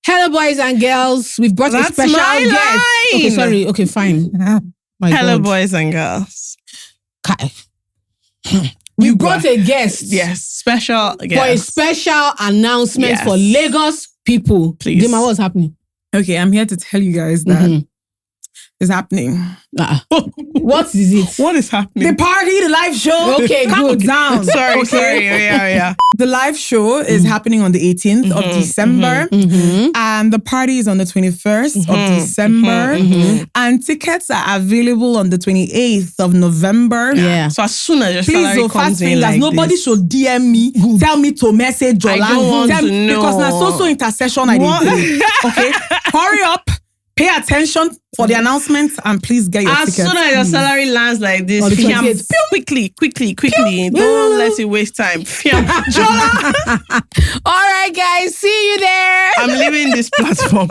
Hello, boys and girls. We've brought a special guest. Okay, sorry. Okay, fine. Hello, boys and girls. Kai. We brought a guest. Yes, special guest. For a special announcement for Lagos people. Please. Dinma, what's happening? Okay, I'm here to tell you guys that it's happening. What is it? What is happening? The party, the live show. Okay, calm down. Sorry. Yeah. The live show is happening on the 18th of December. And the party is on the 21st of December. And tickets are available on the 28th of November. Yeah. So as soon as your Please, salary comes fast in fingers. like Nobody this. should DM me, tell me to message Jola. I don't want to know. Because now so intercession I did. Okay? Hurry up. Pay attention for the announcement and please get your tickets. As soon as your salary lands like this, quickly. Don't let it waste time. Jola! All right, guys. See you there. I'm leaving this platform.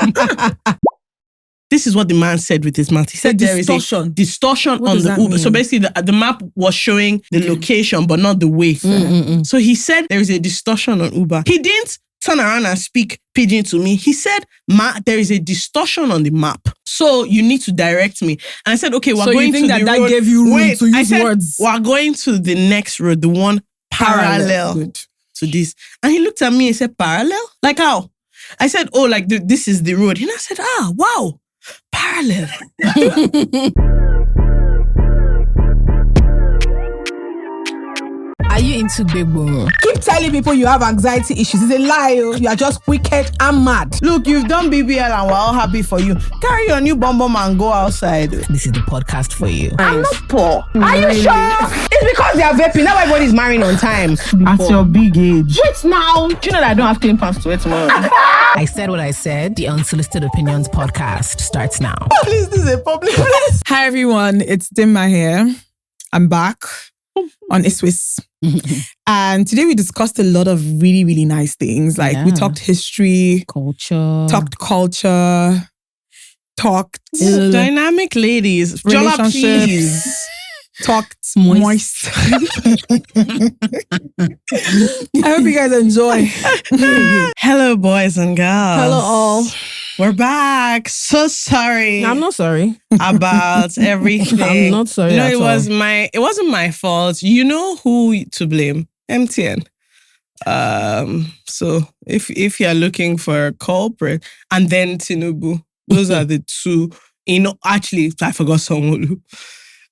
This is what the man said with his mouth. He said there is a distortion on the Uber. So basically, the map was showing the location, but not the way. So he said there is a distortion on Uber. He didn't turn around and speak pidgin to me. He said, there is a distortion on the map. So you need to direct me. And I said, okay, we're going to the road. So you think that gave you room to use words? We're going to the next road, the one parallel to this. And he looked at me and said, parallel? Like how? I said, oh, like this is the road. And I said, wow, parallel. Are you into big boom? Keep telling people you have anxiety issues. It's a lie. You are just wicked and mad. Look, you've done BBL and we're all happy for you. Carry your new bum and go outside. This is the podcast for you. I'm not poor. Are you sure? It's because they are vaping. Now everybody's marrying on time. At your big age. Wait now. Do you know that I don't have clean pants to wear tomorrow? I said what I said. The Unsolicited Opinions podcast starts now. Please, this is a public place. Hi everyone, it's Dinma here. I'm back on ISWIS. And today we discussed a lot of really, really nice things. Like we talked history, talked culture, talked dynamic ladies, relationships, talked moist. I hope you guys enjoy. Hello, boys and girls. Hello, all. We're back. So sorry. I'm not sorry about everything. I'm not sorry. No, it wasn't my fault. You know who to blame? MTN. So if you're looking for a culprit, and then Tinubu, those are the two. Actually, I forgot Sanwo-Olu.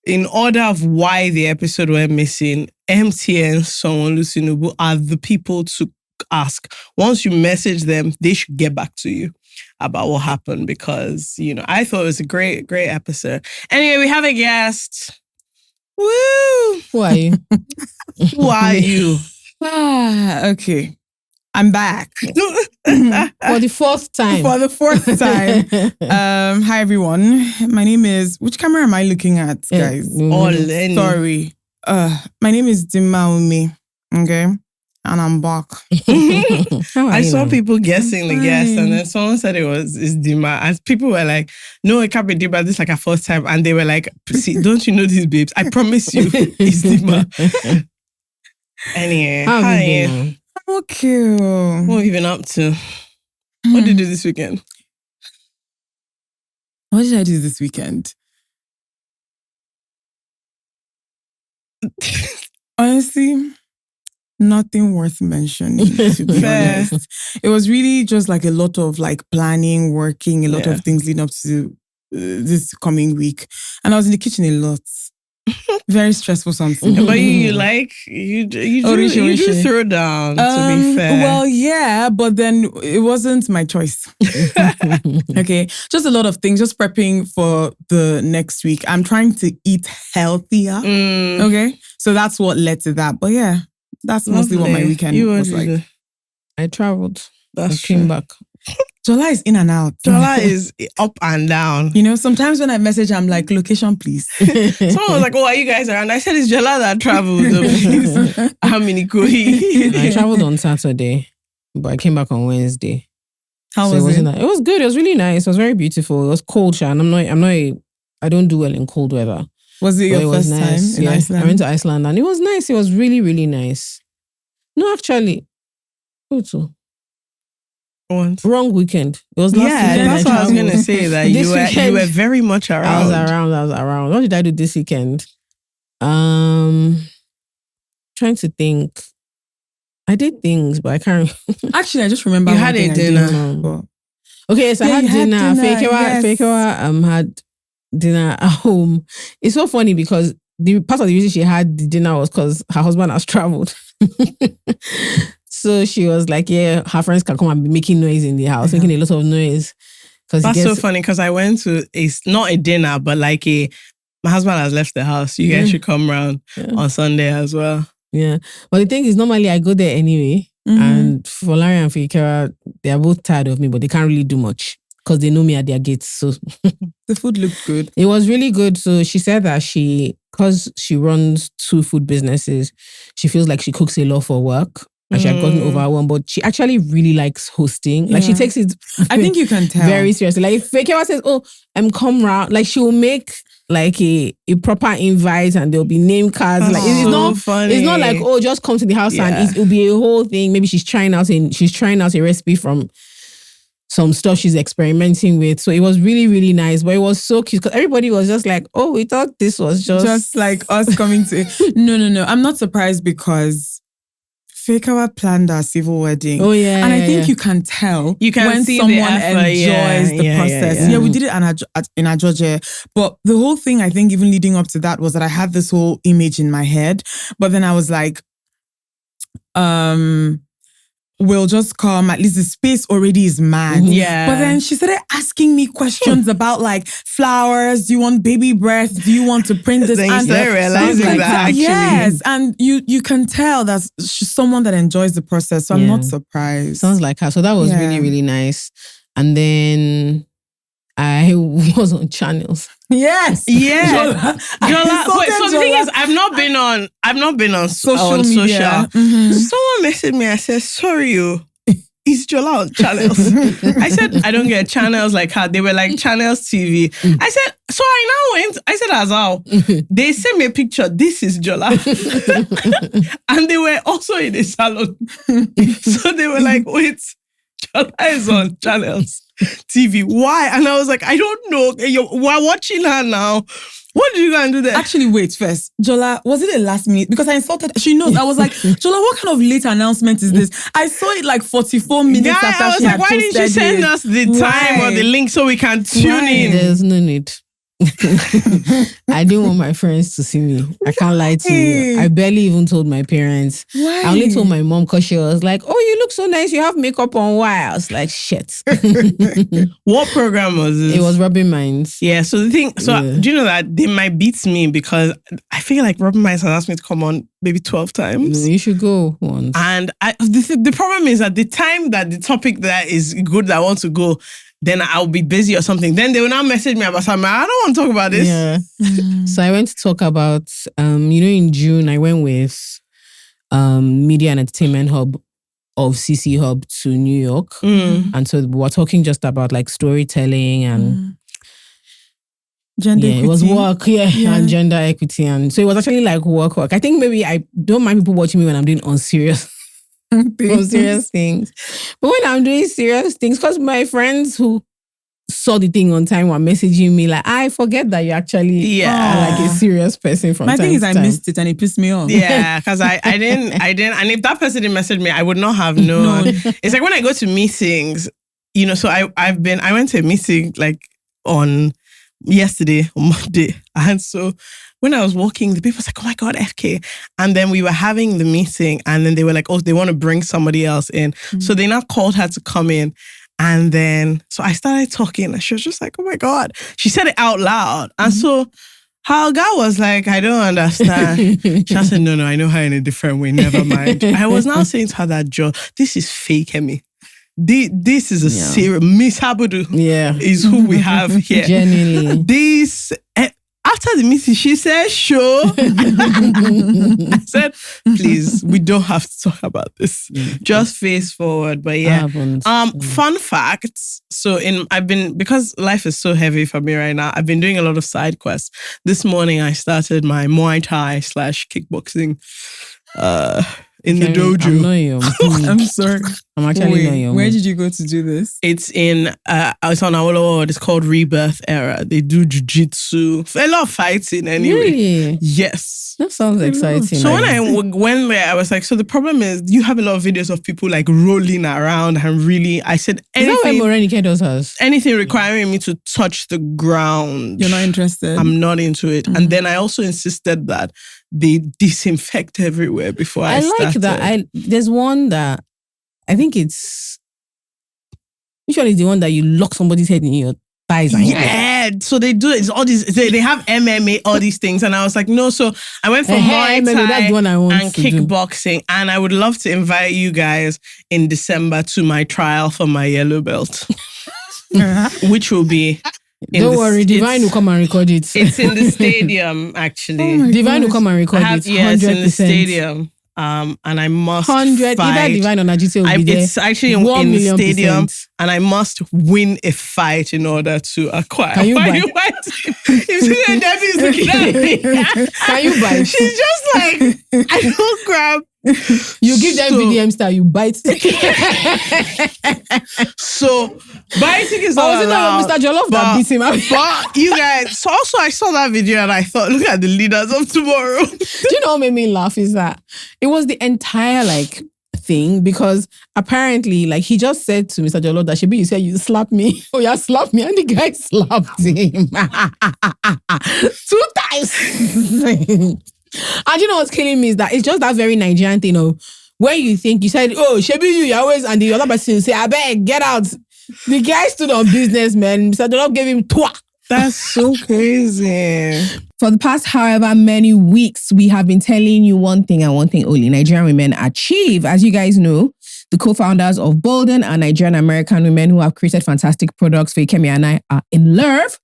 In order of why the episode went missing, MTN, Sanwo-Olu, Tinubu are the people to ask. Once you message them, they should get back to you about what happened because, I thought it was a great, great episode. Anyway, we have a guest. Woo! Who are you? Who are you? Okay. I'm back. For the fourth time. Hi, everyone. My name is... Which camera am I looking at, guys? Sorry. My name is Dinma Umeh. Okay? And I'm back. I saw people guessing the guest, and then someone said it's Dinma. And people were like, no, it can't be Dinma. This is like our first time. And they were like, don't you know these babes? I promise you, it's Dinma. Anyway, how are you? I'm okay. What have you been up to? What did you do this weekend? What did I do this weekend? Honestly, nothing worth mentioning, to be honest. It was really just like a lot of like planning, working, a lot of things leading up to this coming week. And I was in the kitchen a lot. Very stressful something. But you do throw down, to be fair. Well, yeah, but then it wasn't my choice. Okay. Just a lot of things, just prepping for the next week. I'm trying to eat healthier. Okay. So that's what led to that. But yeah, that's mostly what my weekend was like. I traveled. I came back. Jola is in and out. Jola is up and down. Sometimes when I message, I'm like, location, please. Someone was like, oh, are you guys around? I said, it's Jola that traveled. How many I traveled on Saturday, but I came back on Wednesday. How was it? It was good. It was really nice. It was very beautiful. It was cold, and I don't do well in cold weather. Was it your first time in Iceland? I went to Iceland and it was nice. It was really, really nice. No, actually, go to. What? Wrong weekend. It was last weekend. That's what I was going to say. That you were very much around. I was around. What did I do this weekend? Trying to think. I did things, but I can't. Actually, I just remember you had a dinner. Okay, so I had dinner. Fekewa had dinner at home. It's so funny because the part of the reason she had the dinner was because her husband has traveled. So she was like, yeah, her friends can come and be making noise in the house, making a lot of noise. That's so funny because I went to not a dinner, but like my husband has left the house. You guys should come round on Sunday as well. Yeah. But the thing is, normally I go there anyway. And Folari and Fikera, they are both tired of me, but they can't really do much because they know me at their gates. So the food looked good. It was really good. So she said that because she runs 2 food businesses, she feels like she cooks a lot for work. And she had gotten overwhelmed, but she actually really likes hosting. Like she takes it. I think you can tell very seriously. Like if Fekewa says, "Oh, come round," like she will make like a proper invite, and there'll be name cards. Like it's not funny. It's not like, oh, just come to the house and it'll be a whole thing. Maybe she's trying out a recipe from some stuff she's experimenting with. So it was really, really nice. But it was so cute because everybody was just like, "Oh, we thought this was just like us coming to." No. I'm not surprised because Fekewa planned our civil wedding. Oh yeah, and I think you can tell when someone enjoys the process. Yeah, we did it in Ajoje, but the whole thing, I think, even leading up to that, was that I had this whole image in my head, but then I was like, we'll just come. At least the space already is mad. Yeah. But then she started asking me questions about like flowers. Do you want baby breath? Do you want to print this? Then you started realizing that actually. Yes, and you can tell that she's someone that enjoys the process. So I'm not surprised. Sounds like her. So that was really, really nice. And then I was on channels. Yes. Yeah. So the thing is, I've not been on social media. Someone messaged me. I said, sorry, is Jola on channels? I said, I don't get channels like her. They were like channels TV. I said, so I now went. I said, Azal. They sent me a picture. This is Jola. And they were also in a salon. So they were like, wait, Jola is on channels TV. Why? And I was like, I don't know. We're watching her now. What did you go and do there? Actually, wait first. Jola, was it a last minute? Because I insulted. She knows. I was like, Jola, what kind of late announcement is this? I saw it like 44 minutes after I was she like, had why didn't you send us the time or the link so we can tune in? There's no need. I didn't want my friends to see me. I can't lie to you. I barely even told my parents. Why? I only told my mom because she was like, oh, you look so nice. You have makeup on. Why? I was like, shit. What program was this? It was Rubbing Minds. Yeah. So the thing, do you know that they might beat me because I feel like Rubbing Minds has asked me to come on maybe 12 times. You should go once. And the problem is at the time that the topic that is good that I want to go, then I'll be busy or something. Then they will now message me about something. I don't want to talk about this. Yeah. So I went to talk about, in June, I went with Media and Entertainment Hub of CC Hub to New York. And so we were talking just about like storytelling and gender equity. It was work, and gender equity. And so it was actually like work. I think maybe I don't mind people watching me when I'm doing unserious things. But when I'm doing serious things, because my friends who saw the thing on time were messaging me like, I forget that you actually are like a serious person from time to time. My thing is I missed it and it pissed me off. Yeah, because I didn't. And if that person didn't message me, I would not have known. It's like when I go to meetings, so I went to a meeting like on Monday. And so when I was walking, the people was like, oh my God, FK. And then we were having the meeting and then they were like, oh, they want to bring somebody else in. So they now called her to come in. And then, so I started talking and she was just like, oh my God. She said it out loud. And so her guy was like, I don't understand. She said, no, I know her in a different way. Never mind. I was now saying to her that, Joe, this is fake, Emmy. This is a serious Miss Habudu is who we have here. Genuinely. This after the meeting, she said, sure. I said, please, we don't have to talk about this. Just face forward. But fun facts. So because life is so heavy for me right now, I've been doing a lot of side quests. This morning I started my Muay Thai / kickboxing in the dojo. I'm not young. I'm sorry. I'm actually not young. Where did you go to do this? It's in, it's on Awolowo. It's called Rebirth Era. They do jiu-jitsu. A lot of fighting anyway. Really? Yes. That sounds exciting. So when I went there, I was like, so the problem is you have a lot of videos of people like rolling around and really, I said anything. Is that where Morenike does hers? Anything requiring me to touch the ground. You're not interested? I'm not into it. And then I also insisted that they disinfect everywhere before I started. like that. There's one that, I think it's, which one is the one that you lock somebody's head in your thighs? Yeah, so they do it. It's all these. They have MMA, all these things, and I was like, no. So I went for Muay Thai that's the one I want and to kickboxing, and I would love to invite you guys in December to my trial for my yellow belt, which will be. Don't worry, Divine will come and record it. It's in the stadium, actually. Oh Divine will come and record it. Yeah, it's in the stadium. And I must 100 fight. Either Divine or Najite will be there. It's actually in the stadium, and I must win a fight in order to acquire. Can you buy? If Debbie's looking at me, can you buy? She's just like, I don't grab. You give them VDM style, you bite. So biting is not allowed. Mr. Jollof that beat him up. But you guys, so also I saw that video and I thought, look at the leaders of tomorrow. Do you know what made me laugh is that it was the entire thing, because apparently he just said to Mr. Jollof that Shebi, you said you slap me. Oh yeah, slap me. And the guy slapped him 2 times. And you know what's killing me is that it's just that very Nigerian thing of when you think you said, oh, Shebi, you always, and the other person say, I beg, get out. The guy stood on business, man. Mr. Jollof gave him twa. That's so crazy. For the past however many weeks, we have been telling you one thing and one thing only. Nigerian women achieve. As you guys know, the co-founders of Bolden are Nigerian American women who have created fantastic products. Fekemi and I are in love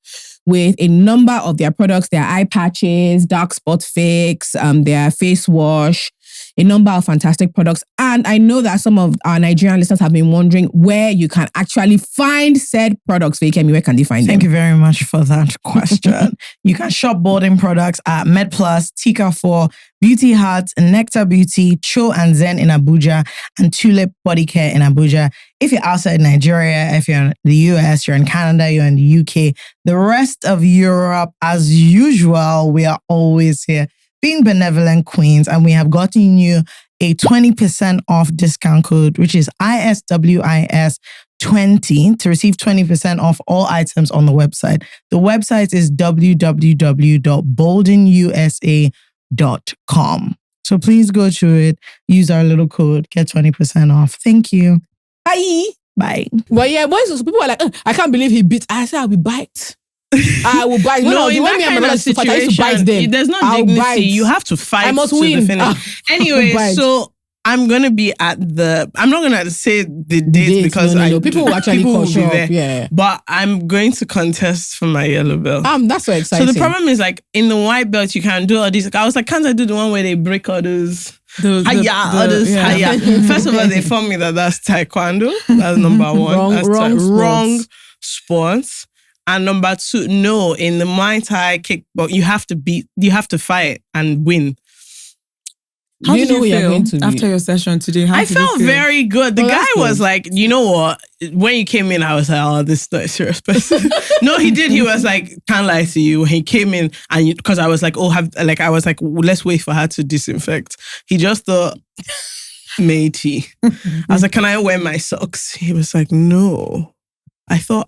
with a number of their products, their eye patches, dark spot fix, their face wash, a number of fantastic products. And I know that some of our Nigerian listeners have been wondering where you can actually find said products. Fekemi, where can they find them? Thank you very much for that question. You can shop Bolden products at MedPlus, Tika 4, Beauty Hut, Nectar Beauty, Cho and Zen in Abuja, and Tulip Body Care in Abuja. If you're outside Nigeria, if you're in the US, you're in Canada, you're in the UK, the rest of Europe, as usual, we are always here being benevolent queens, and we have gotten you a 20% off discount code, which is ISWIS20 to receive 20% off all items on the website. The website is www.boldenusa.com. So please go to it, use our little code, get 20% off. Thank you. Bye. Bye. Well, yeah, boys, so people are like, I can't believe he beat. I said, I will bite. I will bite. No, in that kind of situation, there's no dignity. You have to fight. I must win. Anyway, so I'm going to be at I'm not going to say the date because people will actually will be there. Yeah. But I'm going to contest for my yellow belt. That's so exciting. So the problem is in the white belt, you can do all these. I was like, can't I do the one where they break all those? Hiya. First of all, they informed me that's taekwondo. That's number one. Wrong sports. And number two, no, in the Muay Thai kickbox, you have to fight and win. How did you feel after your session today? I felt very good. The guy was like, you know what? When you came in, I was like, oh, this is not a serious person. No, he did. He was like, can't lie to you. When he came in, and because I was like, I was like, let's wait for her to disinfect. He just thought, matey. I was like, can I wear my socks? He was like, no. I thought...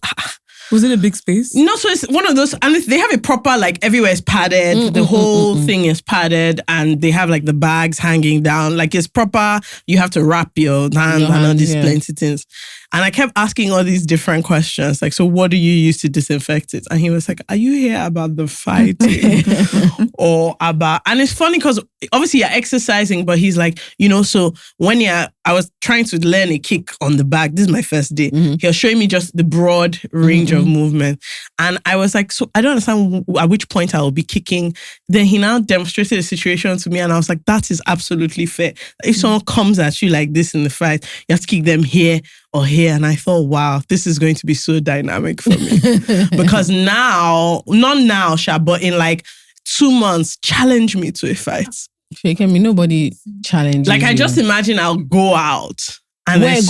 Was it a big space? No, so it's one of those, and they have it proper, everywhere is padded, the whole thing is padded, and they have the bags hanging down, it's proper, you have to wrap your hand and all these plenty things. And I kept asking all these different questions, so what do you use to disinfect it? And he was like, are you here about the fighting? Or about, and it's funny because obviously you're exercising, but he's like, so when I was trying to learn a kick on the back, this is my first day, he was showing me just the broad range of movement. And I was like, so I don't understand at which point I will be kicking. Then he now demonstrated the situation to me and I was like, that is absolutely fair. If someone comes at you like this in the fight, you have to kick them here or here. And I thought, wow, this is going to be so dynamic for me. Because now, not now, but in 2 months, challenge me to a fight. Fake-emi, nobody challenges Like I you. just imagine I'll go out. And where, then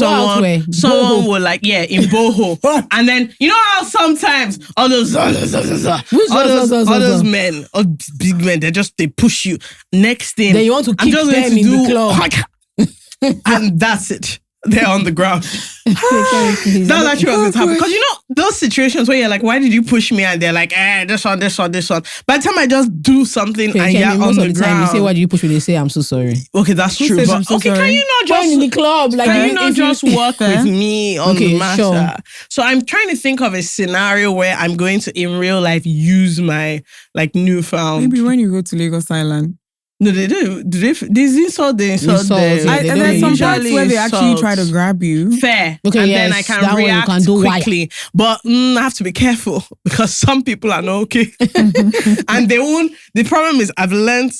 someone will like, in Boho. And then, you know how sometimes all those men, all big men, they push you. Next thing, then you want to kick them in the club. And that's it. They're on the ground. That's actually what's going to happen. Because you know, those situations where you're like, why did you push me? And they're like, this one. By the time I just do something and you're most on of the the time ground. You say, why did you push me? They say, I'm so sorry. Okay, that's true. But can you not just in the club? Like, can you not just work with me on the matter? Sure. So I'm trying to think of a scenario where I'm going to, in real life, use my like newfound. Maybe when you go to Lagos Island. No, they do. They insult them. And there's some parts where they actually try to grab you. Fair. Okay, and then I can react quickly. But I have to be careful because some people are not okay. And they won't. The problem is I've learned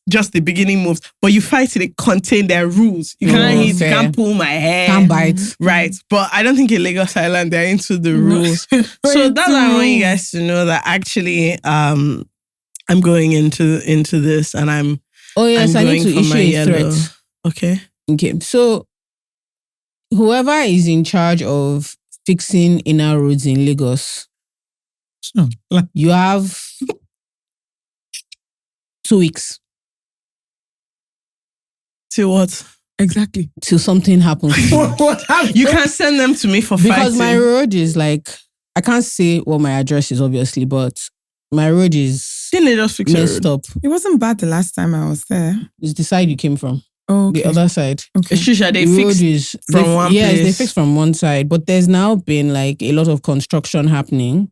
just the beginning moves, but you fight it, they contain their rules. You can't hit, you can't pull my hair. Can't bite. Right. But I don't think in Lagos Island they're into the rules. So that's why I want you guys to know that actually I'm going into this and I'm I need to issue a threat. Okay. So whoever is in charge of fixing inner roads in Lagos, you have 2 weeks. Till what? Exactly. Till something happens. What happened? You can't send them to me for fighting. Because my road is like, I can't say what my address is obviously, but my road is Didn't they just fix messed up. It wasn't bad the last time I was there. It's the side you came from. Oh, okay. The other side. Okay. It's true, they fixed from one place. Yes, they fixed from one side. But there's now been like a lot of construction happening.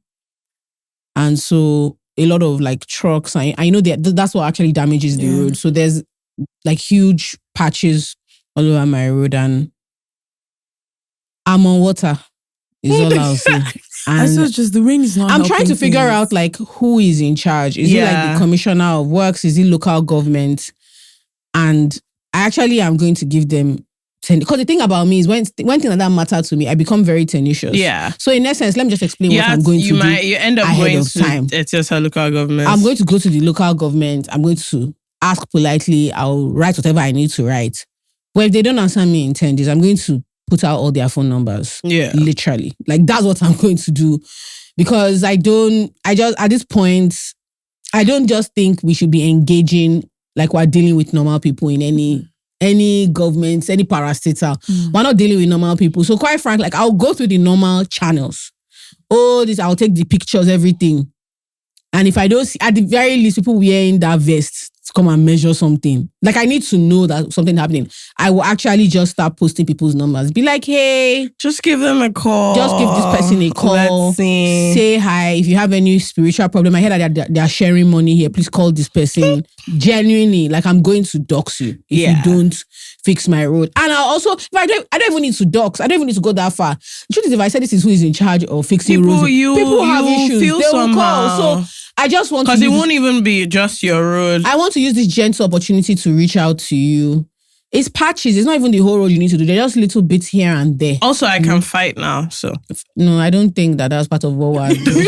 And so a lot of like trucks. I know that's what actually damages the road. So there's like huge patches all over my road and I'm on water. Is all I'll say. And so just the rain is not. I'm trying to figure out like who is in charge. Is it like the commissioner of works? Is it local government? And I actually am going to give them because the thing about me is when things like that matter to me, I become very tenacious. Yeah. So in essence, let me just explain what I'm going to do. You end up going to it's just a local government. I'm going to go to the local government. I'm going to ask politely. I'll write whatever I need to write. But if they don't answer me in 10 days, I'm going to put out all their phone numbers. Yeah. Literally. Like that's what I'm going to do. Because at this point, I don't just think we should be engaging like we're dealing with normal people in any governments, any parastatal. We're not dealing with normal people. So quite frankly, like I'll go through the normal channels. I'll take the pictures, everything. And if I don't see, at the very least, people wearing that vest to come and measure something. Like I need to know that something happening. I will actually just start posting people's numbers. Be like, hey. Just give them a call. Just give this person a call. Let's see. Say hi. If you have any spiritual problem, I hear that they're sharing money here. Please call this person. Genuinely, like I'm going to dox you if you don't fix my road. And I'll also, I don't even need to dox. I don't even need to go that far. The truth is, if I say this is who is in charge of fixing roads, people have issues. They will call. So I just want to because it won't even be just your road. I want to use this gentle opportunity to reach out to you. It's patches. It's not even the whole road you need to do. They're just little bits here and there. Also, I can fight now. So no, I don't think that's part of what we're doing.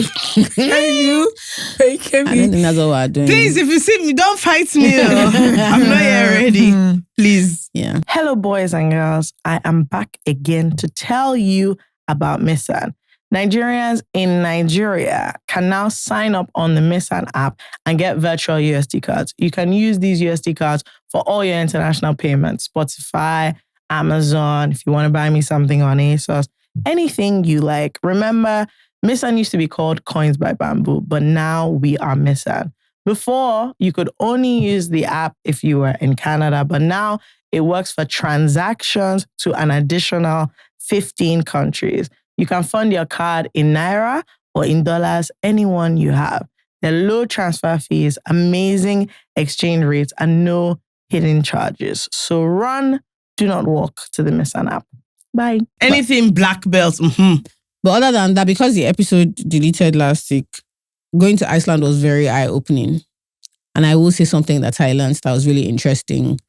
I don't think that's what we're doing. Please, if you see me, don't fight me. I'm not yet ready. Please. Yeah. Hello, boys and girls. I am back again to tell you about Misan. Nigerians in Nigeria can now sign up on the Misan app and get virtual USD cards. You can use these USD cards for all your international payments. Spotify, Amazon, if you want to buy me something on ASOS, anything you like. Remember, Misan used to be called Coins by Bamboo, but now we are Misan. Before, you could only use the app if you were in Canada, but now it works for transactions to an additional 15 countries. You can fund your card in Naira or in dollars, anyone you have. There are low transfer fees, amazing exchange rates, and no hidden charges. So run, do not walk to the Misan app. Bye. Anything black belt. But other than that, because the episode deleted last week, going to Iceland was very eye-opening. And I will say something that I learned that was really interesting.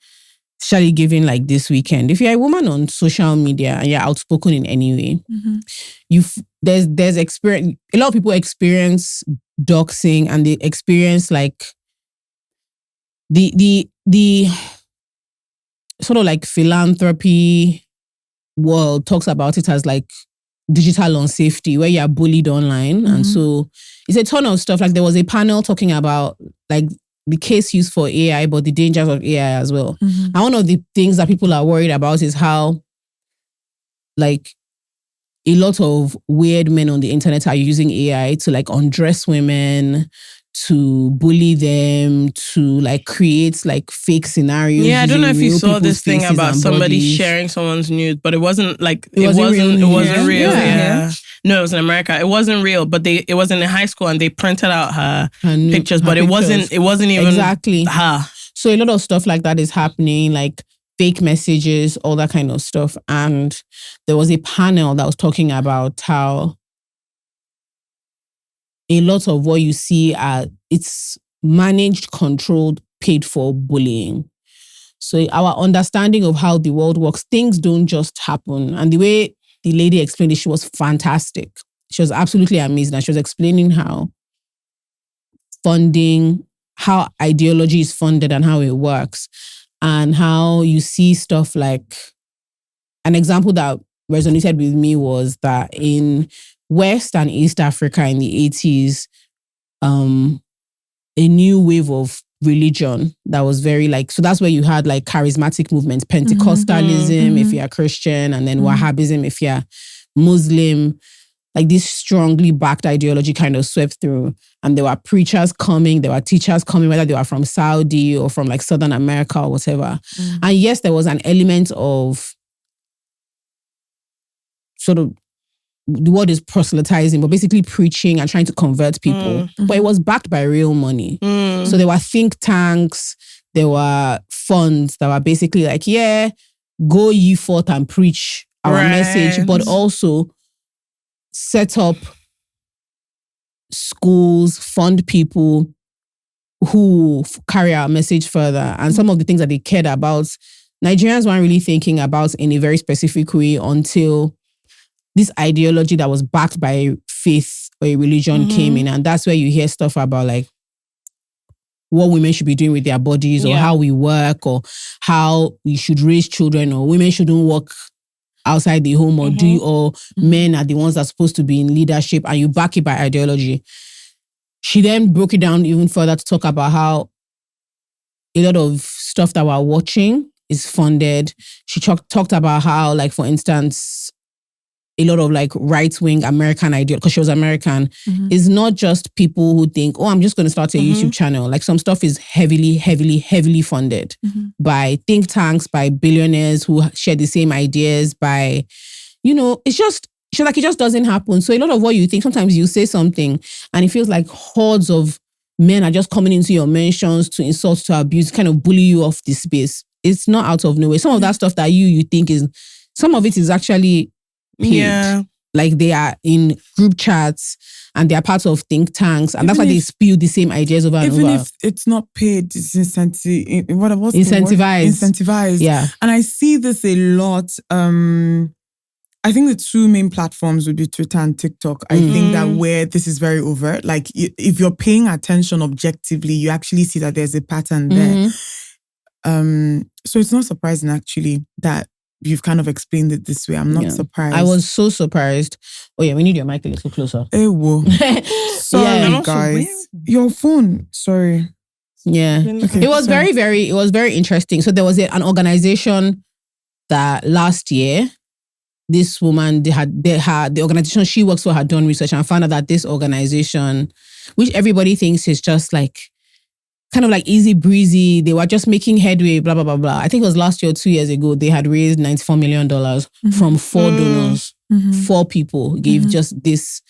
Especially given like this weekend. If you're a woman on social media and you're outspoken in any way, there's experience. A lot of people experience doxing and they experience like the the sort of like philanthropy world talks about it as like digital unsafety, where you are bullied online. And so it's a ton of stuff. Like there was a panel talking about like the case used for AI, but the dangers of AI as well. And one of the things that people are worried about is how like a lot of weird men on the internet are using AI to like undress women, to bully them, to like create like fake scenarios. Yeah, I don't know if you saw this thing about somebody sharing someone's nude, but it wasn't like it wasn't real. Yeah. No, it was in America. It wasn't real, but it was in high school and they printed out her pictures, but it wasn't even exactly her. So a lot of stuff like that is happening, like fake messages, all that kind of stuff. And there was a panel that was talking about how a lot of what you see it's managed, controlled, paid for bullying. So our understanding of how the world works, things don't just happen. And the way the lady explained it, she was fantastic. She was absolutely amazing. And she was explaining how funding, how ideology is funded and how it works. And how you see stuff like, an example that resonated with me was that in West and East Africa in the 80s, a new wave of religion that was very like, so that's where you had like charismatic movements, Pentecostalism if you're Christian, and then Wahhabism if you're Muslim. Like this strongly backed ideology kind of swept through. And there were preachers coming, there were teachers coming, whether they were from Saudi or from like Southern America or whatever. And yes, there was an element of sort of, the word is proselytizing, but basically preaching and trying to convert people. But it was backed by real money. So there were think tanks, there were funds that were basically like, yeah, go ye forth and preach our message, but also set up schools, fund people who carry our message further. And some of the things that they cared about, Nigerians weren't really thinking about in a very specific way until this ideology that was backed by faith or a religion came in. And that's where you hear stuff about like what women should be doing with their bodies or how we work or how we should raise children or women shouldn't work outside the home or men are the ones that are supposed to be in leadership, and you back it by ideology. She then broke it down even further to talk about how a lot of stuff that we're watching is funded. She talked about how, like, for instance, a lot of like right-wing American idea, because she was American, is not just people who think, oh, I'm just going to start a YouTube channel. Like some stuff is heavily funded by think tanks, by billionaires who share the same ideas, by, you know, it's just, she's like, it just doesn't happen. So a lot of what you think, sometimes you say something and it feels like hordes of men are just coming into your mentions to insult, to abuse, kind of bully you off the space. It's not out of nowhere. Some of that stuff that you think is, some of it is actually paid. Yeah. Like they are in group chats and they are part of think tanks, and that's why they spew the same ideas over and over. Even if it's not paid, it's incentivized. Incentivized. Yeah. And I see this a lot. I think the two main platforms would be Twitter and TikTok. I think that where this is very overt, like if you're paying attention objectively, you actually see that there's a pattern there. So it's not surprising actually that you've kind of explained it this way. I'm not surprised. I was so surprised. Oh yeah, we need your mic a little closer. Hey, whoa. Sorry, guys. Your phone. Sorry. Yeah. Okay, it was very interesting. So there was an organization that last year, this woman, the organization she works for had done research and found out that this organization, which everybody thinks is just like kind of like easy breezy, they were just making headway, blah, blah, blah, blah. I think it was last year or 2 years ago, they had raised $94 million from 4 donors. 4 people gave just this.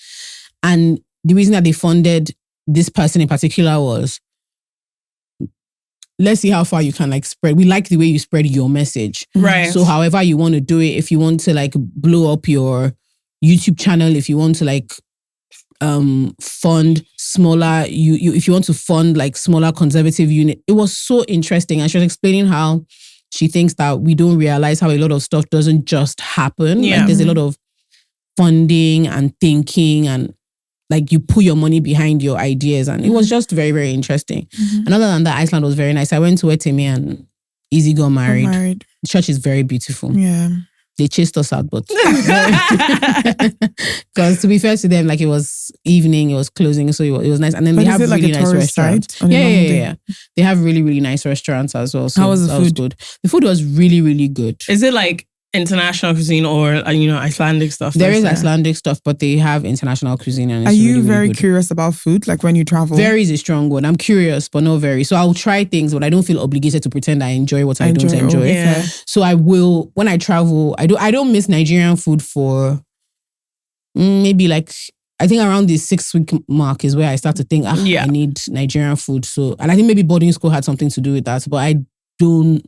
And the reason that they funded this person in particular was, let's see how far you can like spread. We like the way you spread your message. Right. So however you want to do it, if you want to like blow up your YouTube channel, if you want to like fund smaller, if you want to fund like smaller conservative unit. It was so interesting. And she was explaining how she thinks that we don't realize how a lot of stuff doesn't just happen. Yeah. Like there's a lot of funding and thinking and like you put your money behind your ideas, and it was just very, very interesting. And other than that, Iceland was very nice. I went to where Timmy and Izzy got married. The church is very beautiful. Yeah. They chased us out, but because to be fair to them, like it was evening, it was closing, so it was nice. And then they have really nice restaurants. Yeah. They have really, really nice restaurants as well. So how was the food? Was good. The food was really, really good. Is it like international cuisine or Icelandic stuff? There is Icelandic stuff, but they have international cuisine. And are you really, very really curious about food? Like when you travel? Very is a strong word. I'm curious, but not very. So I'll try things, but I don't feel obligated to pretend I enjoy what I don't enjoy. Yeah. So I will, when I travel, I don't miss Nigerian food for maybe like, I think around the 6-week mark is where I start to think, I need Nigerian food. So, and I think maybe boarding school had something to do with that, but I don't.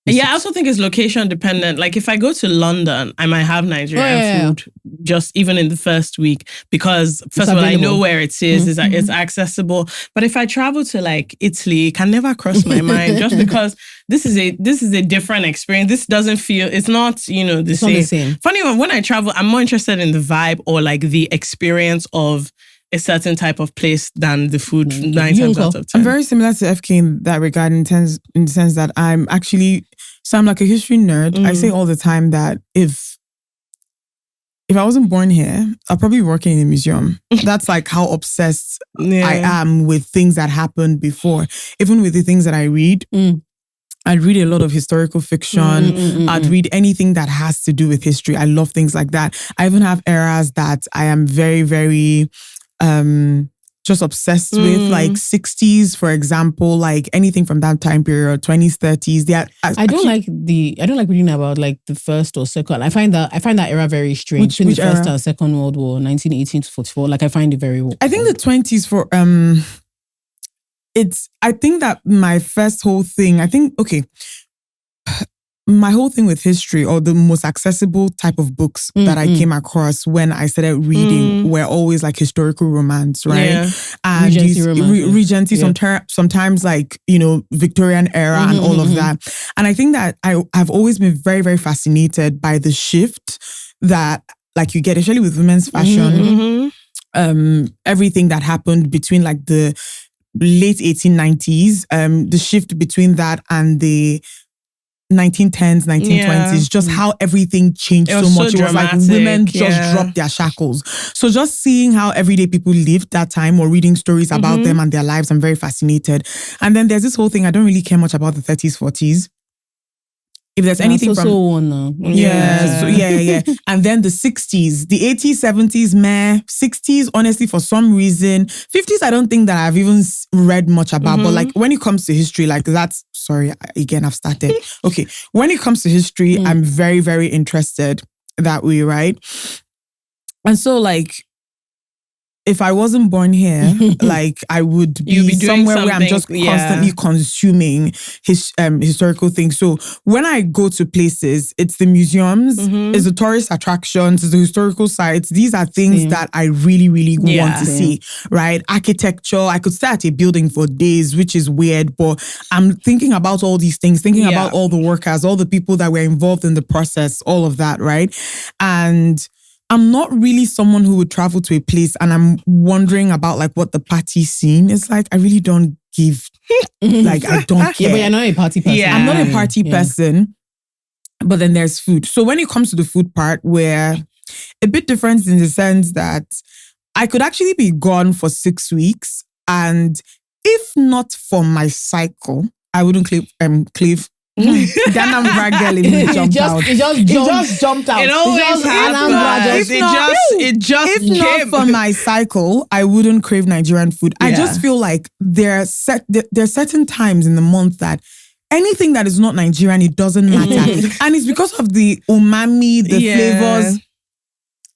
Yeah, I also think it's location dependent. Like if I go to London, I might have Nigerian food just even in the first week because first of all, I know where it is, it's accessible. But if I travel to like Italy, it can never cross my mind just because this is a different experience. This doesn't feel, it's not, the same. Funny, when I travel, I'm more interested in the vibe or like the experience of a certain type of place than the food 9 times out of 10. I'm very similar to FK in that regard in the sense that I'm like a history nerd. I say all the time that if I wasn't born here, I'll probably be working in a museum. That's like how obsessed I am with things that happened before. Even with the things that I read, I'd read a lot of historical fiction. I'd read anything that has to do with history. I love things like that. I even have eras that I am very, very just obsessed with, like 60s, for example, like anything from that time period, 20s, 30s. I don't like reading about like the first or second. I find that era very strange. Which the first and second World War, 1918 to 44. Like I find it very. I think the 20s for I think that my first whole thing. My whole thing with history, or the most accessible type of books that I came across when I started reading, were always like historical romance, right? Yeah. And Regency, sometimes like, Victorian era and all of that. And I think that I've always been very, very fascinated by the shift that like you get, especially with women's fashion, everything that happened between like the late 1890s, the shift between that and the 1910s, 1920s, just how everything changed so much. It was like women just dropped their shackles. So just seeing how everyday people lived that time or reading stories about them and their lives, I'm very fascinated. And then there's this whole thing, I don't really care much about the 30s, 40s. If there's anything from... And then the 60s, the 80s, 70s, 60s, honestly, for some reason. 50s, I don't think that I've even read much about. But like when it comes to history, like that's... Sorry, again, I've started. Okay. When it comes to history, I'm very, very interested that way, right? And so like... If I wasn't born here, like I would be somewhere where I'm just constantly consuming historical things. So when I go to places, it's the museums, it's the tourist attractions, it's the historical sites. These are things that I really, really want to see, right? Architecture. I could stay at a building for days, which is weird, but I'm thinking about all these things, thinking about all the workers, all the people that were involved in the process, all of that, right? And I'm not really someone who would travel to a place and I'm wondering about like what the party scene is like. I really don't give, like I don't care. Yeah, but you're not a party person. Yeah. I'm not a party person, but then there's food. So when it comes to the food part, we're a bit different in the sense that I could actually be gone for 6 weeks, and if not for my cycle, I wouldn't cleave. Ghana girl It just jumped out. It always happens. If not for my cycle, I wouldn't crave Nigerian food. I just feel like there are certain times in the month that anything that is not Nigerian, it doesn't matter. And it's because of the umami, the flavors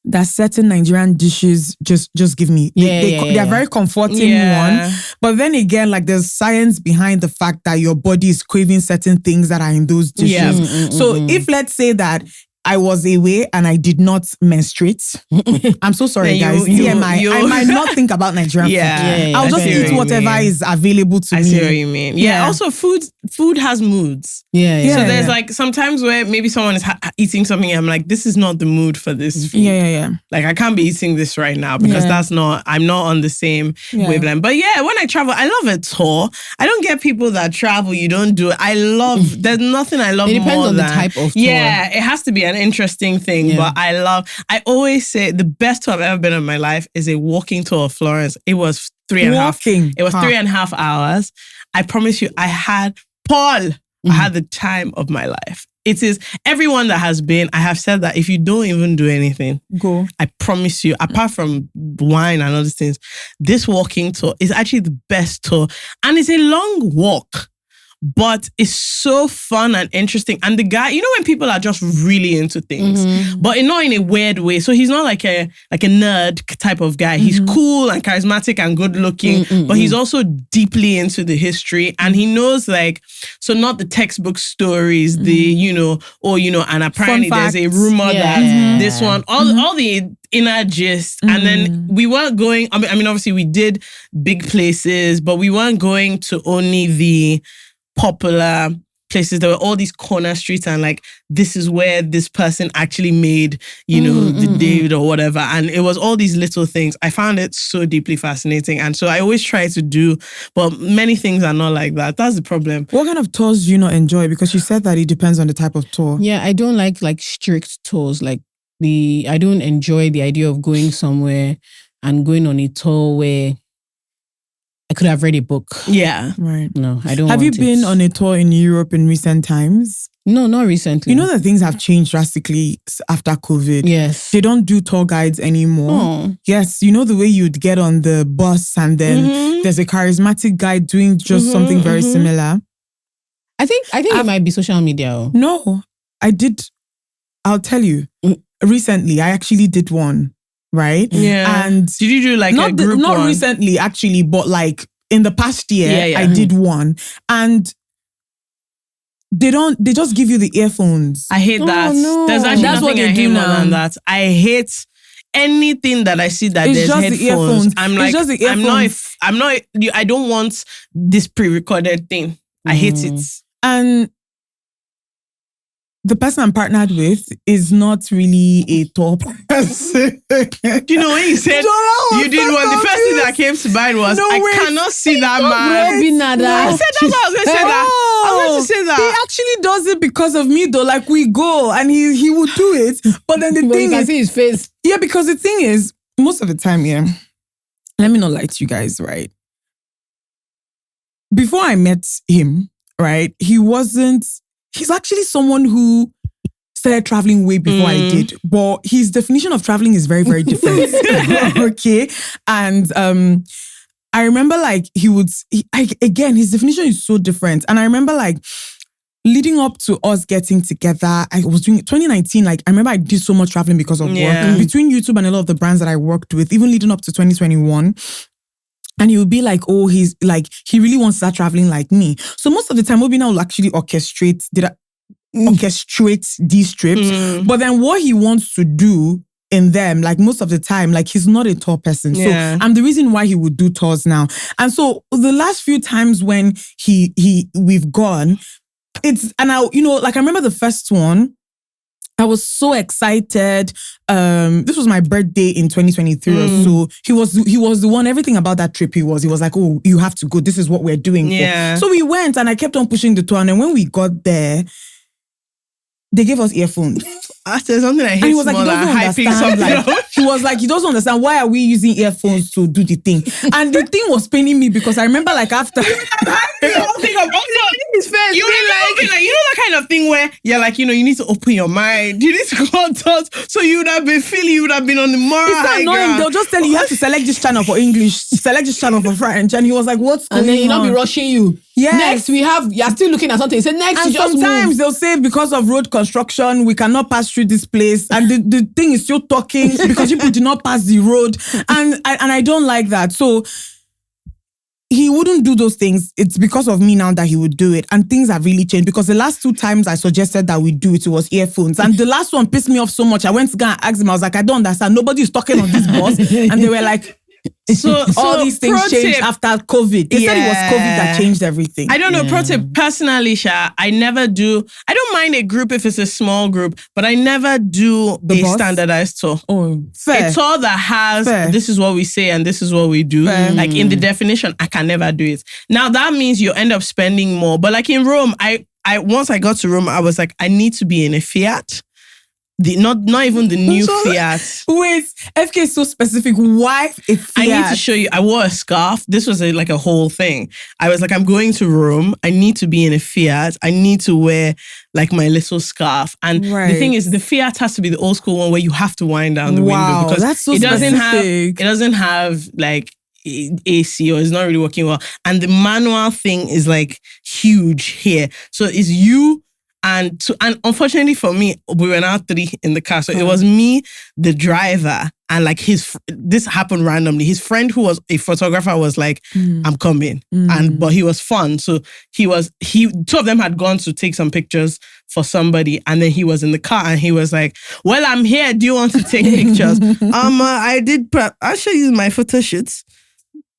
that certain Nigerian dishes just give me. They're very comforting, one. But then again, like there's science behind the fact that your body is craving certain things that are in those dishes. So if let's say that I was away and I did not menstruate. I'm so sorry, guys. TMI. I might not think about Nigerian food. I'll just eat whatever is available to me. I see what you mean. Yeah. Also, food has moods. Yeah. So there's like sometimes where maybe someone is eating something and I'm like, this is not the mood for this food. Yeah. Like I can't be eating this right now because I'm not on the same wavelength. But yeah, when I travel, I love a tour. I don't get people that travel, you don't do it. There's nothing I love more than. It depends on the type of tour. Yeah, it has to be an interesting thing. But I always say the best tour I've ever been on in my life is a walking tour of Florence. It was 3.5 hours. I promise you, I had the time of my life. It is everyone that has been, I have said that if you don't even do anything, go. I promise you, apart from wine and other things, this walking tour is actually the best tour. And it's a long walk, but it's so fun and interesting. And the guy, you know when people are just really into things, but not in a weird way. So he's not like a nerd type of guy. He's cool and charismatic and good looking, but he's also deeply into the history. And he knows not the textbook stories, and apparently there's a rumor that this one, all the inner gist. And then we weren't going, I mean, obviously we did big places, but we weren't going to only the popular places. There were all these corner streets and like, this is where this person actually made, the David or whatever. And it was all these little things. I found it so deeply fascinating. And so I always try to do, but many things are not like that. That's the problem. What kind of tours do you not enjoy? Because you said that it depends on the type of tour. Yeah, I don't like strict tours. I don't enjoy the idea of going somewhere and going on a tour where I could have read a book. Yeah. Right. No, I don't. Have you been on a tour in Europe in recent times? No, not recently. You know that things have changed drastically after COVID. Yes. They don't do tour guides anymore. Oh. Yes. You know the way you'd get on the bus and then there's a charismatic guy doing just something very similar. I think it might be social media. No, I did. I'll tell you. Recently, I actually did one. Right? Yeah. And did you do like a group not one? recently, actually, but like in the past year, I did one. And they just give you the earphones. I hate that. No. There's actually That's nothing what they I hate do more now. than that. I hate anything that I see that It's there's just headphones. the earphones. I'm like, It's just the earphones. I don't want this pre-recorded thing. I hate it. And the person I'm partnered with is not really a tour person. You know when you said you did one, the first thing that came to mind was I cannot see that man. I said that's what I was going to say that. I was going to say that. He actually does it because of me though. Like we go and he would do it. But then the thing you can is, see his face. Yeah, because the thing is, most of the time, let me not lie to you guys, right? Before I met him, right, he's actually someone who started traveling way before I did. But his definition of traveling is very, very different. Okay. And I remember like his definition is so different. And I remember like leading up to us getting together, I was doing 2019, like I remember I did so much traveling because of work. Between YouTube and a lot of the brands that I worked with, even leading up to 2021. And he would be like, oh, he's like, he really wants to start traveling like me. So most of the time, Obina will actually orchestrate these trips. But then what he wants to do in them, like most of the time, like he's not a tour person. So I'm the reason why he would do tours now. And so the last few times when we've gone, I remember the first one, I was so excited. This was my birthday in 2023 or so. He was the one, everything about that trip he was like, oh, you have to go. This is what we're doing. Yeah. So we went and I kept on pushing the tour. And then when we got there, they gave us earphones. There's something I hate. And he was like, he doesn't understand. Like, he was like, he doesn't understand why are we using earphones to do the thing. And the thing was paining me because I remember like after his face. You know that kind of thing where you're like, you need to open your mind. You need to go on thoughts. So you would have been on the moral. It's not annoying. They'll just tell you have to select this channel for English, select this channel for French. And he was like, what's going on? And then not be rushing you. Yes. Next, you're still looking at something. He said, next, and you just sometimes move. They'll say because of road construction, we cannot pass through this place. And the thing is still talking because people did not pass the road. And I don't like that. So he wouldn't do those things. It's because of me now that he would do it. And things have really changed because the last 2 times I suggested that we do it, it was earphones. And the last one pissed me off so much. I went to go and ask him, I was like, I don't understand. Nobody is talking on this bus. And they were like, so all these things changed after COVID. They said it was COVID that changed everything. I don't know. Pro tip, personally, Sha, I don't mind a group if it's a small group, but I never do standardized tour. Oh, fair. A tour that has, this is what we say and this is what we do. Fair. Like in the definition, I can never do it. Now that means you end up spending more. But like in Rome, I once I got to Rome, I was like, I need to be in a Fiat. Not even the new Fiat. Wait, FK is so specific. Why a Fiat? I need to show you. I wore a scarf. This was like a whole thing. I was like, I'm going to Rome. I need to be in a Fiat. I need to wear like my little scarf. And the thing is, the Fiat has to be the old school one where you have to wind down the window because that's so it doesn't have like AC or it's not really working well. And the manual thing is like huge here. So it's you. And unfortunately for me, we were now 3 in the car. So it was me, the driver, and like this happened randomly. His friend who was a photographer was like, I'm coming. But he was fun. So 2 of them had gone to take some pictures for somebody. And then he was in the car and he was like, well, I'm here. Do you want to take pictures? I did prep. I'll show you my photo shoots.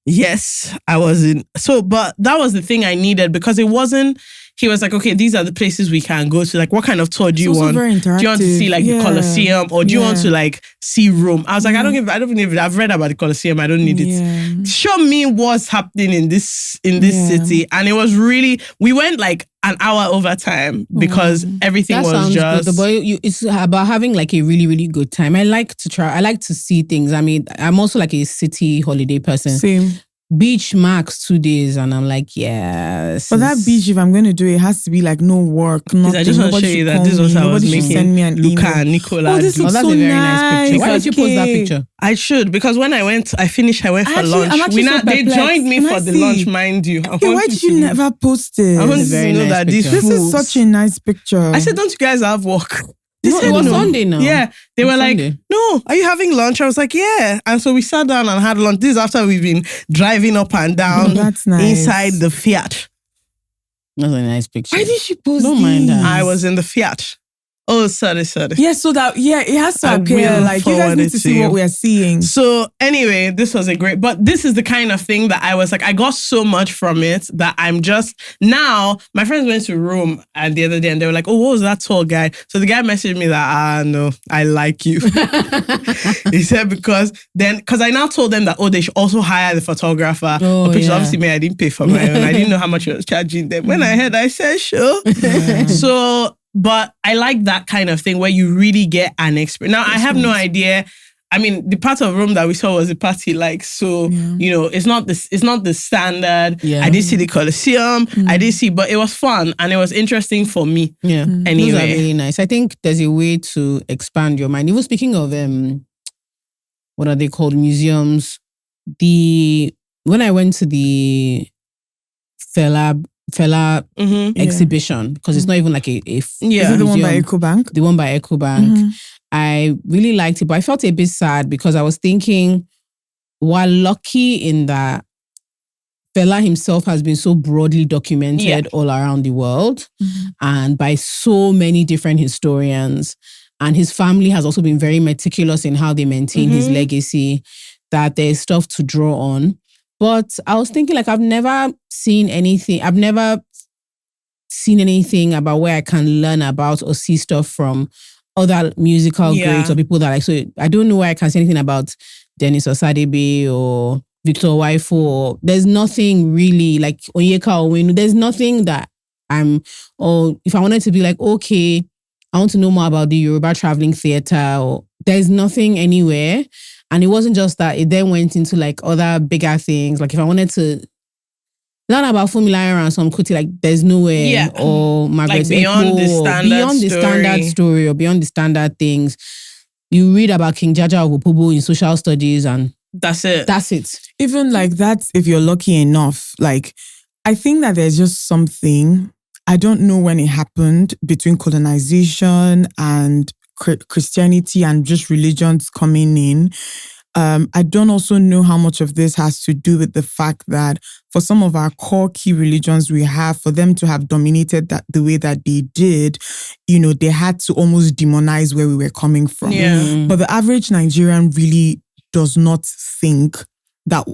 Yes, I was in. So, but that was the thing I needed because it wasn't. He was like, okay, these are the places we can go to. Like, what kind of tour do you want? Do you want to see like the Colosseum or do you want to like see Rome? I was like, I don't even. I've read about the Colosseum. I don't need it. Show me what's happening in this city. And it was really. We went like an hour over time because everything was just. Good. But it's about having like a really, really good time. I like to try. I like to see things. I mean, I'm also like a city holiday person. Same. Beach max 2 days and I'm like, yes. But that beach, if I'm going to do it, has to be like no work, nothing. I just want to show you that this was how I was making send me an Luca and Nicola. That's a very nice picture. Why did you post that picture? I should, because when I went for lunch. They joined me for the lunch, mind you. Why did you never post it? I want to know that this is such a nice picture. I said, don't you guys have work? It was Sunday now. Yeah. They were like, no, are you having lunch? I was like, yeah. And so we sat down and had lunch. This is after we've been driving up and down inside the Fiat. That's a nice picture. Why did she post Don't mind that. I was in the Fiat. Oh, sorry. Yeah, so that, it has to appear like you guys need to see what we are seeing. So anyway, this was but this is the kind of thing that I was like, I got so much from it that I'm just, now, my friends went to Rome the other day and they were like, oh, what was that tour guide? So the guy messaged me that, no, I like you. He said, because I now told them that, they should also hire the photographer. Which obviously me, I didn't pay for my own. I didn't know how much I was charging them. When I heard, I said, sure. So, but I like that kind of thing where you really get an experience. Now, I have no idea. I mean, the part of Rome that we saw was a party like, so, it's not the standard. Yeah. I did see the Colosseum. I did see, but it was fun and it was interesting for me. Yeah. Anyway. Those are really nice. I think there's a way to expand your mind. Even speaking of, what are they called? Museums. When I went to the Fela exhibition, because it's not even like a Is it the one by EcoBank? The one by EcoBank. I really liked it, but I felt a bit sad because I was thinking, we're lucky in that Fela himself has been so broadly documented all around the world and by so many different historians. And his family has also been very meticulous in how they maintain his legacy, that there's stuff to draw on. But I was thinking, like, I've never seen anything about where I can learn about or see stuff from other musical greats or people that like. So I don't know where I can see anything about Dennis Osadebe or Victor Waifo. Or there's nothing really like Onyeka Owenu. There's nothing that or if I wanted to be like, okay, I want to know more about the Yoruba Traveling Theatre, or there's nothing anywhere. And it wasn't just that, it then went into like other bigger things. Like if I wanted to learn about Funmilayo and some Kuti, like there's nowhere. Or Margaret like beyond the standard story or beyond the standard things. You read about King Jaja of Opobo in social studies and that's it. Even like that, if you're lucky enough, like I think that there's just something, I don't know when it happened, between colonization and Christianity and just religions coming in. I don't also know how much of this has to do with the fact that for some of our core key religions we have, for them to have dominated that the way that they did, they had to almost demonize where we were coming from. Yeah. But the average Nigerian really does not think that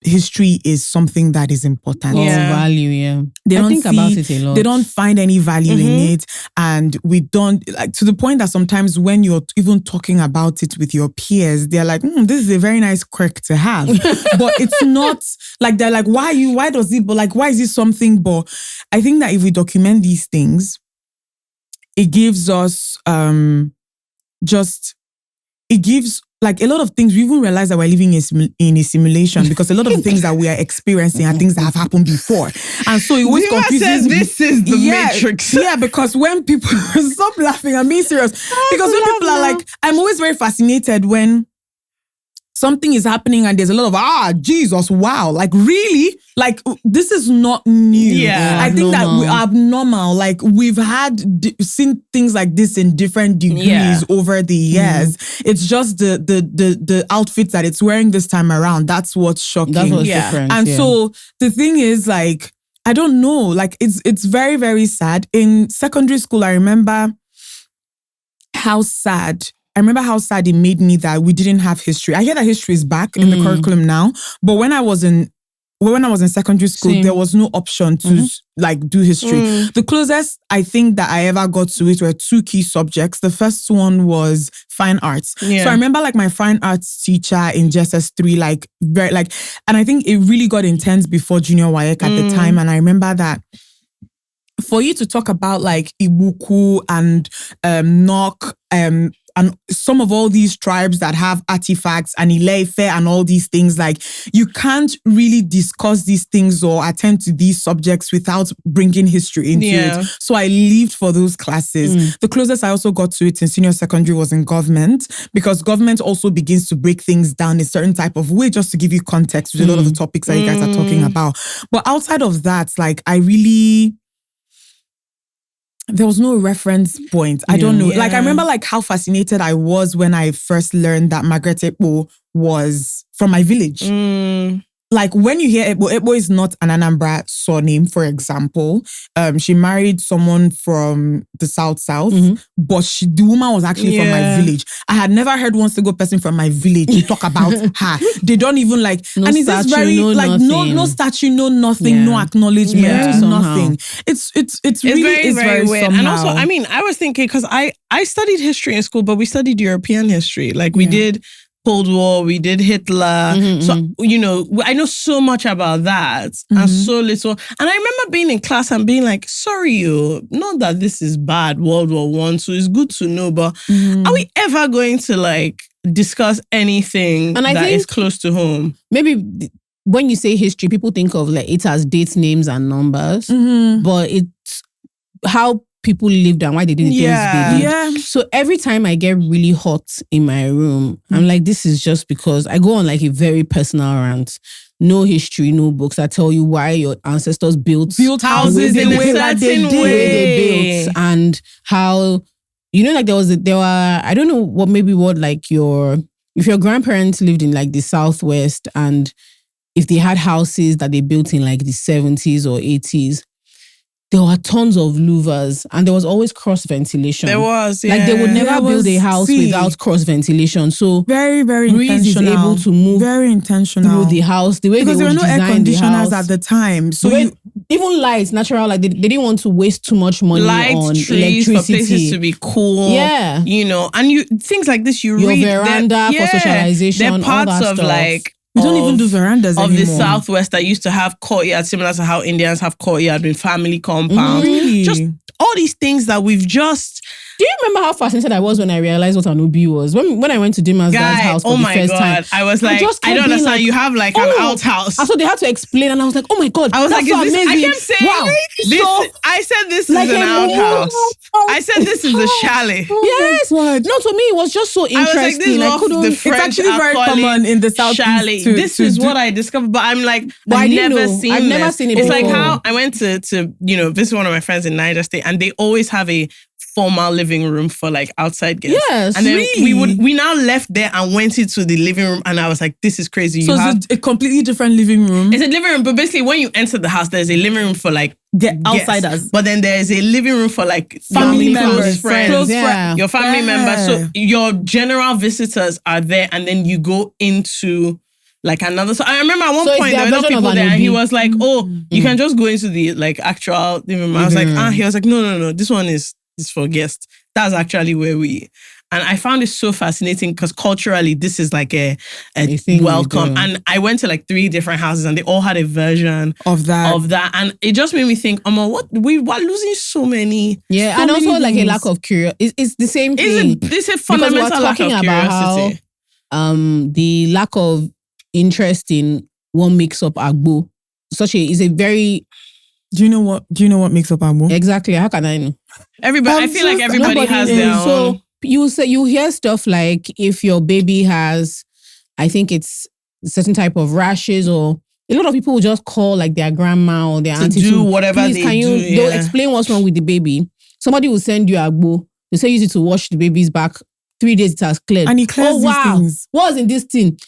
history is something that is important. Value, They don't think about it a lot. They don't find any value in it. And we don't, like, to the point that sometimes when you're even talking about it with your peers, they're like, this is a very nice quirk to have. But it's not, like, they're like, why is it something? But I think that if we document these things, it gives us, like a lot of things, we even realize that we're living in a simulation because a lot of the things that we are experiencing are things that have happened before. And so it always confuses me. This is the Matrix. Yeah, because when people, stop laughing, I'm being serious. Because when people are like, I'm always very fascinated when something is happening and there's a lot of, Jesus, wow. Like, really? Like, this is not new. Yeah. I think that we are abnormal. Like, we've seen things like this in different degrees over the years. It's just the outfits that it's wearing this time around. That's what's shocking. That's what's different. And so the thing is, like, I don't know. Like, it's very, very sad. In secondary school, I remember how sad it made me that we didn't have history. I hear that history is back in the curriculum now, but when I was in secondary school, there was no option to like do history. The closest I think that I ever got to it were two key subjects. The first one was fine arts. Yeah. So I remember like my fine arts teacher in JSS3, like very like, and I think it really got intense before junior WAEC at the time. And I remember that for you to talk about like Ibuku and Nok, and some of all these tribes that have artifacts and Ile-Ife and all these things, like you can't really discuss these things or attend to these subjects without bringing history into it. So I lived for those classes. The closest I also got to it in senior secondary was in government, because government also begins to break things down in a certain type of way, just to give you context with a lot of the topics that you guys are talking about. But outside of that, like there was no reference point. I don't know. Yeah. Like I remember like how fascinated I was when I first learned that Margaret Ekpo was from my village. Like when you hear Ekpo is not an Anambra surname, for example. She married someone from the South, but the woman was actually from my village. I had never heard one single person from my village talk about her. They don't even like, no and it's statue, just very like no statue, no nothing, no acknowledgement, nothing. It's really very weird. Somehow. And also, I mean, I was thinking because I studied history in school, but we studied European history. Like we did Cold War, we did Hitler. So, I know so much about that and so little. And I remember being in class and being like, sorry, not that this is bad, World War I, so it's good to know, but are we ever going to like discuss anything and that is close to home? Maybe when you say history, people think of like it as dates, names and numbers, but it's how people lived and why they did the things they did. Yeah. So every time I get really hot in my room, I'm like, this is just because I go on like a very personal rant. No history, no books. I tell you why your ancestors built houses in a certain way they built, and how like there were I don't know what like if your grandparents lived in like the Southwest and if they had houses that they built in like the 70s or 80s. There were tons of louvers and there was always cross ventilation. There was, like they would never build a house without cross ventilation. So very, very breeze intentional. is able to move very intentional through the house. The way because they there were no air conditioners at the time. So even lights, natural, like they didn't want to waste too much money on trees electricity. For places to be cool. Yeah. And things like this, your read veranda for socialization. They're parts all that of stuff. like we don't even do verandas of anymore. the Southwest that used to have courtyard, similar to how Indians have courtyard with family compounds. Really? Just all these things that we've just... Do you remember how fascinated I was when I realized what an ubi was? When I went to Dinma's dad's house for the first time. I was like, I don't understand. Like, you have like an outhouse. So they had to explain and I was like, oh my God. I was that's like, so amazing. I kept saying, wow. I said this is an outhouse. I said this is a chalet. Yes. No, to me it was just so interesting. It's actually very common in the South. Chalet. This is what I discovered. But I'm like, I've never seen it. It's like how I went to visit one of my friends in Niger State and they always have a formal living room for like outside guests. Yes, and then really? we now left there and went into the living room, and I was like, this is crazy. So it's a completely different living room. It's a living room, but basically when you enter the house, there's a living room for like outsiders. But then there's a living room for like family close members, friends, your family Yeah. members. So your general visitors are there, and then you go into like another. So I remember at one point there were no people there, and he was like, "Oh, you can just go into the like actual living room." I was like, He was like, "No, this one is for guests." That's actually where we. And I found it so fascinating because culturally, this is like a welcome. And I went to like 3 different houses, and they all had a version of that. And it just made me think, what we were losing so many. Yeah, so and many also like a things. lack of curiosity. It's the same thing. It's a fundamental lack of curiosity. The lack of interest in what makes up Agbo. Is a very. Do you know what makes up Agbo? Exactly. How can I know? Everybody. I feel like everybody has their own. So you hear stuff like if your baby has, I think it's a certain type of rashes, or a lot of people will just call like their grandma or their auntie to do whatever please, they do. They'll explain what's wrong with the baby. Somebody will send you Agbo. They say use it to wash the baby's back. 3 days it has cleared. And he clears these things. What was in this thing?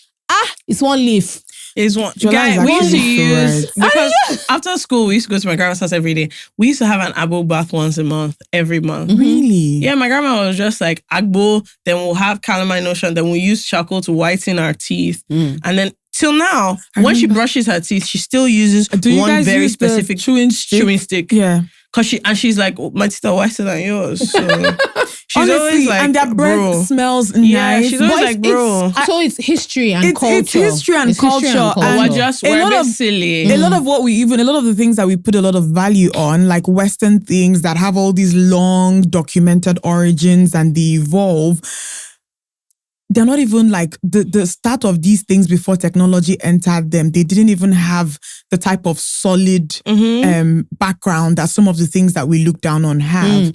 It's one leaf. Is one guy we used to use because after school we used to go to my grandma's house every day. We used to have an Agbo bath once a month, every month. Really? Yeah, my grandma was just like Agbo. Then we'll have calamine lotion. Then we'll use charcoal to whiten our teeth, and then till now, when she brushes her teeth, she still uses one very specific chewing stick. Yeah. Cause she's like, my teeth are whiter than yours. So she's honestly, always like, and their breath smells nice. Yeah, she's always like, bro. So it's history and culture. It's history and culture. And we're a bit silly. A lot of the things that we put a lot of value on, like Western things that have all these long documented origins and they evolve. They're not even like the start of these things before technology entered them. They didn't even have the type of solid background that some of the things that we look down on have.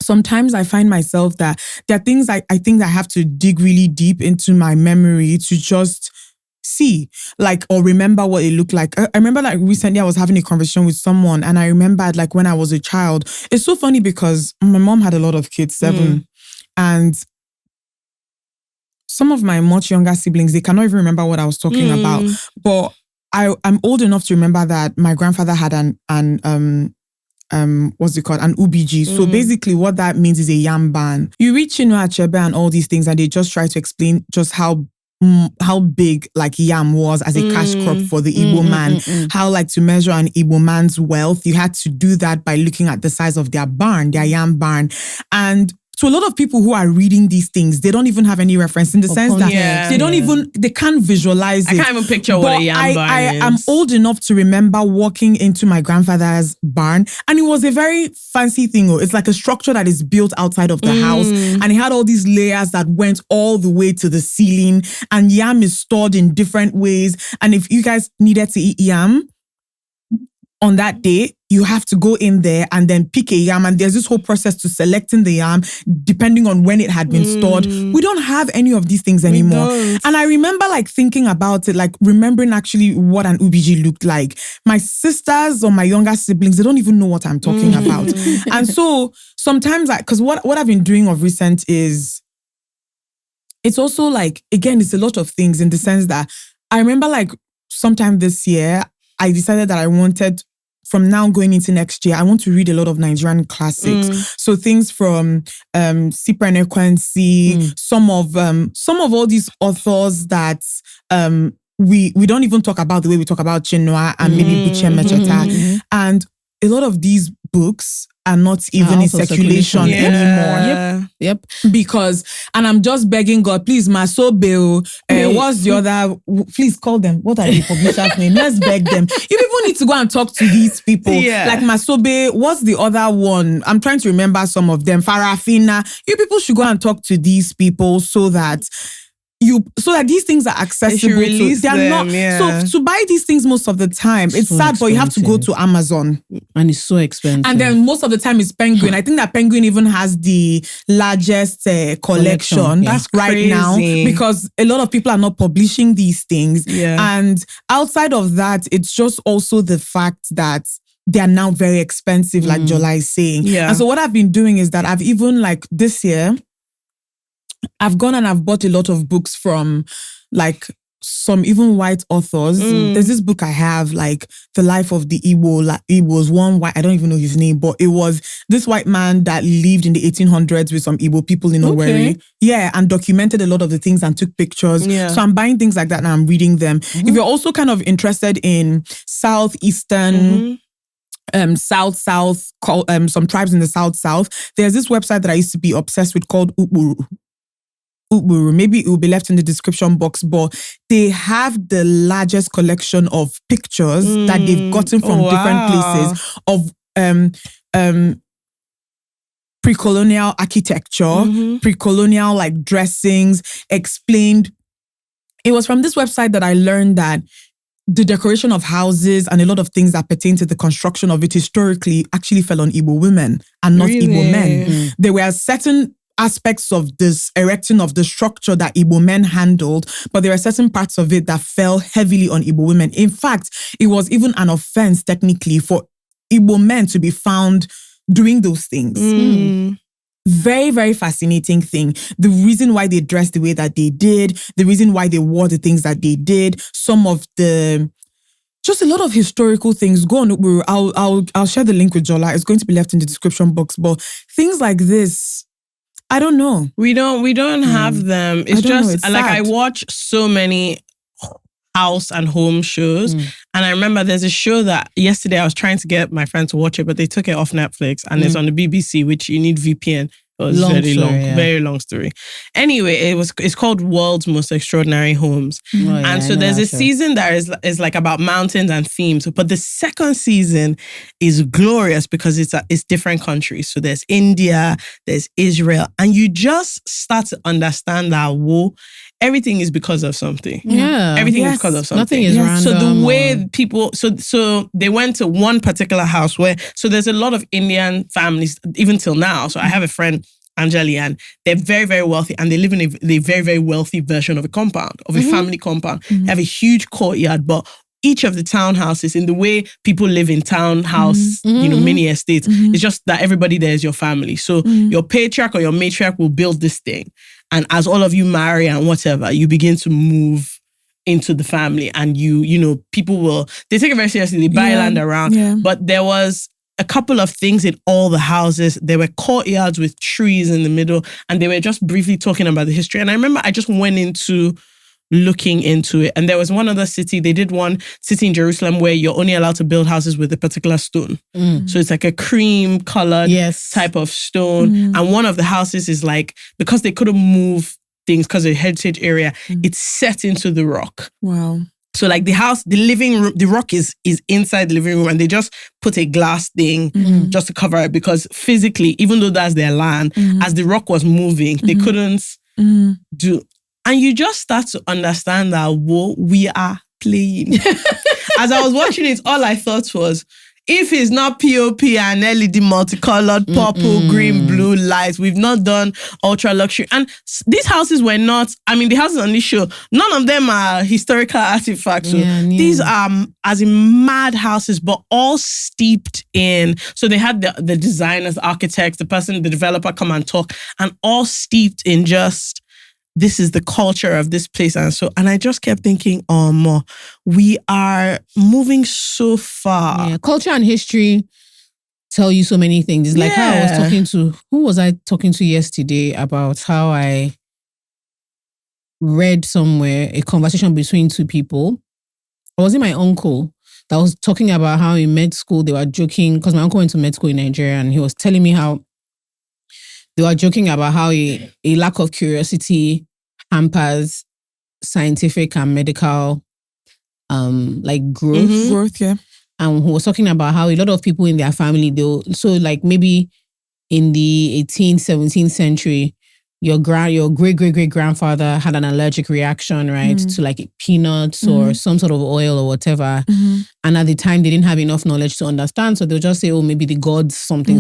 Sometimes I find myself that there are things I think that I have to dig really deep into my memory to just see, like, or remember what it looked like. I remember like recently I was having a conversation with someone and I remembered like when I was a child. It's so funny because my mom had a lot of kids, 7, and some of my much younger siblings, they cannot even remember what I was talking about. But I'm old enough to remember that my grandfather had an what's it called? An UBG. So basically what that means is a yam ban. You read Chinua Achebe and all these things and they just try to explain just how big like yam was as a cash crop for the Igbo man. How like to measure an Igbo man's wealth, you had to do that by looking at the size of their barn, their yam barn. And so a lot of people who are reading these things, they don't even have any reference in the sense that they can't visualize it. I can't even picture what a yam barn is. I'm old enough to remember walking into my grandfather's barn and it was a very fancy thing. It's like a structure that is built outside of the house and it had all these layers that went all the way to the ceiling and yam is stored in different ways. And if you guys needed to eat yam on that day, you have to go in there and then pick a yam. And there's this whole process to selecting the yam depending on when it had been stored. We don't have any of these things anymore. And I remember like thinking about it, like remembering actually what an UBG looked like. My sisters or my younger siblings, they don't even know what I'm talking about. And so sometimes, because what I've been doing of recent is, it's also like, again, it's a lot of things in the sense that I remember like sometime this year, I decided that I wanted, from now going into next year, I want to read a lot of Nigerian classics. So things from Cyprian Ekwensi, some of all these authors that we don't even talk about the way we talk about Chinua and maybe Buche Mecheta. And a lot of these books are not even in circulation anymore. Yep. Because, and I'm just begging God, please, Masobe, what's the other, please call them. What are the publishers' name? Let's beg them. You people need to go and talk to these people. Like Masobe, what's the other one? I'm trying to remember some of them. Farafina. You people should go and talk to these people so that these things are accessible to them. So to buy these things most of the time, it's so sad, expensive. But you have to go to Amazon. And it's so expensive. And then most of the time it's Penguin. I think that Penguin even has the largest collection right now because a lot of people are not publishing these things. And outside of that, it's just also the fact that they are now very expensive, like Jola is saying. Yeah. And so what I've been doing is that I've even like this year, I've gone and I've bought a lot of books from like some even white authors. There's this book I have, like The Life of the Igbos, one white, I don't even know his name, but it was this white man that lived in the 1800s with some Igbo people in Owerri. Okay. Yeah, and documented a lot of the things and took pictures. Yeah. So I'm buying things like that and I'm reading them. If you're also kind of interested in southeastern, South, some tribes in the South, there's this website that I used to be obsessed with called Uburu. Maybe it will be left in the description box, but they have the largest collection of pictures that they've gotten from different places of pre-colonial architecture, pre-colonial like dressings, explained. It was from this website that I learned that the decoration of houses and a lot of things that pertain to the construction of it historically actually fell on Igbo women and not Igbo men. There were certain aspects of this erecting of the structure that Igbo men handled, but there are certain parts of it that fell heavily on Igbo women. In fact, it was even an offense technically for Igbo men to be found doing those things. Very, very fascinating thing. The reason why they dressed the way that they did, the reason why they wore the things that they did, just a lot of historical things. Go on, I'll share the link with Jola. It's going to be left in the description box. But things like this, I don't know. We don't have them. It's just like sad. I watch so many house and home shows. And I remember there's a show that yesterday I was trying to get my friend to watch it, but they took it off Netflix and it's on the BBC, which you need VPN. It was very long story. Anyway, it's called World's Most Extraordinary Homes. There's a season that is like about mountains and themes. But the second season is glorious because it's different countries. So there's India, there's Israel, and you just start to understand that everything is because of something. Yeah. Everything is because of something. Nothing is random. So the way people, so they went to one particular house so there's a lot of Indian families, even till now. So I have a friend, Anjali, and they're very, very wealthy and they live in a very, very wealthy version of a compound, of a family compound. They have a huge courtyard, but each of the townhouses, in the way people live in townhouse, mini estates, it's just that everybody there is your family. So your patriarch or your matriarch will build this thing. And as all of you marry and whatever, you begin to move into the family and people they take it very seriously. They buy land around. Yeah. But there was a couple of things in all the houses. There were courtyards with trees in the middle and they were just briefly talking about the history. And I remember I just went into looking into it. And there was one other city, they did one city in Jerusalem where you're only allowed to build houses with a particular stone. So it's like a cream colored type of stone. And one of the houses is like, because they couldn't move things because of the heritage area, it's set into the rock. Wow. So like the house, the living room, the rock is inside the living room and they just put a glass thing just to cover it because physically, even though that's their land, as the rock was moving, they couldn't do. And you just start to understand that we are playing. As I was watching it, all I thought was, if it's not POP and LED multicolored, purple, green, blue lights, we've not done ultra luxury. And these houses were not, the houses on this show, none of them are historical artifacts. So these are as in mad houses, but all steeped in, so they had the designers, the architects, the developer come and talk, and all steeped in just, this is the culture of this place. And I just kept thinking, we are moving so far. Yeah, culture and history tell you so many things. It's like how I was who was I talking to yesterday about how I read somewhere a conversation between two people. Or was it my uncle that was talking about how in med school they were joking, because my uncle went to med school in Nigeria and he was telling me how they were joking about how a lack of curiosity hampers scientific and medical growth. Growth, yeah. And he was talking about how a lot of people in their family, maybe in the 18th, 17th century, your great-great-great-grandfather had an allergic reaction, right, to like peanuts or some sort of oil or whatever. And at the time, they didn't have enough knowledge to understand. So they'll just say, maybe the gods, something.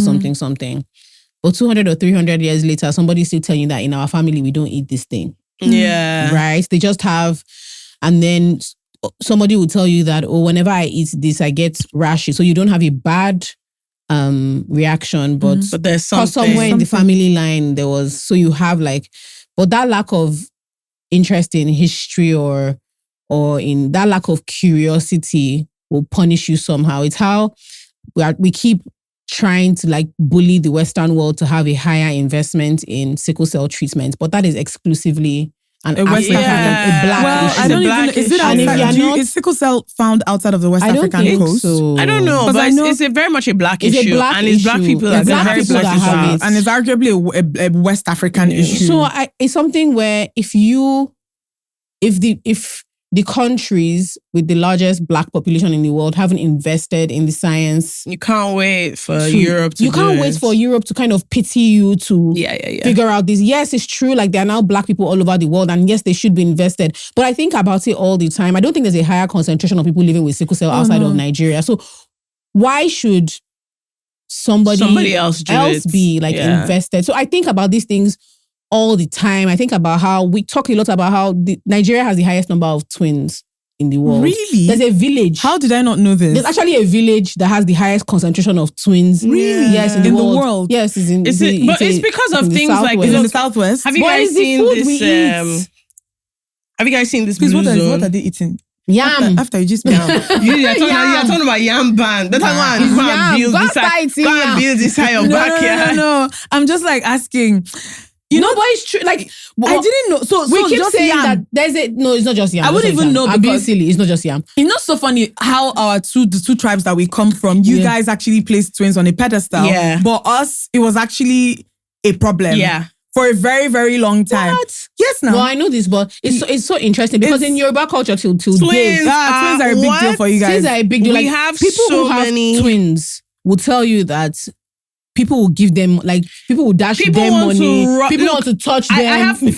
But 200 or 300 years later, somebody's still telling you that in our family, we don't eat this thing. Yeah. Right? They just have, and then somebody will tell you that, oh, whenever I eat this, I get rashes. So you don't have a bad reaction, but there's somewhere in the family line there was. So you have like, but that lack of interest in history or in that lack of curiosity will punish you somehow. It's how we keep trying to like bully the Western world to have a higher investment in sickle cell treatment, but that is exclusively a West African, a black issue. I don't even. Is it outside? Is sickle cell found outside of the West African coast? So. I don't know, but it's very much a black issue, and it's black people that have it, and it's arguably a West African issue. So it's something where if the countries with the largest black population in the world haven't invested in the science, you can't wait for Europe to wait for Europe to kind of pity you to figure out this. Yes, it's true. Like there are now black people all over the world, and yes, they should be invested. But I think about it all the time. I don't think there's a higher concentration of people living with sickle cell outside of Nigeria. So why should somebody else be like invested? So I think about these things all the time. I think about how we talk a lot about how Nigeria has the highest number of twins in the world. Really? There's a village. How did I not know this? There's actually a village that has the highest concentration of twins. Really? Yes, in the world. Yes, it's it's because of things like in the Southwest. Have you guys seen this? Have you guys seen this? Please, what are they eating? Yam. After you just you're talking about yam band. That's how go and build this high your backyard. No. I'm just like asking. But it's true. Like I didn't know. So we keep just saying yam. that there's no, it's not just yam. I wouldn't even know I'm being silly. It's not just yam. It's not so funny how the two tribes that we come from, you guys actually placed twins on a pedestal. Yeah. But us, it was actually a problem. Yeah. For a very, very long time. What? Yes, now. Well, I know this, but it's so interesting because in Yoruba culture till twins date, twins are a big deal for you guys. Twins are a big deal. We have people so who have many twins will tell you that people will give them, like, people will dash them money. People want to touch them. I have my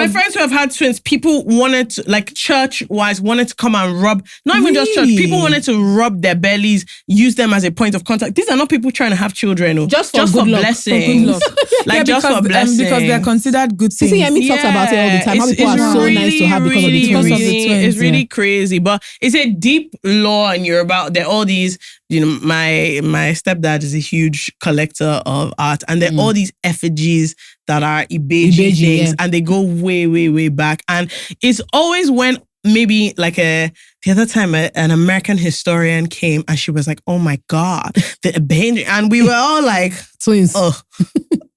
friends who have had twins, people wanted to, like, church-wise, wanted to come and rub, not even just church, people wanted to rub their bellies, use them as a point of contact. These are not people trying to have children. No. Just for blessings. Like, just for blessings. Because they're considered good things. Yemi talks about it all the time. How people are so nice to have because of the twins. It's really crazy. But it's a deep law in Yoruba. There are all these, my stepdad is a huge collector of art, and there are all these effigies that are Ibeji things, and they go way, way, way back. And it's always when maybe like the other time an American historian came and she was like, oh my God, the Ibeji, and we were all like, twins. Oh.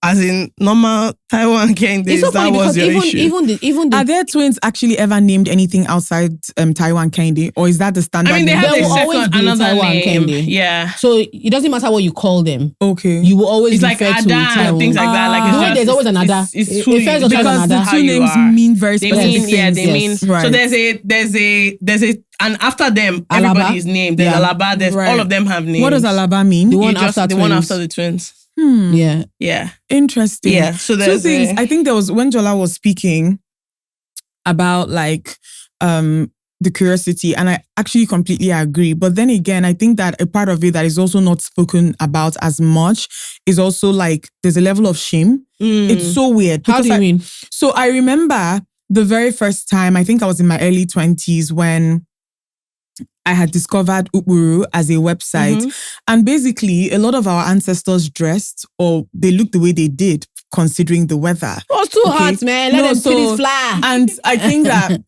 As in normal Taiwan candies, so that was your issue. Even are there twins actually ever named anything outside Taiwan candy, or is that the standard? I mean, they name? have there will always be another Taiwan name. candy. Yeah. So it doesn't matter what you call them. Okay. You will always it's refer like to Ada Taiwan. and things like that. Like the way there's always an Ada. It's because the two names mean very specific things. Yeah, they mean. Right. So there's a, and after them, Alaba? Everybody's named. There's Alaba. There's all of them have names. What does Alaba mean? The one after the twins. Yeah. Interesting. Yeah. So there's two things. I think there was when Jola was speaking about like the curiosity, and I actually completely agree. But then again, I think that a part of it that is also not spoken about as much is also like there's a level of shame. It's so weird. How do you mean? So I remember the very first time, I think I was in my early 20s when I had discovered Ukburu as a website. And basically, a lot of our ancestors dressed, or they looked the way they did, considering the weather. Oh, it's too hot, man. Let them finish fly. And I think that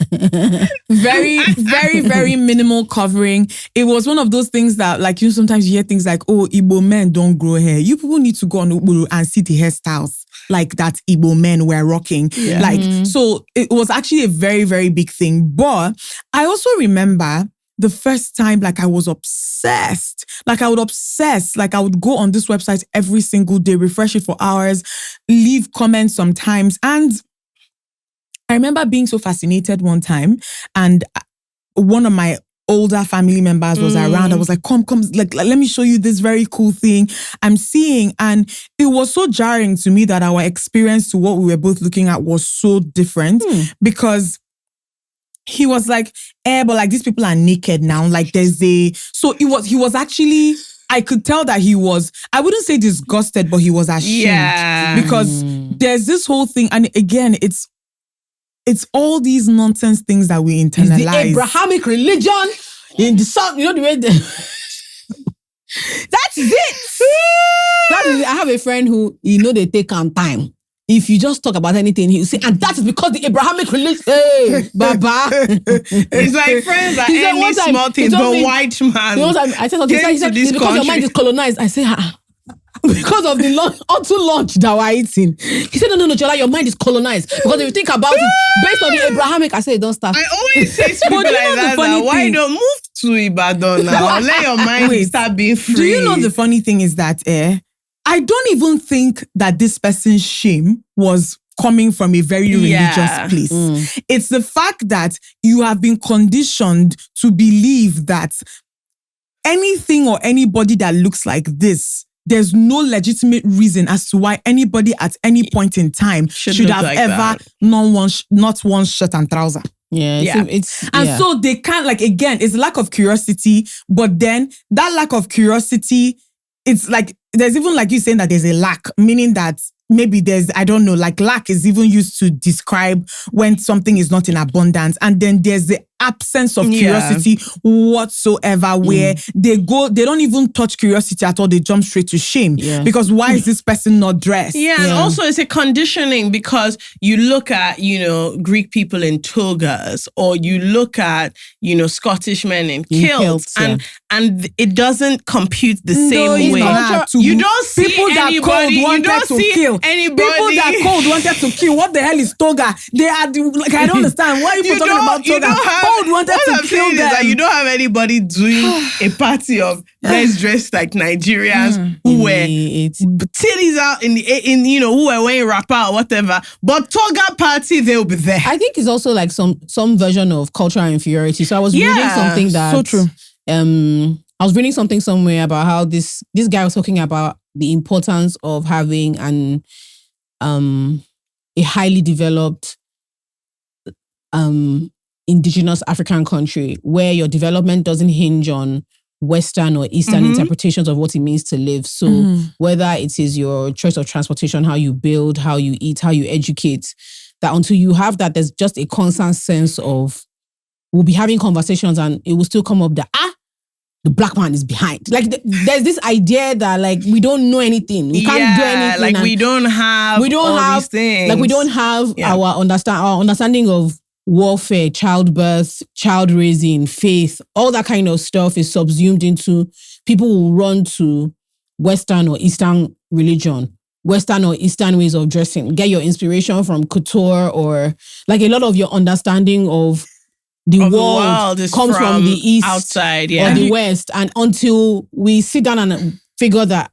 very, very, very minimal covering. It was one of those things that, like, sometimes you hear things like, oh, Igbo men don't grow hair. You people need to go on Ukburu and see the hairstyles like that Igbo men were rocking. Yeah. Like, so it was actually a very, very big thing. But I also remember the first time, like, I was obsessed. Like, I would obsess. Like, I would go on this website every single day, refresh it for hours, leave comments sometimes. And I remember being so fascinated one time, and one of my older family members was around. I was like, come, like, let me show you this very cool thing I'm seeing. And it was so jarring to me that our experience to what we were both looking at was so different because he was like, but like these people are naked now. Like he was actually, I could tell that he was, I wouldn't say disgusted, but he was ashamed. Yeah. Because there's this whole thing. And again, it's it's all these nonsense things that we internalize. It's the Abrahamic religion in the south. You know the way that's it. That is it. I have a friend who, they take on time. If you just talk about anything, he'll say, and that is because the Abrahamic religion. Hey, Baba. It's like friends are any small thing, but white man. I said something. He said, it's because your mind is colonized. I say, because of the lunch that we're eating. He said, no, Jola, your mind is colonized. Because if you think about it, based on the Abrahamic, I said, don't start. I always say to people like that, why don't move to Ibadan now? Let your mind start being free. Do you know the funny thing is that, I don't even think that this person's shame was coming from a very religious place. It's the fact that you have been conditioned to believe that anything or anybody that looks like this, there's no legitimate reason as to why anybody at any point in time should have like ever not one shirt and trouser. So they can't, like, again, it's lack of curiosity, but then that lack of curiosity, it's like, there's even like you saying that there's a lack, meaning that maybe there's, I don't know, like lack is even used to describe when something is not in abundance. And then there's the absence of curiosity whatsoever, where they don't even touch curiosity at all. They jump straight to shame. Because why is this person not dressed? And also it's a conditioning, because you look at, Greek people in togas, or you look at, Scottish men in kilts, and it doesn't compute the same way. You don't see people anybody, that cold wanted to kill. Anybody. People that cold wanted to kill. What the hell is toga? They are like, I don't understand. Why are you talking about toga? Cold wanted to kill them. That you don't have anybody doing a party of let's dress like Nigerians who wear titties out in who were wearing wrapper or whatever. But toga party, they'll be there. I think it's also like some version of cultural inferiority. So I was reading something that so true. I was reading something somewhere about how this guy was talking about the importance of having a highly developed indigenous African country where your development doesn't hinge on Western or Eastern interpretations of what it means to live. So whether it is your choice of transportation, how you build, how you eat, how you educate, that until you have that, there's just a constant sense of, we'll be having conversations and it will still come up that, the black man is behind. Like there's this idea that like we don't know anything. We can't do anything. Like we don't have these things. Like we don't have our understanding of warfare, childbirth, child raising, faith, all that kind of stuff is subsumed into people who run to Western or Eastern religion, Western or Eastern ways of dressing. Get your inspiration from couture, or like a lot of your understanding of the world comes from the East outside, or the West. And until we sit down and figure that,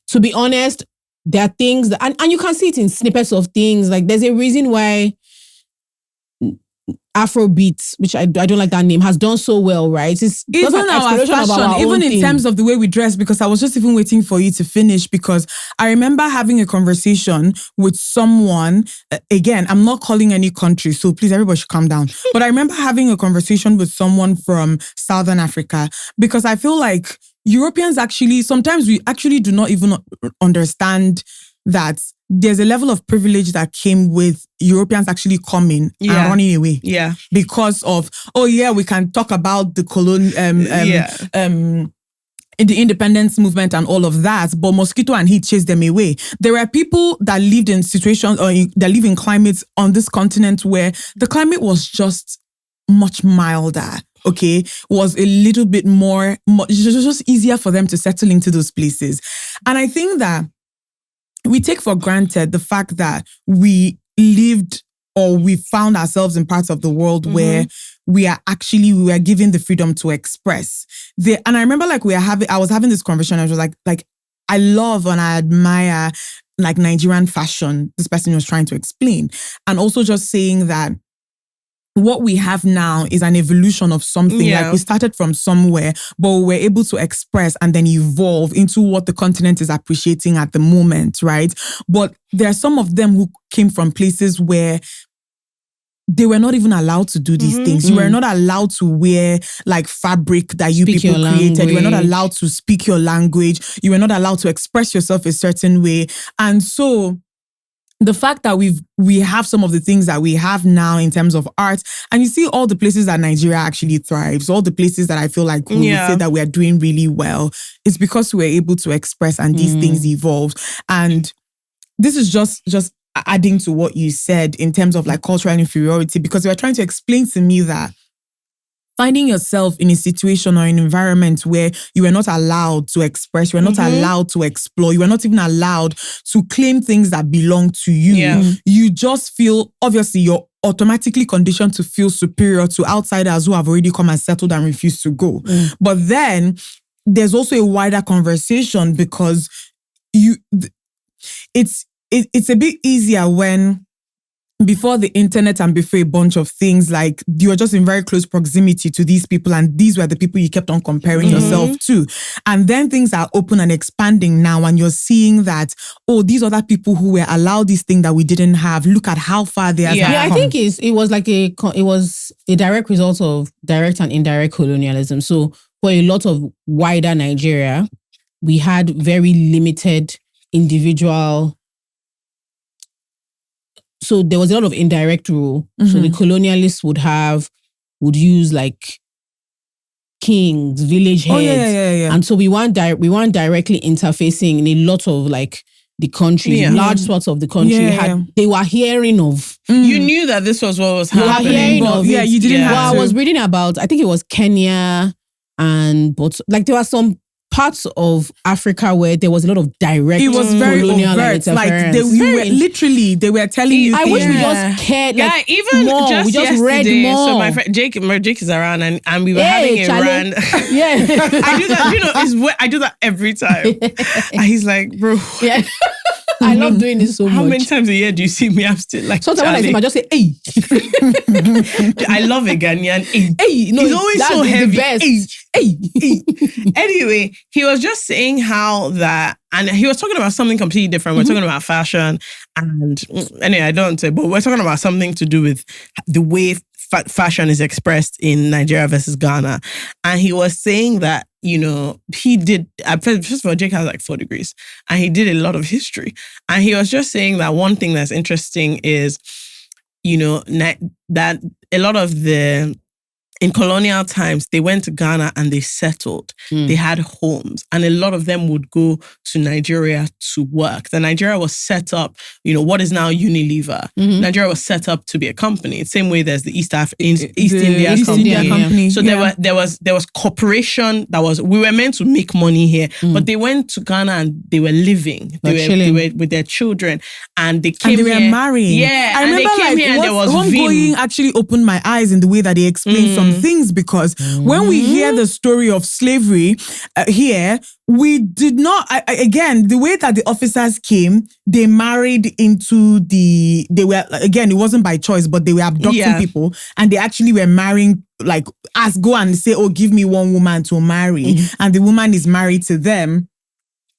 to be honest, there are things that, and you can see it in snippets of things. Like there's a reason why Afrobeats, which I don't like that name, has done so well, right? It's even our fashion, even in terms of the way we dress, because I was just even waiting for you to finish, because I remember having a conversation with someone, again, I'm not calling any country, so please everybody should calm down. But I remember having a conversation with someone from Southern Africa, because I feel like Europeans sometimes we actually do not even understand that there's a level of privilege that came with Europeans actually coming and running away. Because of, we can talk about the the independence movement and all of that, but mosquito and heat chased them away. There are people that lived in situations or that live in climates on this continent where the climate was just much milder. Okay, was a little bit more, it was just easier for them to settle into those places. And I think that we take for granted the fact that we lived or we found ourselves in parts of the world where we are given the freedom to express. And I remember I was having this conversation. I was like I love and I admire like Nigerian fashion. This person was trying to explain, and also just saying that what we have now is an evolution of something. Like we started from somewhere, but we were able to express and then evolve into what the continent is appreciating at the moment, right? But there are some of them who came from places where they were not even allowed to do these things. You were not allowed to wear like fabric that you people created. You were not allowed to speak your language. You were not allowed to express yourself a certain way. And so the fact that we have some of the things that we have now in terms of art, and you see all the places that Nigeria actually thrives, all the places that I feel like we would say that we are doing really well, it's because we're able to express and these things evolve. And this is just adding to what you said in terms of like cultural inferiority, because you are trying to explain to me that finding yourself in a situation or an environment where you are not allowed to express, you are not allowed to explore, you are not even allowed to claim things that belong to you. Yeah. You just feel, obviously, you're automatically conditioned to feel superior to outsiders who have already come and settled and refused to go. But then there's also a wider conversation, because it's a bit easier when, before the internet and before a bunch of things, like you were just in very close proximity to these people, and these were the people you kept on comparing yourself to. And then things are open and expanding now, and you're seeing that, oh, these other people who were allowed this thing that we didn't have, look at how far they are. Yeah, I think it was a direct result of direct and indirect colonialism. So for a lot of wider Nigeria, we had very limited individual. So there was a lot of indirect rule. So the colonialists would use like kings, village heads. And so we weren't directly interfacing in a lot of like the country, large swaths of the country. They were hearing of. You knew that this was what was happening. You were hearing of it. You didn't have to. I was reading about, I think it was Kenya, but like there were some parts of Africa where there was a lot of direct. It was very overt. Like they were telling you. I wish we just cared. Like, even more. Just we just yesterday, read more. So my friend Jake is around, and we were having a rant. Yeah, I do that. I do that every time. And he's like, bro. Yeah. I love doing this so much. How many times a year do you see me? I'm still like, sometimes when I see him, I just say, hey. I love a Ghanaian. Hey, no, he's always so heavy. The best. Hey. Anyway, he was just saying how that, and he was talking about something completely different. We're talking about fashion, and anyway, I don't say, but we're talking about something to do with the way fashion is expressed in Nigeria versus Ghana. And he was saying that, he did, first of all, Jake has like 4 degrees, and he did a lot of history. And he was just saying that one thing that's interesting is, that a lot of in colonial times, they went to Ghana and they settled. They had homes, and a lot of them would go to Nigeria to work. The Nigeria was set up, what is now Unilever. Nigeria was set up to be a company. Same way there's the East India Company. So there was corporation we were meant to make money here, but they went to Ghana and they were living. They were with their children, and they came and they were marrying. Yeah, I remember they came here and there was homegoing actually opened my eyes in the way that they explained some things, because when we hear the story of slavery here, we did not, again, the way that the officers came, they married into it wasn't by choice, but they were abducting people, and they actually were marrying, like, go and say, oh, give me one woman to marry, and the woman is married to them,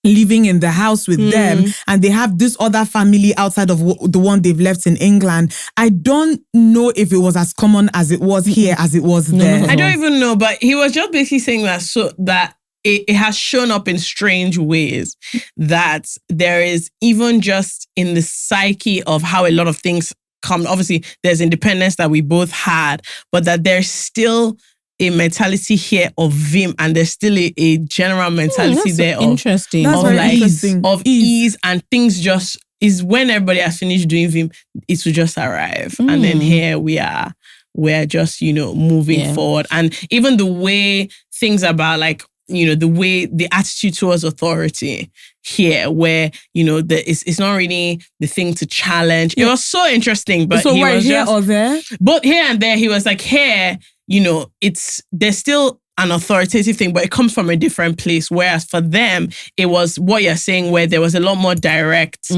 living in the house with them, and they have this other family outside of the one they've left in England. I don't know if it was as common as it was here as it was there. I don't even know, but he was just basically saying that it has shown up in strange ways, that there is, even just in the psyche of how a lot of things come. Obviously, there's independence that we both had, but that there's still a mentality here of vim, and there's still a general mentality there of ease, and things just is when everybody has finished doing vim, it will just arrive. And then here we're just, moving forward. And even the way things about, like, the attitude towards authority here, where, it's not really the thing to challenge. It was so interesting, but so he was here or there? Both here and there. He was like, here, there's still an authoritative thing, but it comes from a different place. Whereas for them, it was what you're saying, where there was a lot more direct,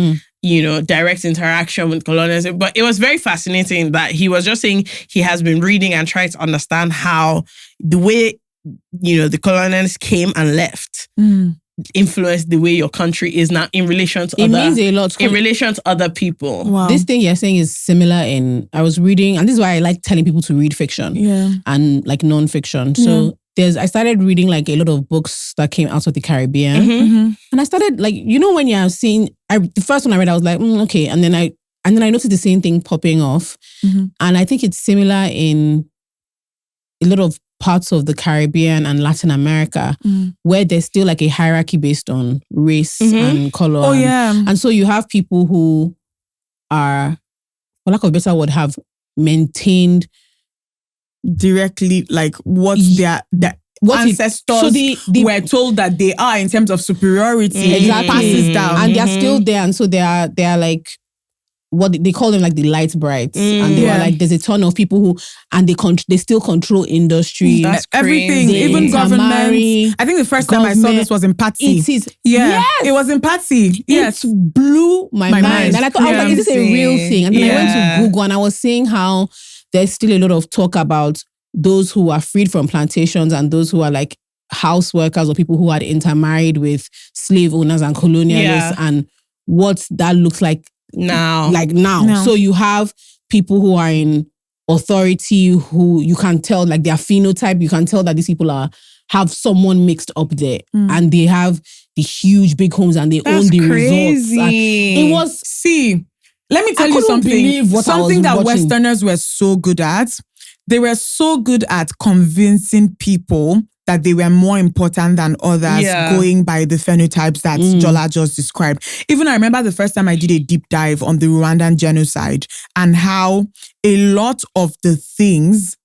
direct interaction with colonialism. But it was very fascinating that he was just saying he has been reading and trying to understand how the way, the colonialists came and left influenced the way your country is now in relation to other people. Wow. This thing you're saying is similar I was reading, and this is why I like telling people to read fiction and like non-fiction. So I started reading like a lot of books that came out of the Caribbean. And I started like, when you're seeing, the first one I read, I was like, okay. And then I noticed the same thing popping off. And I think it's similar in a lot of parts of the Caribbean and Latin America, where there's still like a hierarchy based on race and color. Oh, yeah. And so you have people who are, for lack of a better word, have maintained directly like what their ancestors were told that they are in terms of superiority. Exactly. Passes down. And they're still there. And so they are like, what they call them, like the light brights. And they were like, there's a ton of people who, and they still control industry. That's everything, crazy. even government. I think the first time I saw this was in Patsy. It was in Patsy. Yes. It blew my mind. And I thought, I was like, is this a real thing? And then I went to Google and I was seeing how there's still a lot of talk about those who are freed from plantations and those who are like house workers or people who had intermarried with slave owners and colonialists and what that looks like now. So you have people who are in authority who you can tell like their phenotype, you can tell that these people have someone mixed up there and they have the huge big homes and they own the resorts. And it was... Let me tell you something that Westerners were so good at. They were so good at convincing people that they were more important than others going by the phenotypes that Jola just described. Even I remember the first time I did a deep dive on the Rwandan genocide and how a lot of the things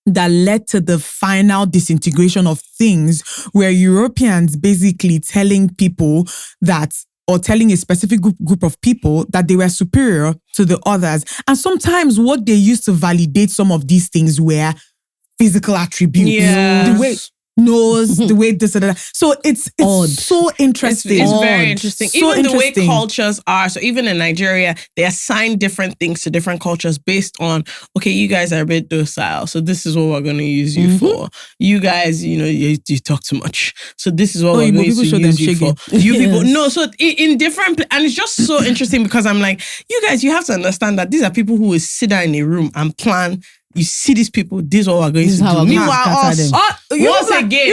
that led to the final disintegration of things were Europeans basically telling people that, or telling a specific group of people that they were superior to the others. And sometimes what they used to validate some of these things were physical attributes. The way nose, the way this and that. So it's so interesting. It's very interesting. So even the way cultures are. So even in Nigeria, they assign different things to different cultures based on, okay, you guys are a bit docile, so this is what we're going to use you for. You guys, you talk too much, so this is what we're going to use you for. You people, no. So in different, and it's just so interesting because I'm like, you guys, you have to understand that these are people who will sit down in a room and plan. You see these people, this is what we're going to do. Meanwhile, us, you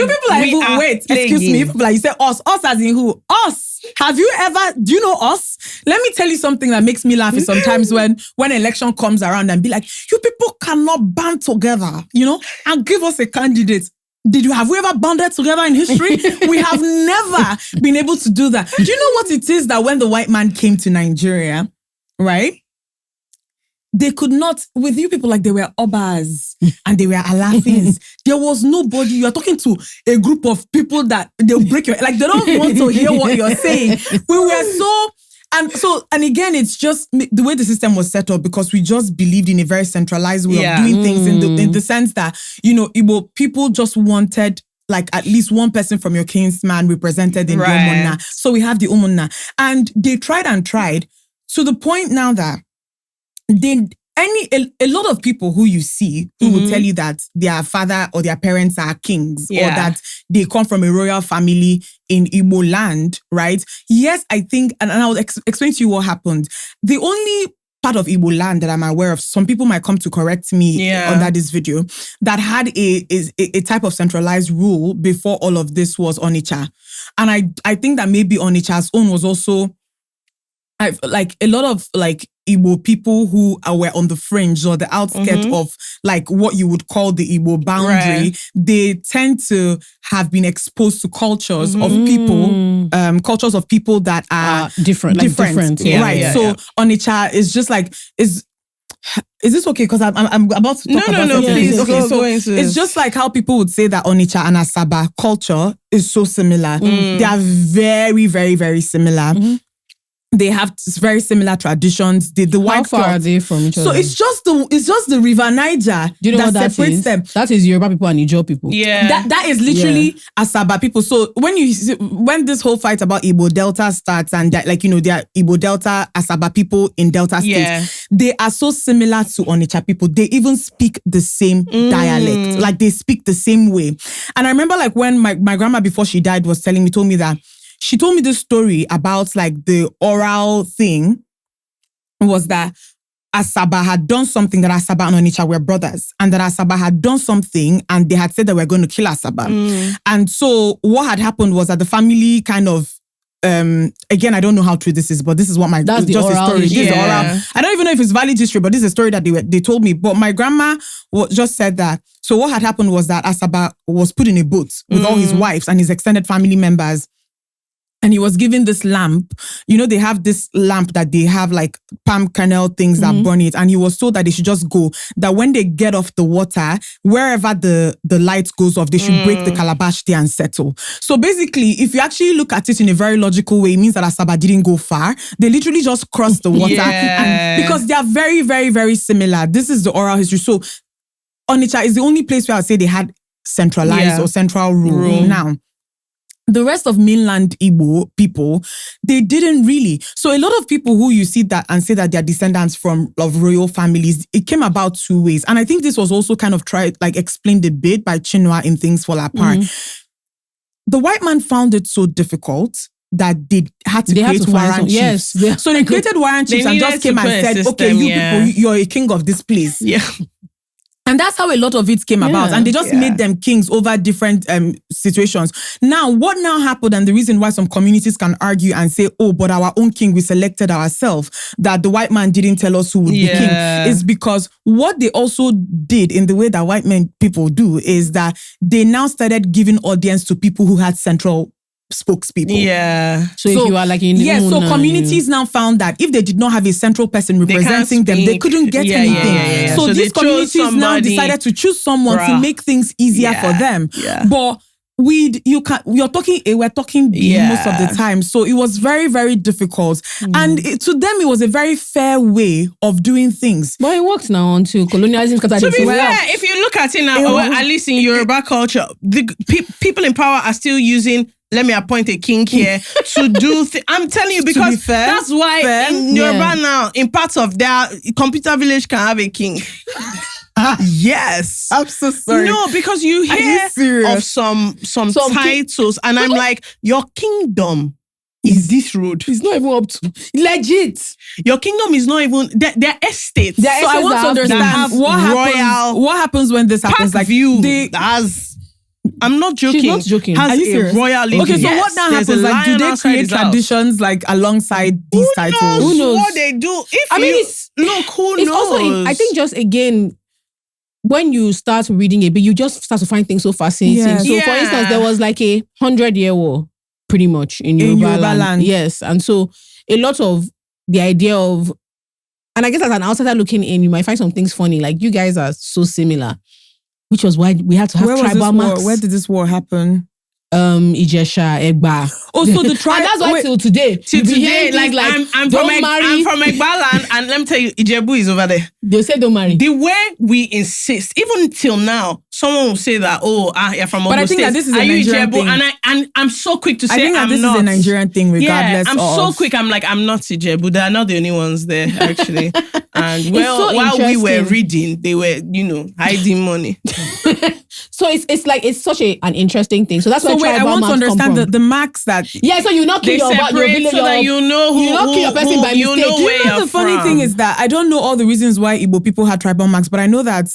people are even, wait, excuse me, people like, you say us as in who? Us. Have you ever, do you know us? Let me tell you something that makes me laugh is sometimes when election comes around and be like, you people cannot band together, and give us a candidate. Have we ever banded together in history? We have never been able to do that. Do you know what it is that when the white man came to Nigeria, right? They could not, with you people, like they were Obas and they were Alafins. There was nobody. You're talking to a group of people that they'll break your, like they don't want to hear what you're saying. We were and again, it's just the way the system was set up because we just believed in a very centralized way of doing things in the sense that, Igbo people just wanted like at least one person from your kinsman represented in the Umunna. So we have the Umunna. And they tried to the point now that a lot of people who you see who will tell you that their father or their parents are kings or that they come from a royal family in Igbo land, right? Yes, I think, and I'll explain to you what happened. The only part of Igbo land that I'm aware of, some people might come to correct me under this video, that had a type of centralized rule before all of this was Onitsha. And I think that maybe Onitsha's own was also like a lot of like Igbo people who were on the fringe or the outskirts of like what you would call the Igbo boundary, they tend to have been exposed to cultures of people, that are different. So Onitsha is just like, is this okay? Because I'm about to talk about something. Please. Okay, so it's just like how people would say that Onitsha and Asaba culture is so similar. They are very, very, very similar. They have very similar traditions. The How far are they from each other? So it's just the River Niger that separates them. That is Yoruba people and Ijaw people. Yeah, that is literally Asaba people. So when this whole fight about Igbo Delta starts and that, like, they are Igbo Delta, Asaba people in Delta states, they are so similar to Onitsha people. They even speak the same dialect. Like they speak the same way. And I remember like when my grandma before she died told me that. She told me this story about like the oral thing was that Asaba had done something, that Asaba and Onitsha were brothers, and that Asaba had done something and they had said that we're going to kill Asaba. And so what had happened was that the family kind of, again, I don't know how true this is, but this is what That's just the a story. history. This is oral. I don't even know if it's valid history, but this is a story that they told me. But my grandma just said that. So what had happened was that Asaba was put in a boat with all his wives and his extended family members. And he was given this lamp. You know, they have this lamp that they have like palm kernel things that burn it. And he was told that they should just go. That when they get off the water, wherever the light goes off, they should break the calabash there and settle. So basically, if you actually look at it in a very logical way, it means that Asaba didn't go far. They literally just crossed the water. And because they are very, very, very similar. This is the oral history. So Onitsha is the only place where I would say they had centralized or central rule. Now, the rest of mainland Igbo people, they didn't really. So a lot of people who you see that and say that they're descendants of royal families, it came about two ways. And I think this was also kind of explained a bit by Chinua in Things Fall Apart. The white man found it so difficult that they had to create warrant chiefs. Yes. So they created warrant chiefs and just came and said, okay, you people, you're a king of this place. Yeah. And that's how a lot of it came about. And they just made them kings over different situations. Now, what now happened, and the reason why some communities can argue and say, oh, but our own king, we selected ourselves, that the white man didn't tell us who would be king, is because what they also did in the way that white men people do is that they now started giving audience to people who had central spokespeople. Yeah. So if you are like in so communities now found that if they did not have a central person representing them, they couldn't get anything. So these communities now decided to choose someone to make things easier for them. But we're talking most of the time. So it was very, very difficult. And to them, it was a very fair way of doing things. But it works now onto colonialism. To be fair, if you look at it now, or at least in Yoruba culture, the people in power are still using, let me appoint a king here to do I'm telling you, because that's why in Yoruba now, in parts of their computer village can have a king. Yes. I'm so sorry. No, because you hear of some titles and I'm like, your kingdom is this road. It's not even up to legit. Your kingdom is not even their estates. So I want to understand what happens when this happens. Like I'm not joking. She's not joking. Are you serious? Okay, so what now happens? Like, do they create traditions like alongside these titles? Who knows what they do? It's also, I think just again, when you start reading a bit, you just start to find things so fascinating. Yes. So for instance, there was like a 100-year war pretty much in Yoruba land. Yes. And so a lot of the idea of, and I guess as an outsider looking in, you might find some things funny. Like, you guys are so similar. Which was why we had to have tribal marks. Where did this war happen? Ijesha, Egba. Oh, so the tribe. And that's why till today, like I'm from Egba and let me tell you, Ijebu is over there. They say don't marry. The way we insist, even till now, someone will say that, you're from Ogun State. But I think that this is a Nigerian thing. And I'm so quick to say I think that this is a Nigerian thing, regardless. I'm so quick. I'm like, I'm not Ijebu. They're not the only ones there, actually. And while we were reading, they were, hiding money. So it's such an interesting thing. So that's why I want to understand the marks that. So you not kill your village, so that you know who. You not kill your person by mistake. The funny thing is that I don't know all the reasons why Igbo people had tribal marks, but I know that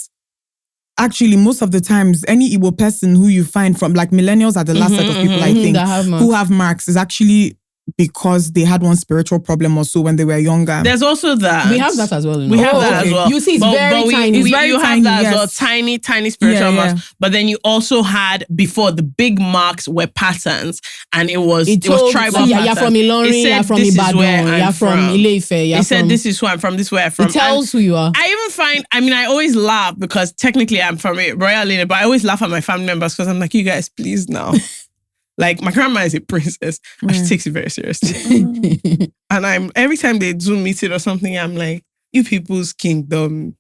actually most of the times any Igbo person who you find from, like, millennials are the last set of people I think who have marks is actually because they had one spiritual problem or so when they were younger. There's also that. We have that as well. We have that as well. You see, it's very tiny. You have that as well. Tiny, tiny spiritual marks. But then you also had, before, the big marks were patterns, and it was tribal patterns. You're from Ilorin, you're from Ibadan, you're from Ile-Ife. It said, this is who I'm from, this is where I'm from. It tells who you are. I always laugh because technically I'm from a royal lineage, but I always laugh at my family members because I'm like, you guys, please now. Like, my grandma is a princess and she takes it very seriously. And every time they Zoom meeting or something, I'm like, you people's kingdom.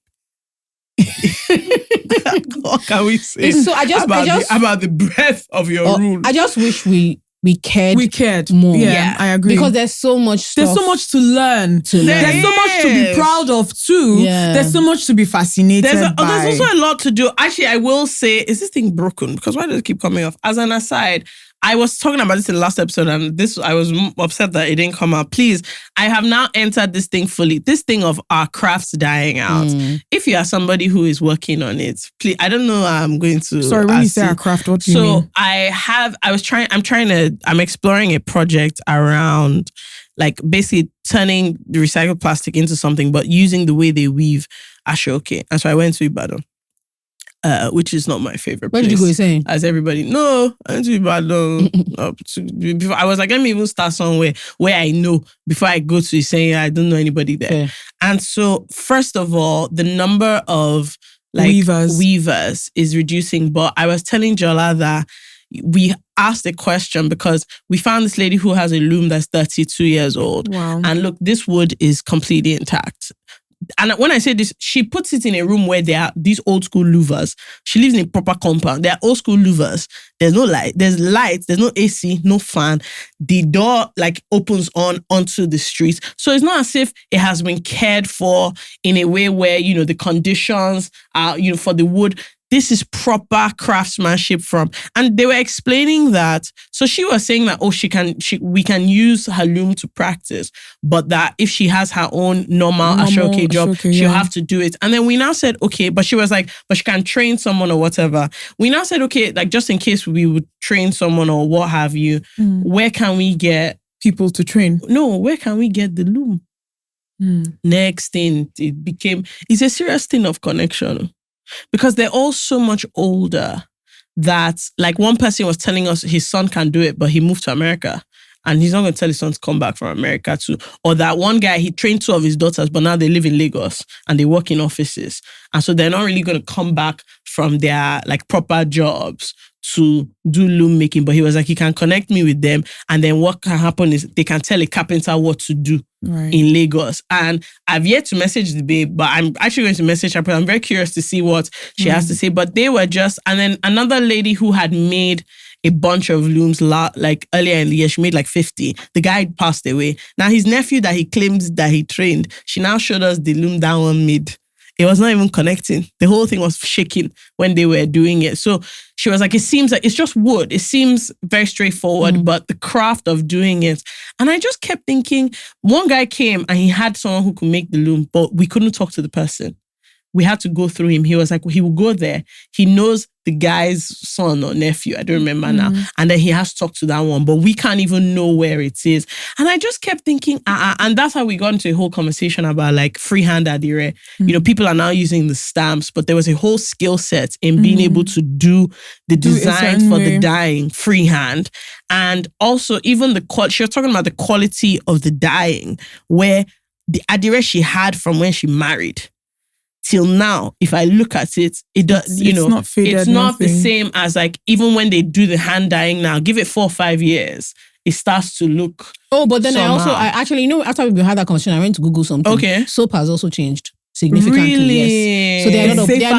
What can we say about the breadth of your rule? I just wish we cared. We cared more. Yeah, I agree. Because there's so much stuff. There's so much to learn. There's so much to be proud of too. Yeah. There's so much to be fascinated by. There's also a lot to do. Actually, I will say, is this thing broken? Because why does it keep coming off? As an aside, I was talking about this in the last episode, and I was upset that it didn't come out. Please, I have now entered this thing fully. This thing of our crafts dying out. If you are somebody who is working on it, please, I don't know how I'm going to. Sorry, when you say our craft, what do you mean? I'm exploring a project around like basically turning the recycled plastic into something, but using the way they weave ashoke. And so I went to Ibadan. Which is not my favorite place. Where did you go saying? As everybody, no, I went to Ibadan. Before, I was like, let me even start somewhere where I know before I go to saying I don't know anybody there. Okay. And so, first of all, the number of like weavers is reducing. But I was telling Jola that we asked a question because we found this lady who has a loom that's 32 years old. Wow. And look, this wood is completely intact. And when I say this, she puts it in a room where there are these old school louvers. She lives in a proper compound. There are old school louvers. There's no light. There's lights. There's no AC, no fan. The door like opens onto the street. So it's not as if it has been cared for in a way where, you know, the conditions are, you know, for the wood. This is proper craftsmanship and they were explaining that. So she was saying that, we can use her loom to practice, but that if she has her own normal ashoke job, she'll have to do it. And then we now said, okay, but she was like, but she can train someone or whatever. We now said, okay, like just in case we would train someone or what have you, where can we get people to train? No, where can we get the loom? Next thing, it's a serious thing of connection. Because they're all so much older that, like, one person was telling us his son can do it, but he moved to America and he's not going to tell his son to come back from America too. Or that one guy, he trained 2 of his daughters, but now they live in Lagos and they work in offices. And so they're not really going to come back from their, like, proper jobs to do loom making. But he was like, he can connect me with them. And then what can happen is they can tell a carpenter what to do. Right. In Lagos. And I've yet to message the babe, but I'm actually going to message her, but I'm very curious to see what she has to say. But they were just, and then another lady who had made a bunch of looms like earlier in the year, she made like 50. The guy passed away. Now his nephew that he claims that he trained, she now showed us the loom that one made. It was not even connecting. The whole thing was shaking when they were doing it. So she was like, it seems like it's just wood. It seems very straightforward, but the craft of doing it. And I just kept thinking, one guy came and he had someone who could make the loom, but we couldn't talk to the person. We had to go through him. He was like, he will go there. He knows the guy's son or nephew. I don't remember now. And then he has to talk to that one, but we can't even know where it is. And I just kept thinking, and that's how we got into a whole conversation about like freehand adire. You know, people are now using the stamps, but there was a whole skill set in being able to do the designs for the dyeing freehand. And also even she was talking about the quality of the dyeing, where the adire she had from when she married till now, if I look at it, it does, you know, not faded, it's not the same as like, even when they do the hand dyeing now, give it 4 or 5 years, it starts to look. Oh, but then somehow. I actually, you know, after we had that conversation, I went to Google something. Okay. Soap has also changed significantly. Really? Yes. So there are a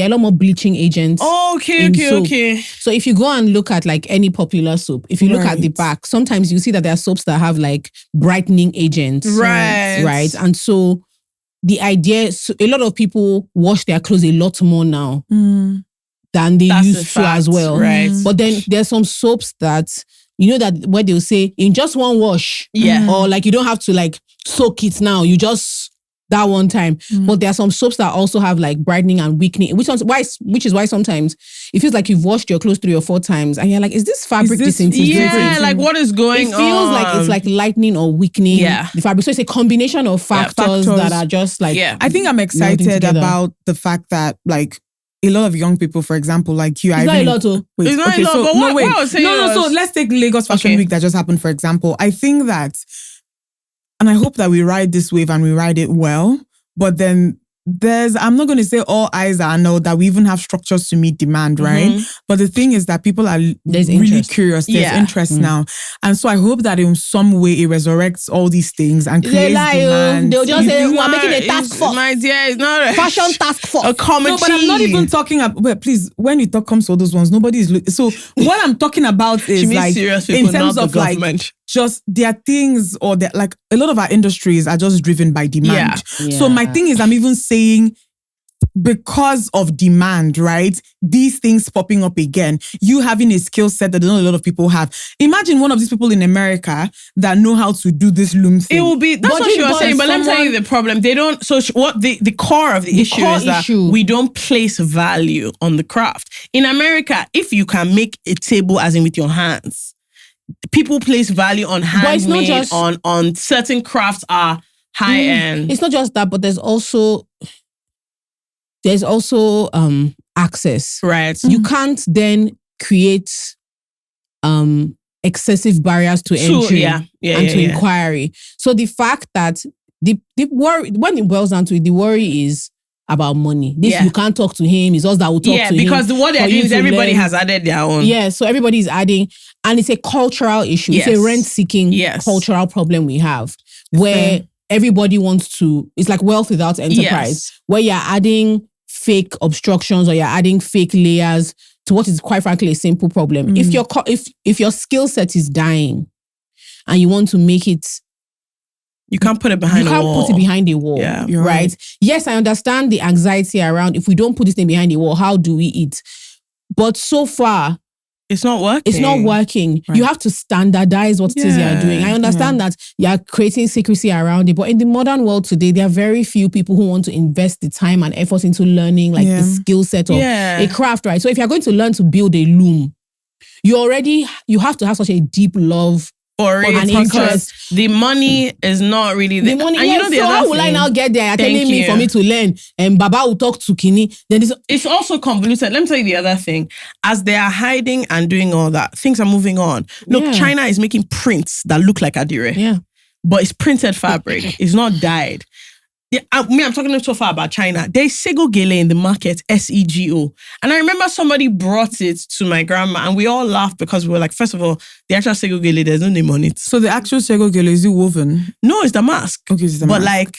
lot more bleaching agents. Oh, okay. So if you go and look at like any popular soap, if you look at the back, sometimes you see that there are soaps that have like brightening agents. Right. And so the idea, so a lot of people wash their clothes a lot more now than they used to as well. Right. But then there's some soaps that, you know, that where they'll say in just one wash. Yeah. Or like you don't have to like soak it now. You just that one time. But there are some soaps that also have like brightening and weakening, which is why sometimes it feels like you've washed your clothes 3 or 4 times and you're like, is this fabric disintegrating? Yeah, like what is going on? It feels like it's like lightening or weakening the fabric. So it's a combination of factors that are just like... Yeah. I think I'm excited about the fact that like a lot of young people, for example, like you, it's not a lot. It's not a lot, but what I was saying so let's take Lagos Fashion Week that just happened, for example. I think that, and I hope that we ride this wave and we ride it well, but then I'm not going to say all eyes are no, that we even have structures to meet demand, right? But the thing is that people are really curious. There's interest now. And so I hope that in some way it resurrects all these things and creates demand. They'll just say, we're making a task force. My dear, it's not a fashion task force. A comedy. No, but I'm not even talking about, wait, please, when it comes to all those ones, nobody is looking. So what I'm talking about is like, serious people, in terms of like, just there are things, or that like a lot of our industries are just driven by demand. So my thing is, I'm even saying because of demand, right? These things popping up again. You having a skill set that not a lot of people have. Imagine one of these people in America that know how to do this loom thing. It will be, that's what you were saying, but let me tell you the problem. They don't, so what the core of the issue is that we don't place value on the craft. In America, if you can make a table as in with your hands, people place value on handmade, on certain crafts are high end. It's not just that, but there's also access. Right. You can't then create excessive barriers to entry and to inquiry. So the fact that the worry, when it boils down to it, the worry is about money. You can't talk to him. It's us that will talk to him. Yeah, because what they're doing is everybody has added their own. Yeah, so everybody is adding. And it's a cultural issue. It's a rent-seeking cultural problem we have where everybody wants to, it's like wealth without enterprise, where you're adding fake obstructions or you're adding fake layers to what is quite frankly a simple problem. If your skill set is dying and you want to make it, you can't put it behind a wall. You can't put it behind a wall, right? Yes, I understand the anxiety around if we don't put this thing behind a wall, how do we eat? But so far, it's not working. It's not working. Right. You have to standardize what it is you're doing. I understand that you're creating secrecy around it, but in the modern world today, there are very few people who want to invest the time and effort into learning like the skill set of a craft, right? So if you're going to learn to build a loom, you have to have such a deep love or an interest. The money is not really the money. And you know so how will I now get there? You're telling me for me to learn and Baba will talk to Kini. Then it's also convoluted. Let me tell you the other thing. As they are hiding and doing all that, things are moving on. Look, China is making prints that look like Adire. Yeah. But it's printed fabric. It's not dyed. I'm talking so far about China. There's Sego Gele in the market, SEGO. And I remember somebody brought it to my grandma and we all laughed because we were like, first of all, the actual Sego Gele, there's no name on it. So the actual Sego Gele, is it woven? No, it's the mask. Okay, it's the mask. But like,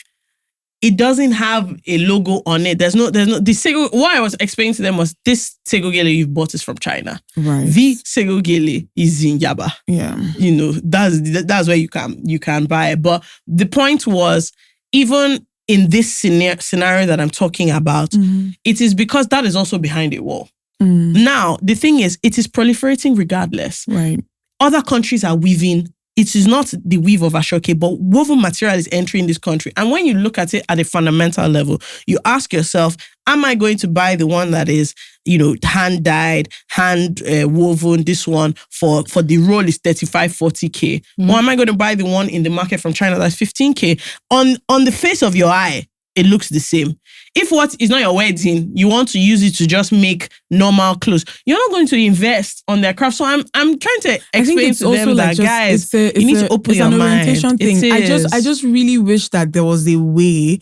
it doesn't have a logo on it. There's no, the Sego, what I was explaining to them was this Sego Gele you've bought is from China. Right. The Sego Gele is in Yaba. Yeah. You know, that's where you can buy it. But the point was, even in this scenario that I'm talking about, it is because that is also behind a wall. Now, the thing is, it is proliferating regardless. Right. Other countries are weaving. It is not the weave of Ashoke, but woven material is entering this country. And when you look at it at a fundamental level, you ask yourself, am I going to buy the one that is, hand-dyed, hand-woven, this one, for the roll is 35, 40K? Or am I going to buy the one in the market from China that's 15K? On the face of your eye, it looks the same. If what is not your wedding, you want to use it to just make normal clothes, you're not going to invest on their craft. So I'm trying to explain to them that, guys, you need to open your mind. It's an orientation thing. I just really wish that there was a way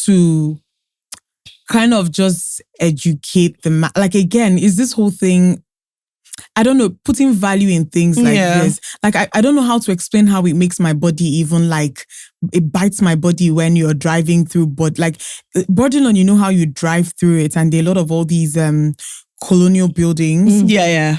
to kind of just educate the like, again, is this whole thing, I don't know, putting value in things like this. Like, I don't know how to explain how it makes my body even like, it bites my body when you're driving through, but like, Borderland, you know how you drive through it and there are a lot of all these colonial buildings. Yeah.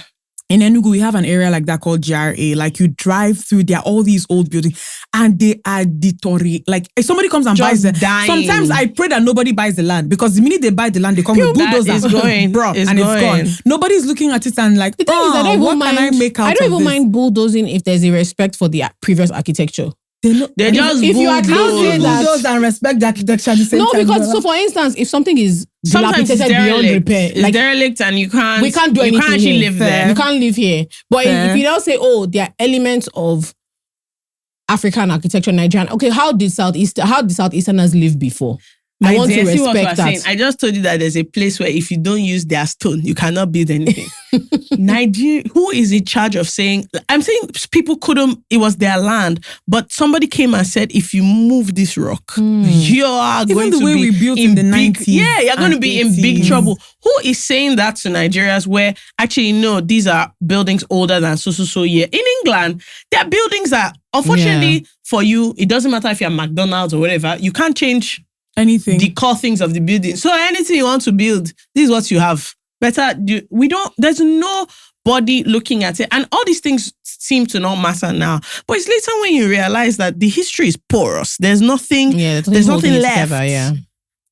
In Enugu, we have an area like that called GRA. Like, you drive through, there are all these old buildings and they are deteriorate. Like, if somebody comes and buys it, sometimes I pray that nobody buys the land because the minute they buy the land, they come with bulldozers. It's going. It's gone. Nobody's looking at it and like, what can I make out of this? I don't even mind bulldozing if there's a respect for the previous architecture. They just if you at least bulldoze and respect the architecture at the same time. Because so for instance, if something is dilapidated beyond repair, it's derelict and we can't do anything. You can't actually live there. You can't live here. But if you don't say, there are elements of African architecture, Nigerian. Okay, how did Southeasterners live before? I want to respect that. I just told you that there's a place where if you don't use their stone, you cannot build anything. Nigeria, who is in charge of saying, I'm saying people couldn't, it was their land, but somebody came and said, if you move this rock, you are going to be we built in the 90s. Yeah, you're going to be in big trouble. Who is saying that to Nigerians where actually, no, these are buildings older than so year. In England, there are buildings that, unfortunately for you, it doesn't matter if you're McDonald's or whatever, you can't change anything, the core things of the building. So anything you want to build, this is what you have. There's nobody looking at it. And all these things seem to not matter now. But it's later when you realize that the history is porous. There's nothing left. Together,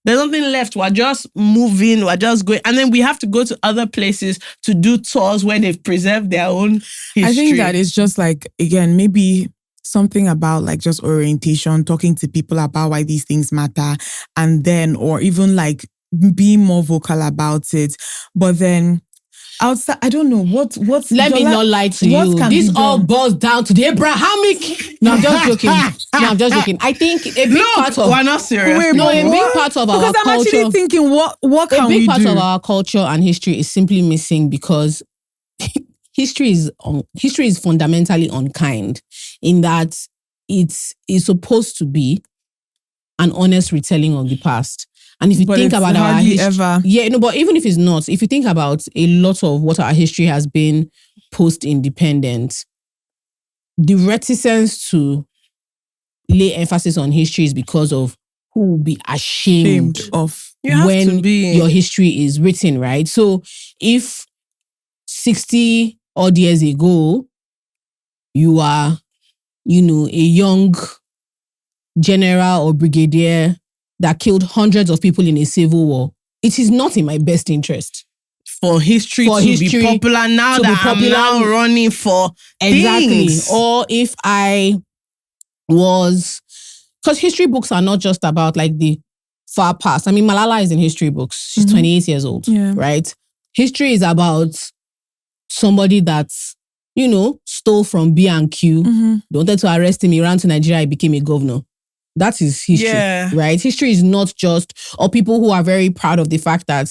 There's nothing left. We're just moving. We're just going. And then we have to go to other places to do tours where they've preserved their own history. I think that it's just like, again, maybe something about like just orientation, talking to people about why these things matter, and then, or even like being more vocal about it. But then outside, I don't know what's. Let me not lie to you. This all boils down to the Abrahamic. No, I'm just joking. I think a big part of. We're not serious. Big part of our culture. Because I'm actually thinking, what can we do? A big part of our culture and history is simply missing because history is fundamentally unkind in that it is supposed to be an honest retelling of the past. And if you think about our history, but even if it's not, if you think about a lot of what our history has been post-independent, the reticence to lay emphasis on history is because of who will be ashamed of when your history is written, right? So if 60 odd years ago, you are, a young general or brigadier that killed hundreds of people in a civil war, it is not in my best interest. For history to be popular now I'm now running for things. Or if I was... Because history books are not just about like the far past. I mean, Malala is in history books. She's 28 years old, right? History is about somebody that's, stole from B&Q, they wanted to arrest him, he ran to Nigeria, he became a governor. That is history, right? History is not just, or people who are very proud of the fact that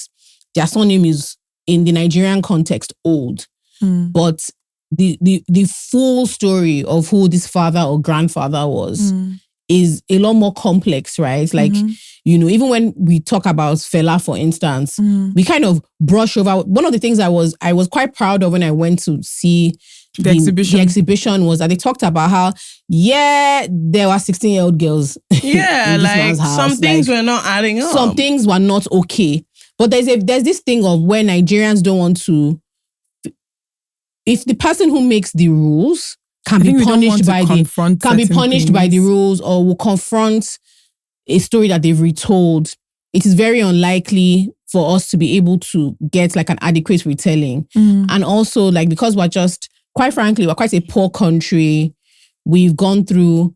their surname is, in the Nigerian context, old. But the full story of who this father or grandfather was is a lot more complex, right? Like, even when we talk about Fela, for instance, we kind of brush over. One of the things I was quite proud of when I went to see the exhibition was that they talked about how, there were 16-year-old girls. Yeah, like some things were not adding up. Some things were not okay. But there's this thing of where Nigerians don't want to, if the person who makes the rules can be punished by the rules or will confront a story that they've retold, it is very unlikely for us to be able to get like an adequate retelling. And also like, because we're just, quite frankly, we're quite a poor country. We've gone through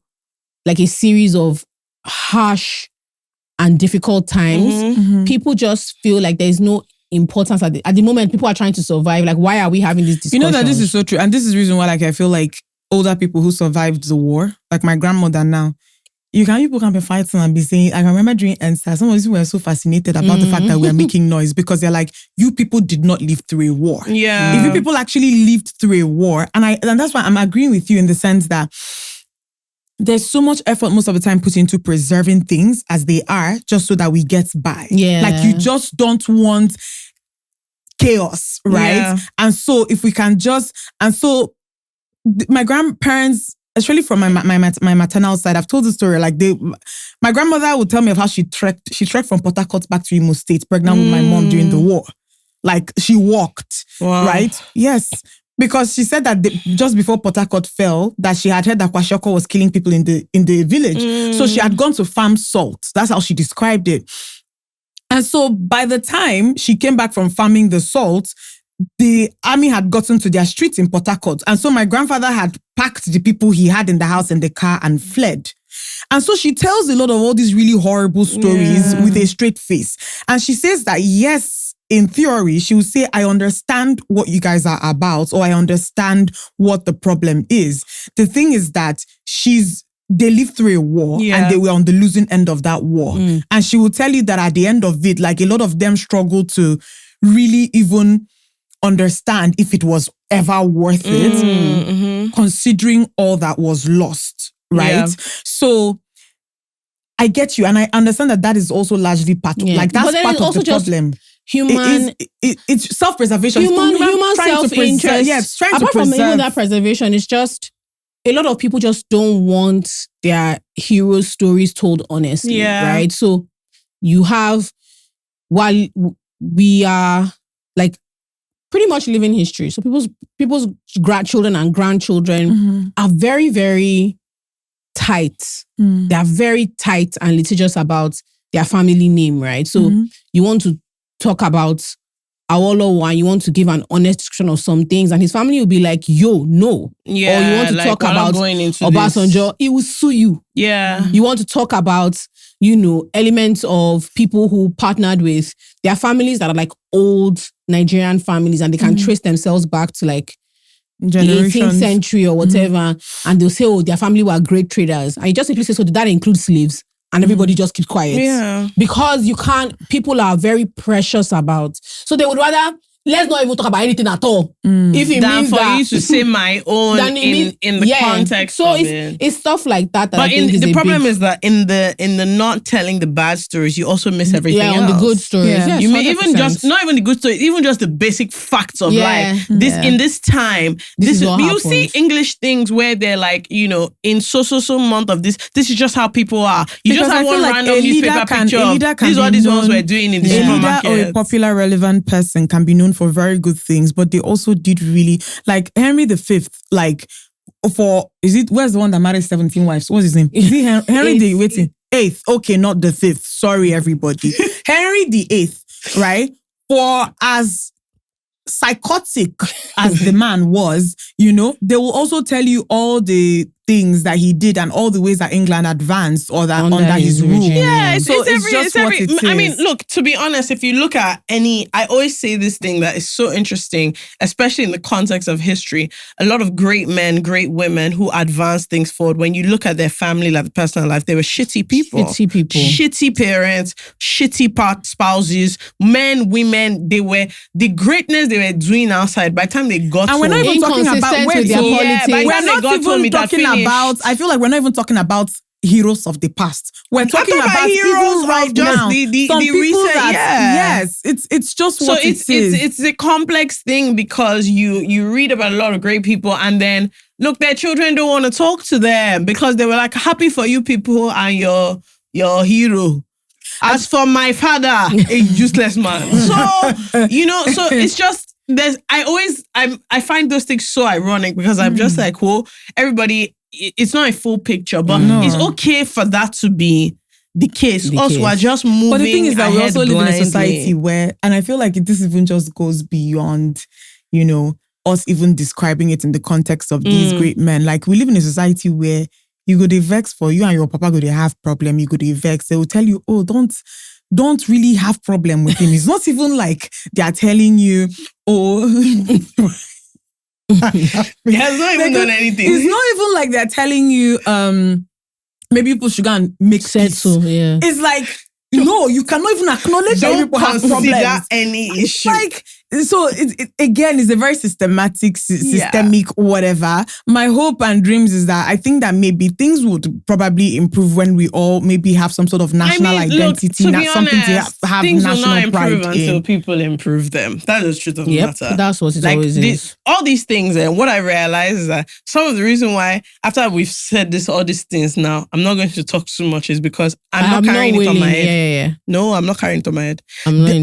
like a series of harsh and difficult times. People just feel like there's no importance at the moment. People are trying to survive. Like, why are we having this discussion? You know that this is so true. And this is the reason why, like, I feel like older people who survived the war, like my grandmother now, people can be fighting and be saying, I remember during ENSA, some of us were so fascinated about the fact that we are making noise because they're like, you people did not live through a war. Yeah. If you people actually lived through a war, and that's why I'm agreeing with you in the sense that there's so much effort most of the time put into preserving things as they are, just so that we get by. Yeah. Like you just don't want chaos, right? Yeah. And so if we can my grandparents, especially from my maternal side, I've told the story. Like my grandmother would tell me of how she trekked from Port Harcourt back to Imo State, pregnant with my mom during the war. Like she walked, right? Yes. Because she said that just before Port Harcourt fell, that she had heard that Kwashiorkor was killing people in the village. So she had gone to farm salt. That's how she described it. And so by the time she came back from farming the salt, the army had gotten to their streets in Port Harcourt. And so my grandfather had packed the people he had in the house in the car and fled. And so she tells a lot of all these really horrible stories with a straight face. And she says that, yes, in theory, she would say, I understand what you guys are about, or I understand what the problem is. The thing is that they lived through a war and they were on the losing end of that war. And she will tell you that at the end of it, like a lot of them struggled to really even understand if it was ever worth it, considering all that was lost, right? Yeah. So I get you, and I understand that is also largely part of, like that's part of the problem. It's self-preservation. Human self-interest. Apart from even that preservation, it's just a lot of people just don't want their hero stories told honestly, right? So you have, while we are like pretty much living history, so people's grandchildren and grandchildren are very, very tight. They are very tight and litigious about their family name, right? So you want to talk about Awolowo and you want to give an honest description of some things, and his family will be like, yo, no. Yeah, or you want to talk about Obasanjo, it will sue you. Yeah. You want to talk about, elements of people who partnered with their families that are like old Nigerian families, and they can trace themselves back to like the 18th century or whatever, and they'll say, oh, their family were great traders. And you just simply say, so did that include slaves? And everybody just keeps quiet. Yeah. Because people are very precious about. So they would rather, let's not even talk about anything at all. If it than means for that, you to say my own in the context of it. It's stuff like that. But the problem is that in the not telling the bad stories, you also miss everything else. On the good stories. Yeah. Yes, you may even just, not even the good stories, even just the basic facts of life. In this time, you see English things where they're like, in so month of this is just how people are. You just have one random newspaper picture of these are these ones we're doing in the supermarket. A leader or a popular relevant person can be known for very good things, but they also did really, like Henry V, where's the one that married 17 wives? What's his name? Is he Henry the 8th? Okay, not the 5th. Sorry, everybody. Henry the 8th, right? For as psychotic as the man was, they will also tell you all the things that he did and all the ways that England advanced or that under his rule. Yeah, so it's every. I mean, look, to be honest, if you look at I always say this thing that is so interesting, especially in the context of history. A lot of great men, great women who advanced things forward. When you look at their family, like the personal life, they were shitty people. Shitty parents, shitty spouses, men, women. They were the greatness they were doing outside. By the time they got and we're not even talking about I feel like we're not even talking about heroes of the past. We're talking about heroes right now. The recent, yes, it's just what it is. It's a complex thing because you read about a lot of great people and then look, their children don't want to talk to them because they were like, happy for you people and your hero. As for my father, a useless man. So it's just I find those things so ironic because I'm just like, well, everybody, it's not a full picture, but it's okay for that to be the case. We're just moving. But the thing is that we also live in a society blindly. where, and I feel like this even just goes beyond, us even describing it in the context of these great men. Like we live in a society where you go to vex for you and your papa go to have problem. You go to vex. They will tell you, oh, don't really have problem with him. It's not even like they are telling you, oh. He has not even done anything. It's not even like they're telling you, maybe people should go and make sense. Yeah. It's like, no, you cannot even acknowledge that people have problems. Any issue. Like, so it again is a very systemic whatever. My hope and dreams is that I think that maybe things would probably improve when we all maybe have some sort of national identity, something to have things national will not pride improve in. until people improve them. That is the truth of the matter. That's what it always is. All these things, and what I realize is that some of the reason why after we've said all these things now, I'm not going to talk too much is because I'm not carrying it on my head. Yeah. No, I'm not carrying it on my head.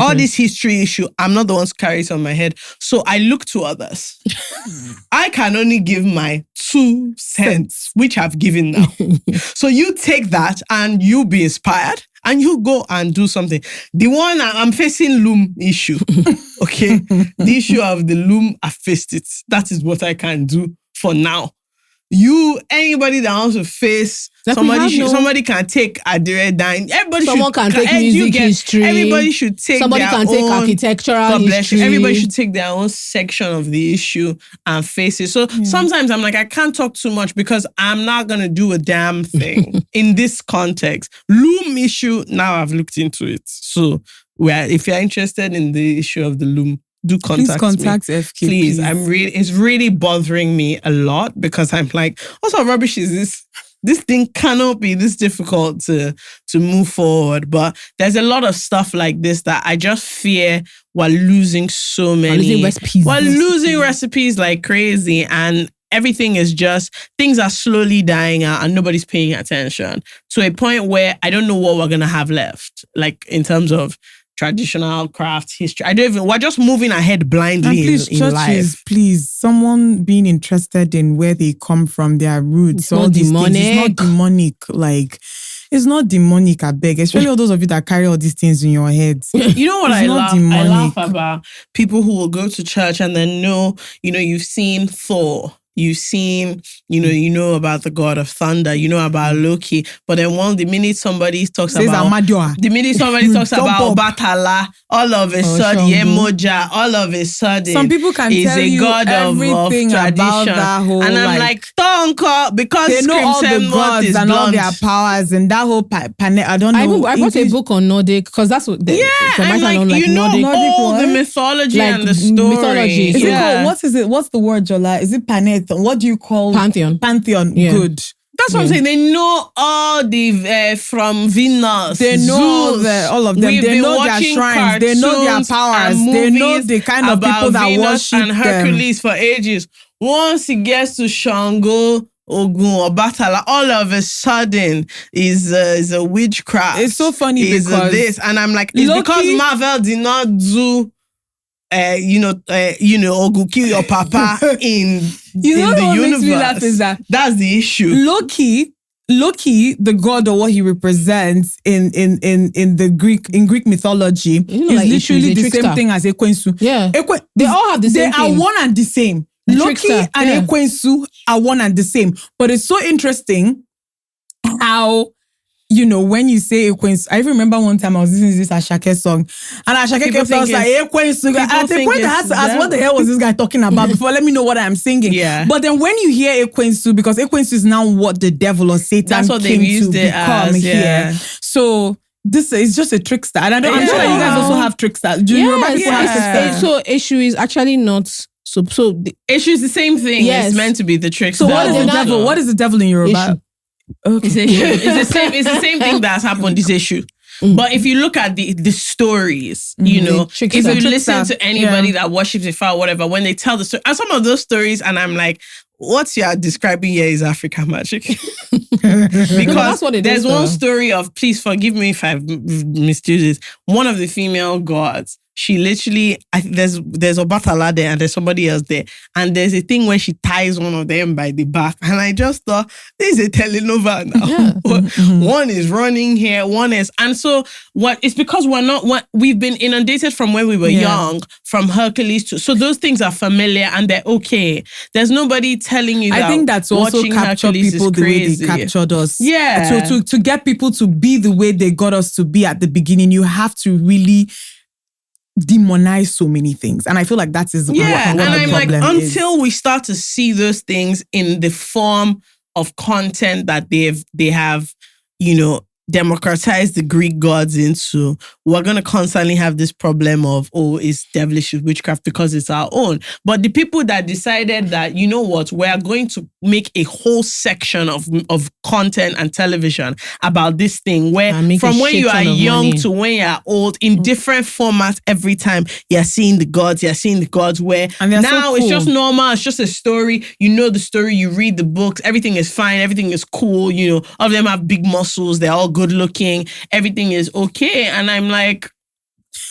All this history issue, I'm not the one to carry it on my head. So I look to others. I can only give my 2 cents, which I've given now. So you take that and you be inspired and you go and do something. The one I'm facing loom issue. Okay. The issue of the loom, I faced it. That is what I can do for now. Anybody that wants to face somebody can take Adire Dine. Someone can take music history. Everybody should take somebody can take architectural history. Everybody should take their own section of the issue and face it. So sometimes I'm like, I can't talk too much because I'm not gonna do a damn thing in this context. Loom issue, now I've looked into it. So if you're interested in the issue of the loom, do contact me. FK. Please. It's really bothering me a lot because I'm like, what sort of rubbish is this? This thing cannot be this difficult to move forward. But there's a lot of stuff like this that I just fear we're losing so many. We're losing recipes like crazy. And everything is things are slowly dying out and nobody's paying attention to a point where I don't know what we're going to have left. Like in terms of traditional craft history. We're just moving ahead blindly in life. Please, someone being interested in where they come from, their roots, it's all demonic. It's not demonic. Like, It's not demonic, I beg. Especially all those of you that carry all these things in your heads. You know what It's I not laugh? I demonic. laugh about people who will go to church and then know, you've seen Thor. You've seen, you know about the God of Thunder, you know about Loki, but then the minute somebody talks about Batala, all of a sudden, Yemoja, all of a sudden, some people can tell you god everything of about that whole, and I'm like Tonko, because they know all the gods and all their powers and that whole I don't know. I bought a book on Nordic because that's what I'm like, Nordic all the mythology and the story. Mythology. Is it called, what is it? What's the word, Jola? Is it Panet? What do you call Pantheon? Yeah. Good. That's what I'm saying. They know all the from Venus. They know Zeus. All of them. They know their shrines. They know their powers. They know the kind of people that Venus worship and Hercules for ages. Once it gets to Shango, Ogun, or Batala, all of a sudden is a witchcraft. It's so funny because this, and I'm like, it's because Marvel did not do. Ogu kill your papa in the universe. Makes me laugh is that's the issue. Loki, the god or what he represents in the Greek mythology is literally the same thing as Ekwensu. Yeah, they all have the same. They are one and the same. Loki and Ekwensu are one and the same. But it's so interesting how. When you say Ekwensu, I even remember one time I was listening to this Ashake song, and Ashake kept on saying Ekwensu. At the point I had to ask, what the hell was this guy talking about before? Let me know what I'm singing. Yeah. But then when you hear Ekwensu, because Ekwensu is now what the devil or Satan came to become here. So this is just a trickster. And I'm sure that you guys also have tricksters. Do you remember people have tricksters? So issue is actually not... So the issue is the same thing. Yes. It's meant to be the trickster. So what is the devil? What is the devil in Yoruba? Okay. It's the same thing that's happened, this issue. But if you look at the stories, if you listen to anybody that worships a fire, whatever, when they tell the story, and some of those stories, and I'm like, what you are describing here is African magic. Because there's one story of, please forgive me if I've misused this, one of the female gods. She literally, there's Obatala there and there's somebody else there. And there's a thing where she ties one of them by the back. And I just thought, this is a telenova now. Yeah. One is running here, one is... And so, it's because we've been inundated from when we were young, from Hercules to... So those things are familiar and they're okay. There's nobody telling you that I think that's also captured people the way they captured us. Yeah. So to get people to be the way they got us to be at the beginning, you have to really... demonize so many things, and I feel like that is what and I'm like, until is. we start to see those things in the form of content that they have democratized the Greek gods into, we're going to constantly have this problem of, it's devilish witchcraft because it's our own. But the people that decided that, you know what, we're going to make a whole section of content and television about this thing, where from when you are young to when you are old, in different formats every time, you're seeing the gods where now so cool. It's just normal, it's just a story, the story, you read the books, everything is fine, everything is cool, all of them have big muscles, they're all good looking, everything is okay. And I'm like,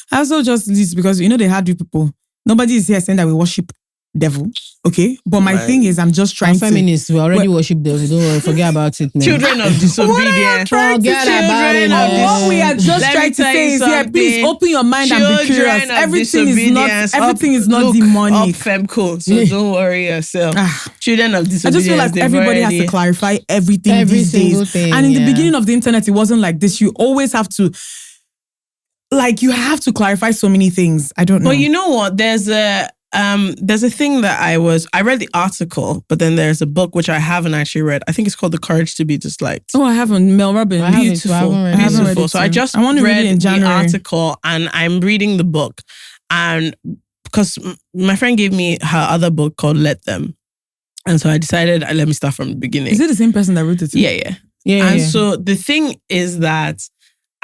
I also just this because they had people. Nobody is here saying that we worship devil, okay? But my thing is, I'm just trying to... Feminists, we already worship devil. Don't worry, forget about it, man. Children of disobedience. Forget about it. What we are just trying to say is, please open your mind and be curious. Everything is not demonic. Up Femco, so don't worry yourself. Children of disobedience. I just feel like everybody has to clarify everything these days. Thing, and in the beginning of the internet, it wasn't like this. You always have to... you have to clarify so many things. I don't know. But you know what? There's a thing that I read the article, but then there's a book which I haven't actually read. I think it's called The Courage to be Disliked. Oh, I haven't. Mel Robbins. Beautiful. So I just read the article and I'm reading the book. And because my friend gave me her other book called Let Them. And so I decided, let me start from the beginning. Is it the same person that wrote it? Yeah. So the thing is that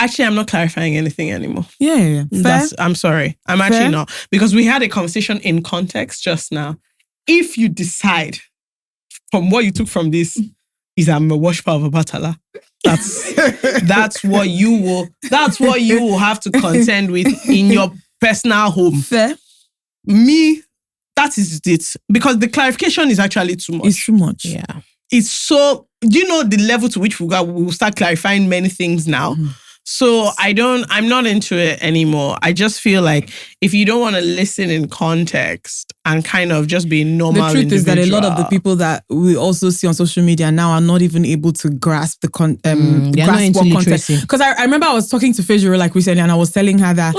actually, I'm not clarifying anything anymore. Yeah. I'm sorry. I'm actually not. Because we had a conversation in context just now. If you decide from what you took from this is I'm a worshiper of a Batala, that's what you will have to contend with in your personal home. Fair. Me, that is it. Because the clarification is actually too much. It's too much. Yeah. it's so. Do you know the level to which we'll start clarifying many things now? So I'm not into it anymore. I just feel like if you don't want to listen in context and kind of just be normal, the truth is that a lot of the people that we also see on social media now are not even able to grasp what context. Because I remember I was talking to Fejiro like recently, and I was telling her that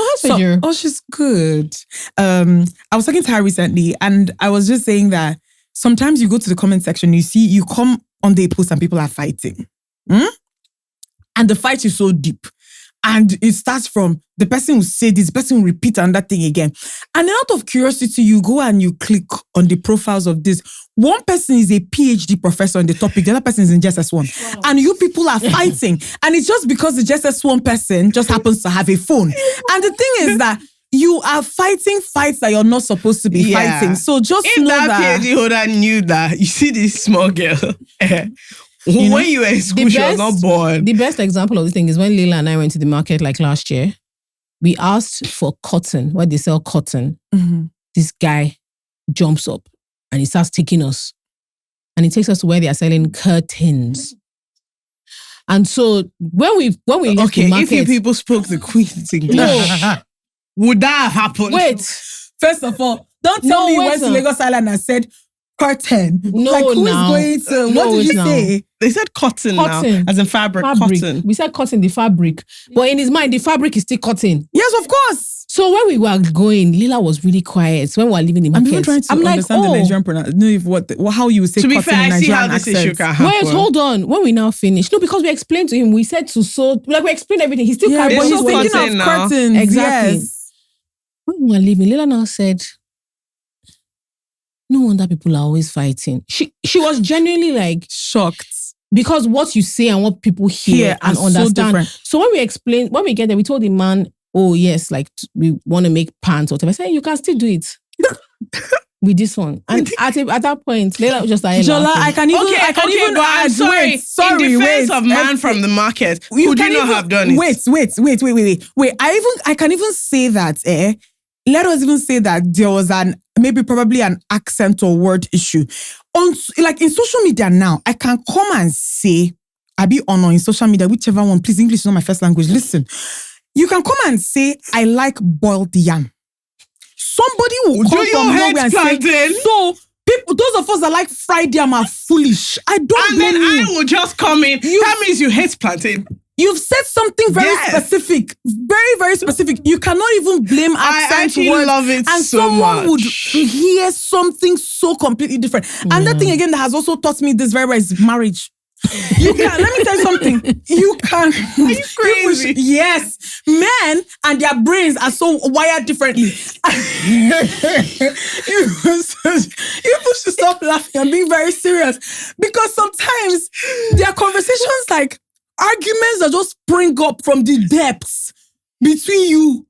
she's good. I was talking to her recently, and I was just saying that sometimes you go to the comment section, you come on the post and people are fighting. And the fight is so deep. And it starts from the person who say this, the person will repeat and that thing again. And out of curiosity, you go and you click on the profiles of this. One person is a PhD professor on the topic. The other person is in JSS1. Wow. And you people are fighting. And it's just because the JSS1 person just happens to have a phone. And the thing is that you are fighting fights that you're not supposed to be fighting. So just know that PhD holder knew that, you see this small girl, when you were in school, she was not born. The best example of the thing is when Leila and I went to the market like last year, we asked for cotton, where they sell cotton. Mm-hmm. This guy jumps up and he starts taking us. And he takes us to where they are selling curtains. And so when we left the market... if you people spoke the Queen's English, would that have happened? Wait. First of all, don't tell me you went to Lagos Island and said curtain. No, like who is going to... what did you say? They said cotton now, as in fabric. Cotton. We said cotton, the fabric. But in his mind, the fabric is still cotton. Yes, of course. So when we were going, Lila was really quiet. So when we were leaving the market, I'm even trying to understand the Nigerian pronunciation. How you would say cotton in Nigerian accent. To be fair, I see how this issue can happen. Wait, hold on. When we now finish, no, because we explained to him, we said to sew, like we explained everything. He still carried but he's thinking of curtains. Exactly. Yes. When we were leaving, Lila now said, no wonder people are always fighting. She was genuinely like shocked. Because what you say and what people hear and understand. So when we get there, we told the man, oh yes, like we want to make pants or whatever. I said, you can still do it. With this one. And at that point, Leila was just like, Jola, I can even add, sorry, in defense of man from the market, could you not have done it? Wait. I can even say that, let us even say that there was probably an accent or word issue. Like in social media now, I can come and say, I be on or in social media, whichever one, please, English is not my first language. Listen, you can come and say, I like boiled yam. Somebody will come from nowhere and say, so people, those of us that like fried yam are foolish. I don't blame you. And then I will just come in. That means you hate plantain. You've said something very specific. Very, very specific. You cannot even blame accent. I actually love it and so someone much. Would hear something so completely different. And that thing again that has also taught me this very well is marriage. You can, let me tell you something. You can. Are you crazy? Yes. Men and their brains are so wired differently. You should stop laughing and being very serious. Because sometimes there are conversations like arguments that just spring up from the depths between you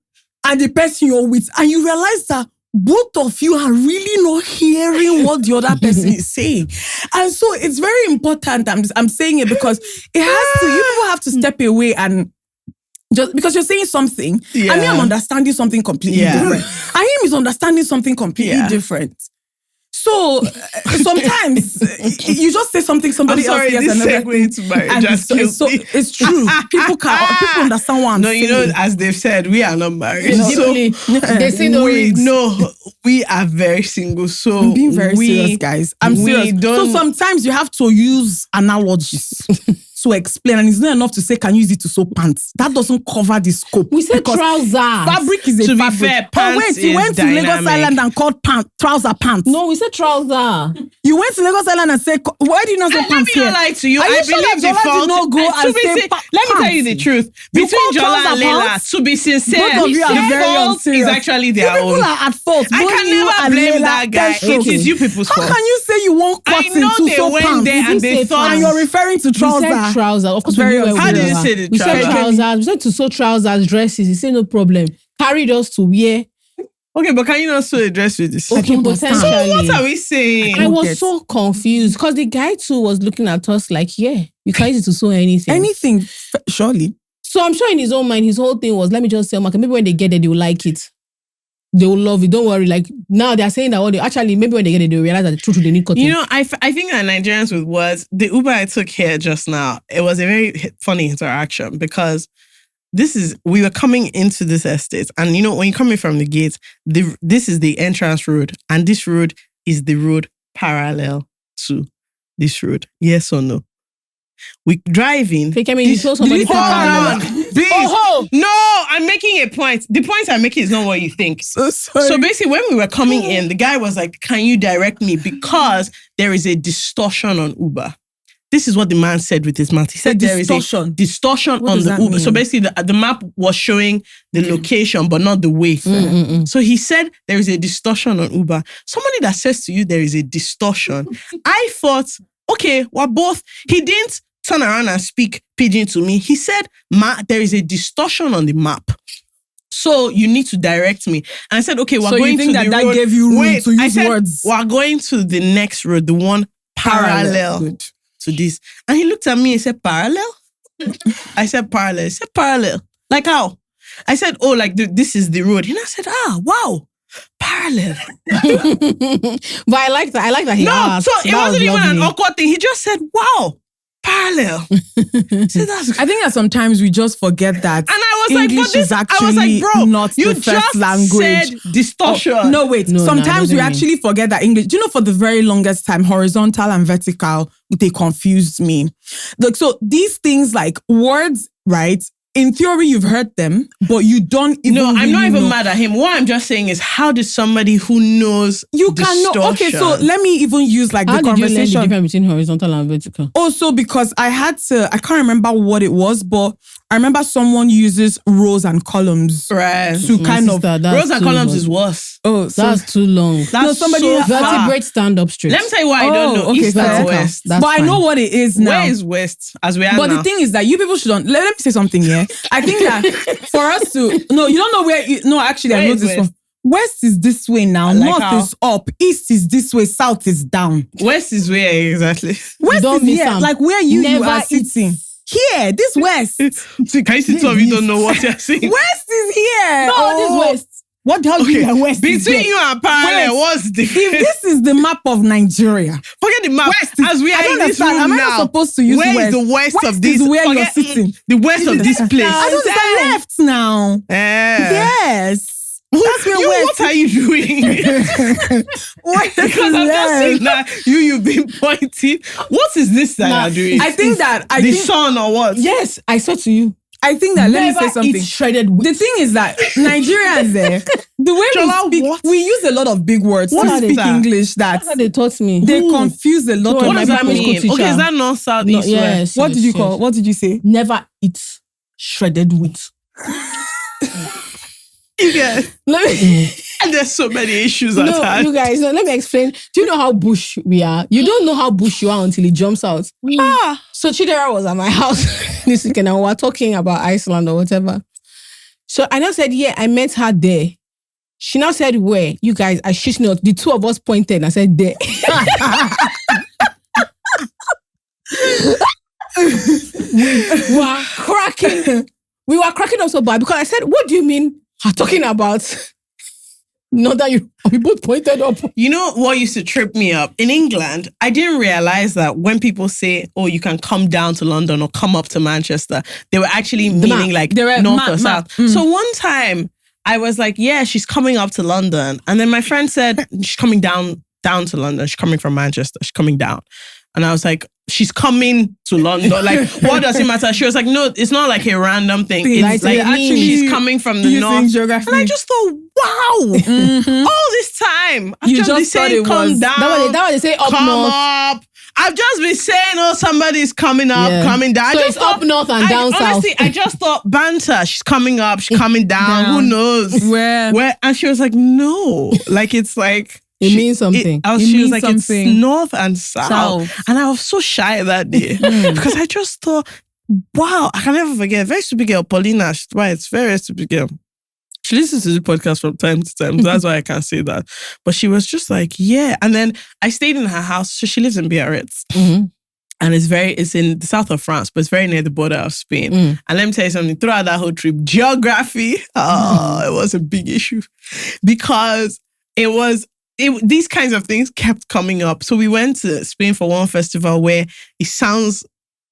and the person you're with. And you realize that both of you are really not hearing what the other person is saying. And so it's very important. I'm saying it because it has to, you people have to step away and just because you're saying something, and me, I'm understanding something completely different. And him is understanding something completely different. So sometimes you just say something somebody else hears another thing. Into marriage so it's true. People understand what I'm saying. You know, as they've said, we are not married. So they say no rings. No, we are very single. So I'm being very serious, guys. I'm serious. So sometimes you have to use analogies to explain, and it's not enough to say, can you use it to sew pants? That doesn't cover the scope. We said trousers. Fabric is a fabric. Fair, pants you went to Lagos Island and called trouser pants. No, we said trouser. You went to Lagos Island and said, why do you not say pants here? Let me not lie to you. I believe the fault. Let me tell you the truth. Between Jola and Leila, to be sincere, both of you are very fault is actually their own. People are at fault. I can never blame that guy. It is you people's fault. How can you say you want cotton to sew pants? I know they went there and they thought. And you're referring to trouser. We said trouser. Of course, how did you say the trouser? We said trousers. We said to sew trousers, dresses. He said no problem. Carried us to wear. Okay, but can you not sew a dress with this? Okay, potentially. So what are we saying? I was so confused because the guy too was looking at us like, you can use it to sew anything. Anything, surely. So I'm sure in his own mind, his whole thing was, let me just sell market. Maybe when they get there, they will like it. They will love it. Don't worry. Like now they're saying that actually maybe when they get it, they realize that the truth they need cutting. You know, I think that Nigerians with words, the Uber I took here just now, it was a very funny interaction because we were coming into this estate, and you know, when you're coming from the gate, this is the entrance road, and this road is the road parallel to this road. Yes or no? We driving. You saw somebody parallel. No, I'm making a point. The point I'm making is not what you think. So sorry. So basically, when we were coming in, the guy was like, "Can you direct me? Because there is a distortion on Uber." This is what the man said with his mouth. He said there is a distortion on the Uber. Mean? So basically, the map was showing the location, but not the way. So he said there is a distortion on Uber. Somebody that says to you there is a distortion. I thought, okay, we're both. He didn't turn around and speak pidgin to me. He said, there is a distortion on the map. So you need to direct me. And I said, okay, we're going to the road. So you think that gave you room to use words? We're going to the next road, the one parallel to this. And he looked at me and said, parallel? I said, parallel. He said, parallel. Like how? I said, oh, like this is the road. And I said, wow. Parallel. But I like that he asked. So it wasn't even an awkward thing. He just said, wow. Parallel. I think that sometimes we just forget that. And I was English is actually not the first language. Said distortion. Sometimes we actually forget that English. Do you know, for the very longest time, horizontal and vertical, they confused me. Like, so these things like words, right? In theory, you've heard them, but you don't even I'm not even mad at him. What I'm just saying is, how does somebody who knows distortion? Okay, so let me even use like the conversation. How did you learn the difference between horizontal and vertical? Also, because I can't remember what it was, but I remember someone uses rows and columns. Right. To rows and columns is worse. Oh, that's too long. Vertebrate stand up straight. Let me tell you why I don't know. East and west. But I know what it is now. Where is west? As we are But now. the thing is that you people shouldn't. Let me say something here. I think that for us to you don't know where. Actually, I know this one. West is this way now. Like North is up. East is this way. South is down. West is where exactly? West is here, like where you are sitting. Here, this west. See, can you see some of you don't know what you're saying? West is here. No, this west. What the hell do you mean west? Between you and parallel, what's the... If this is the map of Nigeria. Forget the map. West as we are in this room am I not supposed to use where west? Is the west of this? Is where you're sitting. The west of this place. I don't understand left now. Yes. That's where what are you doing? Because I'm just saying that you've been pointing. What is this that you're doing? I think that the sun or what? Yes, I said to you. I think that let me say something. Shredded wheat. The thing is that Nigerians the way we speak, we use a lot of big words to speak English. That's how they taught me. They confuse a lot of what does that mean? Okay, is that north, south, east, west? What did you call? What did you say? Never eat shredded wheat. Yeah. And there's so many issues at times. You guys, let me explain. Do you know how bush we are? You don't know how bush you are until it jumps out. So Chidera was at my house this weekend and we were talking about Iceland or whatever. So I now said, I met her there. She now said, where? You guys, I shit not. The two of us pointed and I said, there. We were cracking. We were cracking up so bad because I said, what do you mean? I'm talking about not that we both pointed up. You know what used to trip me up? In England, I didn't realize that when people say, oh, you can come down to London or come up to Manchester, they were actually meaning like north or south. So one time I was like, yeah, she's coming up to London. And then my friend said, she's coming down to London. She's coming from Manchester. She's coming down. And I was like, she's coming to London. Like, what does it matter? She was like, no, it's not like a random thing. It's like actually she's coming from the north. Geography. And I just thought, wow, all this time I've just been saying come down. That was they say up come north. Up. I've just been saying, oh, somebody's coming up, coming down. So it's up north and down south. Honestly, I just thought banter. She's coming up, she's coming down. Who knows? Where? And she was like, no. Like, it's like... It means something. She was like, something. It's north and south. And I was so shy that day because I just thought, wow, I can never forget. Very stupid girl, Paulina. It's very stupid girl. She listens to the podcast from time to time. That's why I can't say that. But she was just like, yeah. And then I stayed in her house. So she lives in Biarritz. And it's in the south of France, but it's very near the border of Spain. And let me tell you something, throughout that whole trip, geography, it was a big issue because these kinds of things kept coming up. So we went to Spain for one festival where it sounds,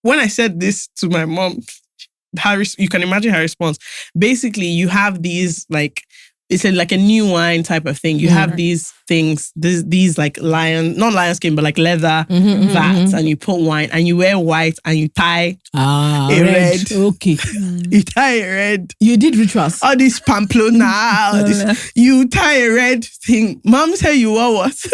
when I said this to my mom, you can imagine her response. Basically, you have these like, it's like a new wine type of thing. You have these things, these like not lion skin, but like leather vats, and you put wine and you wear white and you tie a red. Okay. You tie a red. You did rituals. All this Pamplona, you tie a red thing. Mom said you wore what?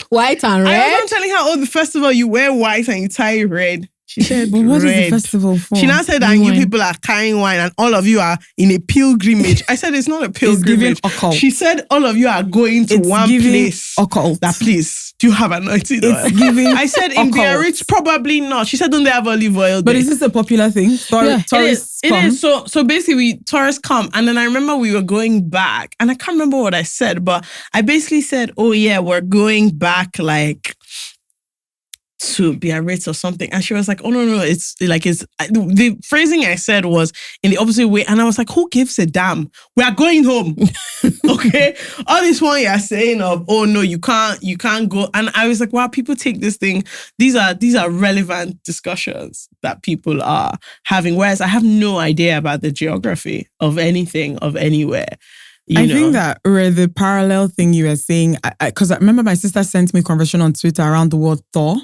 White and red? I'm telling her, the festival, you wear white and you tie red. She said, but what is the festival for? She now said that you people are carrying wine and all of you are in a pilgrimage. I said, it's not a pilgrimage. She said, all of you are going to one place. Occult. That place. Do you have anointing oil? I said, in their rich, probably not. She said, don't they have olive oil there? But is this a popular thing? Tourists come? It is. So basically, tourists come. And then I remember we were going back. And I can't remember what I said, but I basically said, oh yeah, we're going back like to Biarritz or something. And she was like, oh no, it's the phrasing I said was in the opposite way. And I was like, who gives a damn? We are going home. Okay. All this one you're saying of, oh no, you can't go. And I was like, wow, people take this thing. These are relevant discussions that people are having. Whereas I have no idea about the geography of anything, of anywhere. I think that the parallel thing you were saying, because I remember my sister sent me a conversation on Twitter around the word Thor.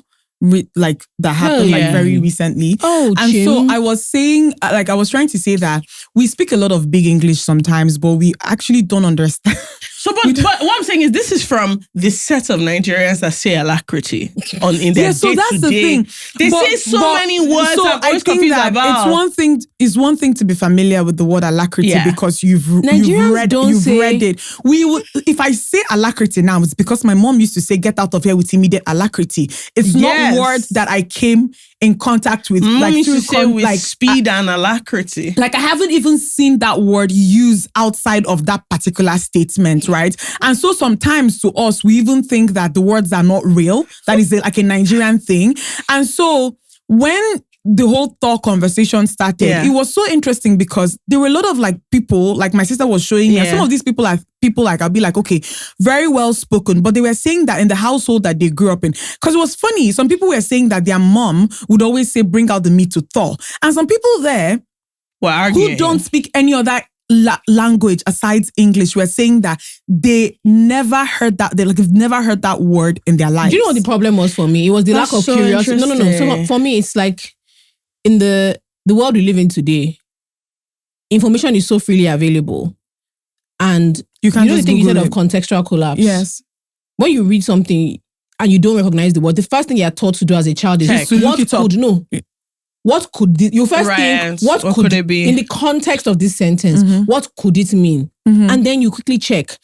Like that happened like very recently. So I was saying, like I was trying to say that we speak a lot of big English sometimes, but we actually don't understand. So, but what I'm saying is, this is from the set of Nigerians that say alacrity in their so that's the thing. They say so many words. So I'm always confused about. It's one thing to be familiar with the word alacrity because you've read it. If I say alacrity now, it's because my mom used to say, "Get out of here with immediate alacrity." It's not words that I came in contact with, like used to say with speed and alacrity. Like I haven't even seen that word used outside of that particular statement, right? And so sometimes to us, we even think that the words are not real. That is like a Nigerian thing. And so when the whole Thor conversation started, it was so interesting because there were a lot of like people, like my sister was showing me, and some of these people like I'll be like, okay, very well spoken, but they were saying that in the household that they grew up in, because it was funny, some people were saying that their mom would always say, bring out the meat to Thor, and some people there who don't speak any other language aside English were saying that they never heard that, they've never heard that word in their life. Do you know what the problem was for me? It was the lack of curiosity. No. So for me, it's like in the world we live in today, information is so freely available. And you know the thing you said of contextual collapse? Yes. When you read something and you don't recognize the word, the first thing you're taught to do as a child is what could you first think, what could it be? In the context of this sentence, what could it mean? And then you quickly check.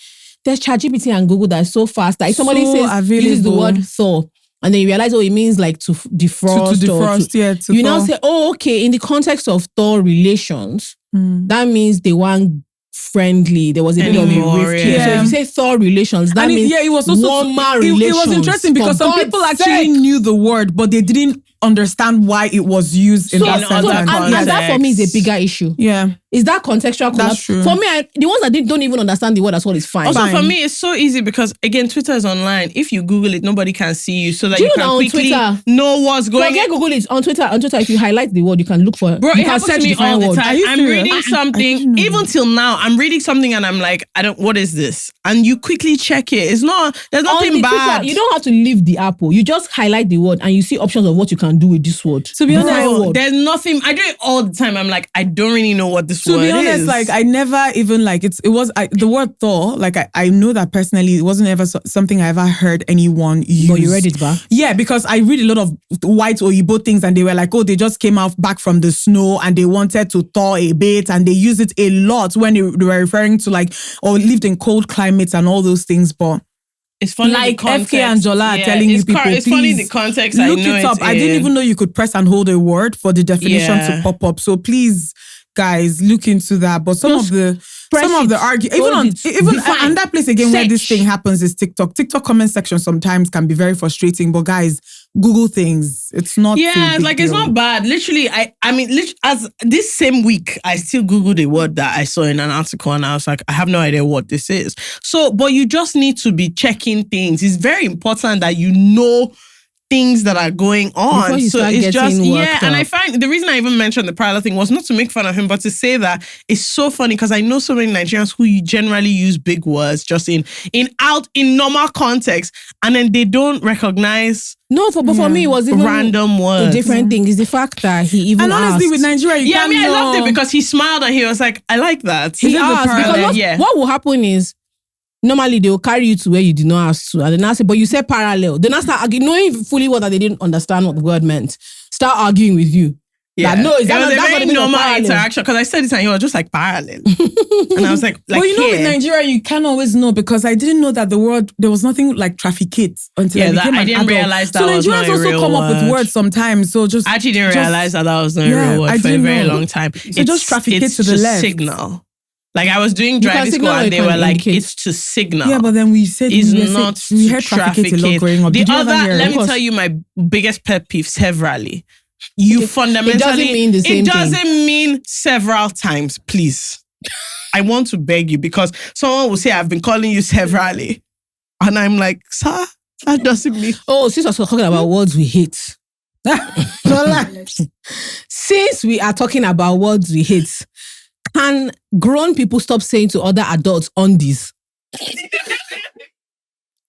There's ChatGPT and Google that's so fast that if somebody says, use the word Thor, and then you realize, it means like to defrost. You now say, okay, in the context of Thor relations, that means they weren't friendly. There was a bit of a rift here. So if you say Thor relations, that means it was also warmer relations. It was interesting because some people actually knew the word, but they didn't understand why it was used in that sentence. And that for me is a bigger issue. Yeah. Is that contextual collapse? That's true. For me, the ones that don't even understand the word as well is fine. Also, for me, it's so easy because, again, Twitter is online. If you Google it, nobody can see you, so that you can quickly know what's going on. Forget Google it. On Twitter, if you highlight the word, you can look for it. Bro, it happens to me all the time. I'm reading something, even till now, I'm reading something and I'm like, what is this? And you quickly check it. There's nothing bad. Twitter, you don't have to leave the app. You just highlight the word and you see options of what you can do with this word. To be honest, there's nothing. I do it all the time. I'm like, I don't really know what this word is. To be honest, like I never even like the word Thor. Like I know that personally, it wasn't ever something I ever heard anyone use. But you read it back? Yeah, because I read a lot of white Oyibo things, and they were like, they just came out back from the snow and they wanted to thaw a bit, and they use it a lot when they were referring to lived in cold climates and all those things, but. It's funny, like FK and Jola are telling you people, it's funny the context. Look it up. I didn't even know you could press and hold a word for the definition to pop up. So please, guys, look into that. But some of the express some of the and that place again where this thing happens is TikTok. TikTok comment section sometimes can be very frustrating, but guys, Google things. It's not. Yeah, like it's not bad. Literally, I mean, as this same week, I still Googled a word that I saw in an article, and I was like, I have no idea what this is. So, but you just need to be checking things. It's very important that you know things that are going on. So it's just, and I find the reason I even mentioned the parallel thing was not to make fun of him, but to say that it's so funny because I know so many Nigerians who generally use big words just in normal context, and then they don't recognize. No, but for me, it was even random words. A different thing is the fact that he even honestly, asked. with Nigeria, I loved it because he smiled and he was like, I like that. He asked because what will happen is, normally they will carry you to where you did not ask to, and then I say, but you said parallel. Then I start arguing, knowing fully well that they didn't understand what the word meant. Start arguing with you. Yeah, no, it's a very normal interaction because I said it and you were just like parallel, and I was like well, you know, with Nigeria, you can't always know because I didn't know that the word there was nothing like trafficate until I became an adult. Realize that. So Nigerians also come up with words sometimes. So I actually didn't realize that was not a real word for a very long time. So just trafficate to the left. Signal. Like I was doing driving school and they were like, it's to signal. Yeah, but then we said it's not we heard trafficate a lot growing up. Let me tell you my biggest pet peeve, severally. Fundamentally, it doesn't mean the same thing. It doesn't mean several times, please. I want to beg you because someone will say, I've been calling you severally. And I'm like, sir, that doesn't mean. Oh, since we're talking about words we hate. Since we are talking about words we hate, can grown people stop saying to other adults undies?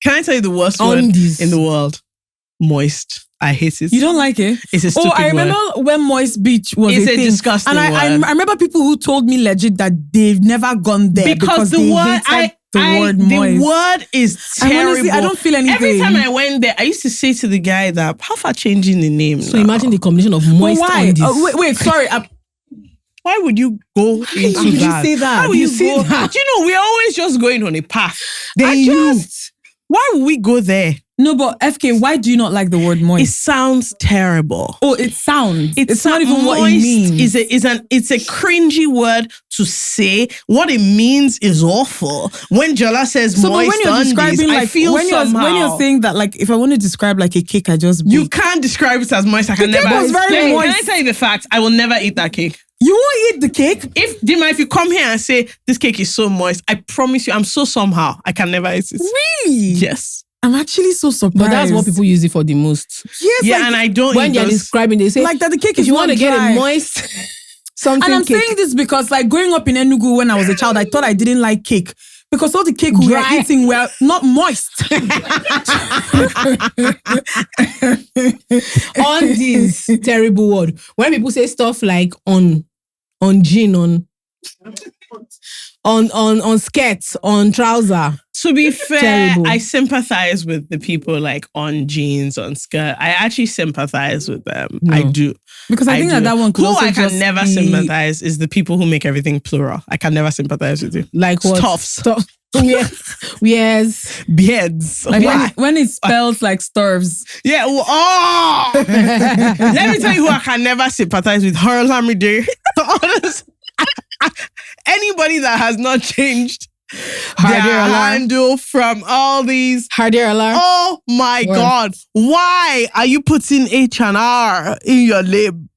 Can I tell you the worst undies word in the world? Moist. I hate it. You don't like it? It's a stupid word. I remember when moist beach was a thing. Disgusting and word. I remember people who told me legit that they've never gone there because the they word word moist. The word is terrible. Honestly, I don't feel anything. Every time I went there, I used to say to the guy that, how far changing the name? So imagine the combination of moist undies. Wait, sorry. Why would you go into that? How would you say that? How would you go? That? You know, we're always just going on a path. Why would we go there? No, but FK, why do you not like the word moist? It sounds terrible. Oh, it sounds. It's not even what it means. It's a cringy word to say. What it means is awful. When Jola says moist when you're describing, I feel when you're saying that, like, if I want to describe like a cake, I just you can't describe it as moist. I can never. Cake was very moist. Can I tell you the fact? I will never eat that cake. You won't eat the cake? If you come here and say this cake is so moist, I promise you, I'm so somehow I can never eat it. Really? Yes. I'm actually so surprised. But that's what people use it for the most. Yes. Yeah, and I don't. When they're describing, they say like that the cake is. If you want to get it moist, something. And I'm cake. saying this because, like, growing up in Enugu when I was a child, I thought I didn't like cake because all the cake we were eating were not moist. Undies, terrible word. When people say stuff like on jean, on skirts, on trouser. To be fair, terrible. I sympathize with the people like on jeans, on skirt. I actually sympathize with them. No. I do. Because I think that one could also I can never sympathize is the people who make everything plural. I can never sympathize with you. Like what? Stuffs. Yes. Beards. Like when it spells like starves. Yeah. Let me tell you who I can never sympathize with. Haramide. Anybody that has not changed their handle from all these. Oh my God. Why are you putting H&R in your name?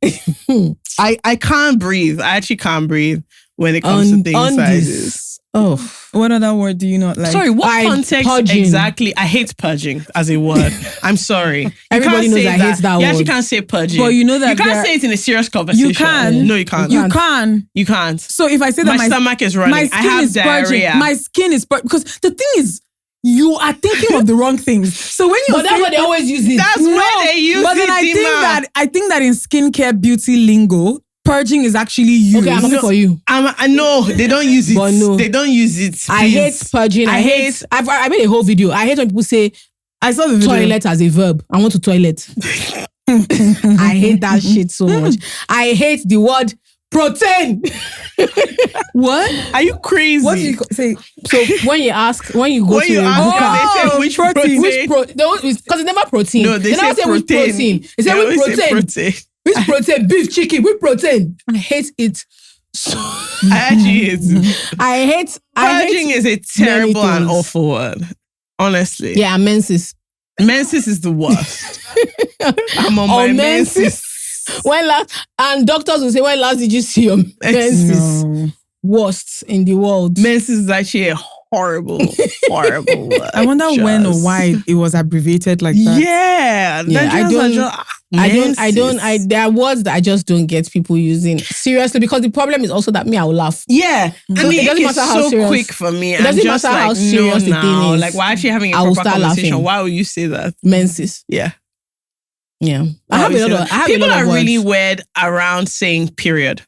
I can't breathe. I actually can't breathe when it comes to things like this. Oh, what other word do you not like? Sorry, what context purging. Exactly? I hate purging as a word. I'm sorry. Everybody knows I hate that word. You actually can't say purging. But you know that you can't say it in a serious conversation. You can. No, you can't. You can. You can't. So if I say that my stomach is running, I have diarrhea. My skin is purging. Because the thing is, you are thinking of the wrong things. So when you, but that's what they always use it. That's where they use it. But then I think that in skincare beauty lingo, purging is actually used. Okay, I'm happy for you. I know they don't use it. But no. They don't use it. Please. I hate purging. I made a whole video. I hate when people say I saw the video. Toilet as a verb. I want to toilet. I hate that shit so much. I hate the word protein. What? Are you crazy? What do you say? So when you go to they say which protein? Because it's never protein. No, they say which protein. They say which protein. Which protein? Beef, chicken, which protein? I hate it So, I actually hate it. I hate Purging is a terrible and awful word. Honestly. Yeah, menses. Menses is the worst. I'm on my menses. When last, and doctors will say, when last did you see your menses? No. Worst in the world. Menses is actually a horrible word. I wonder when or why it was abbreviated like that. Yeah. There are words that I just don't get people using. Seriously, because the problem is also that I will laugh. Yeah. So it doesn't matter how serious. Quick for me. It doesn't matter how serious the thing is. Like, we're actually having a proper conversation. Laughing. Why would you say that? Menses. Yeah. Yeah. People are really weird around saying period.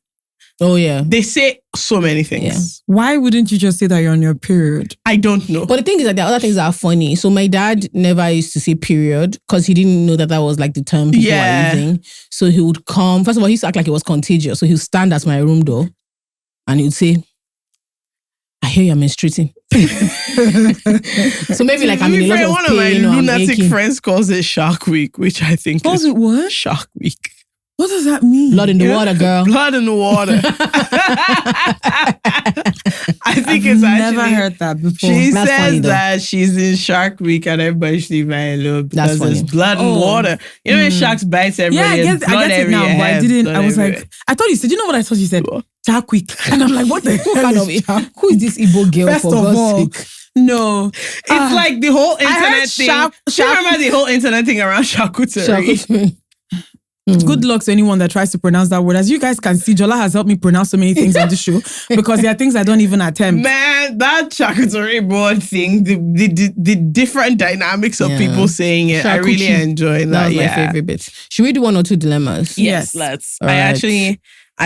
Oh, yeah. They say so many things. Yeah. Why wouldn't you just say that you're on your period? I don't know. But the thing is that there are other things that are funny. So my dad never used to say period because he didn't know that was like the term people were using. So he would come. First of all, he used to act like it was contagious. So he would stand at my room door and he would say, I hear you're menstruating. So maybe like I'm in a lot of one pain. One of my lunatic friends calls it Shark Week, which I think is it what? Shark Week. What does that mean? Blood in the water, girl. Blood in the water. I think it's actually... never heard that before. She says that she's in Shark Week and everybody should leave her alone because there's blood and water. You know when sharks bite everywhere? Yeah, I get it now, but I didn't. I was like, I thought you said, you know what I thought you said? Shark Week. And I'm like, what the hell is Shark? Who is this Igbo girl First for of God's all, sake? No. It's like the whole internet thing. Do you remember the whole internet thing around charcuterie? Good luck to anyone that tries to pronounce that word. As you guys can see, Jola has helped me pronounce so many things on the show because there are things I don't even attempt. Man, that charcuterie board thing, the different dynamics of people saying it, I really enjoy that. That was my favorite bit. Should we do one or two dilemmas? Yes, let's. I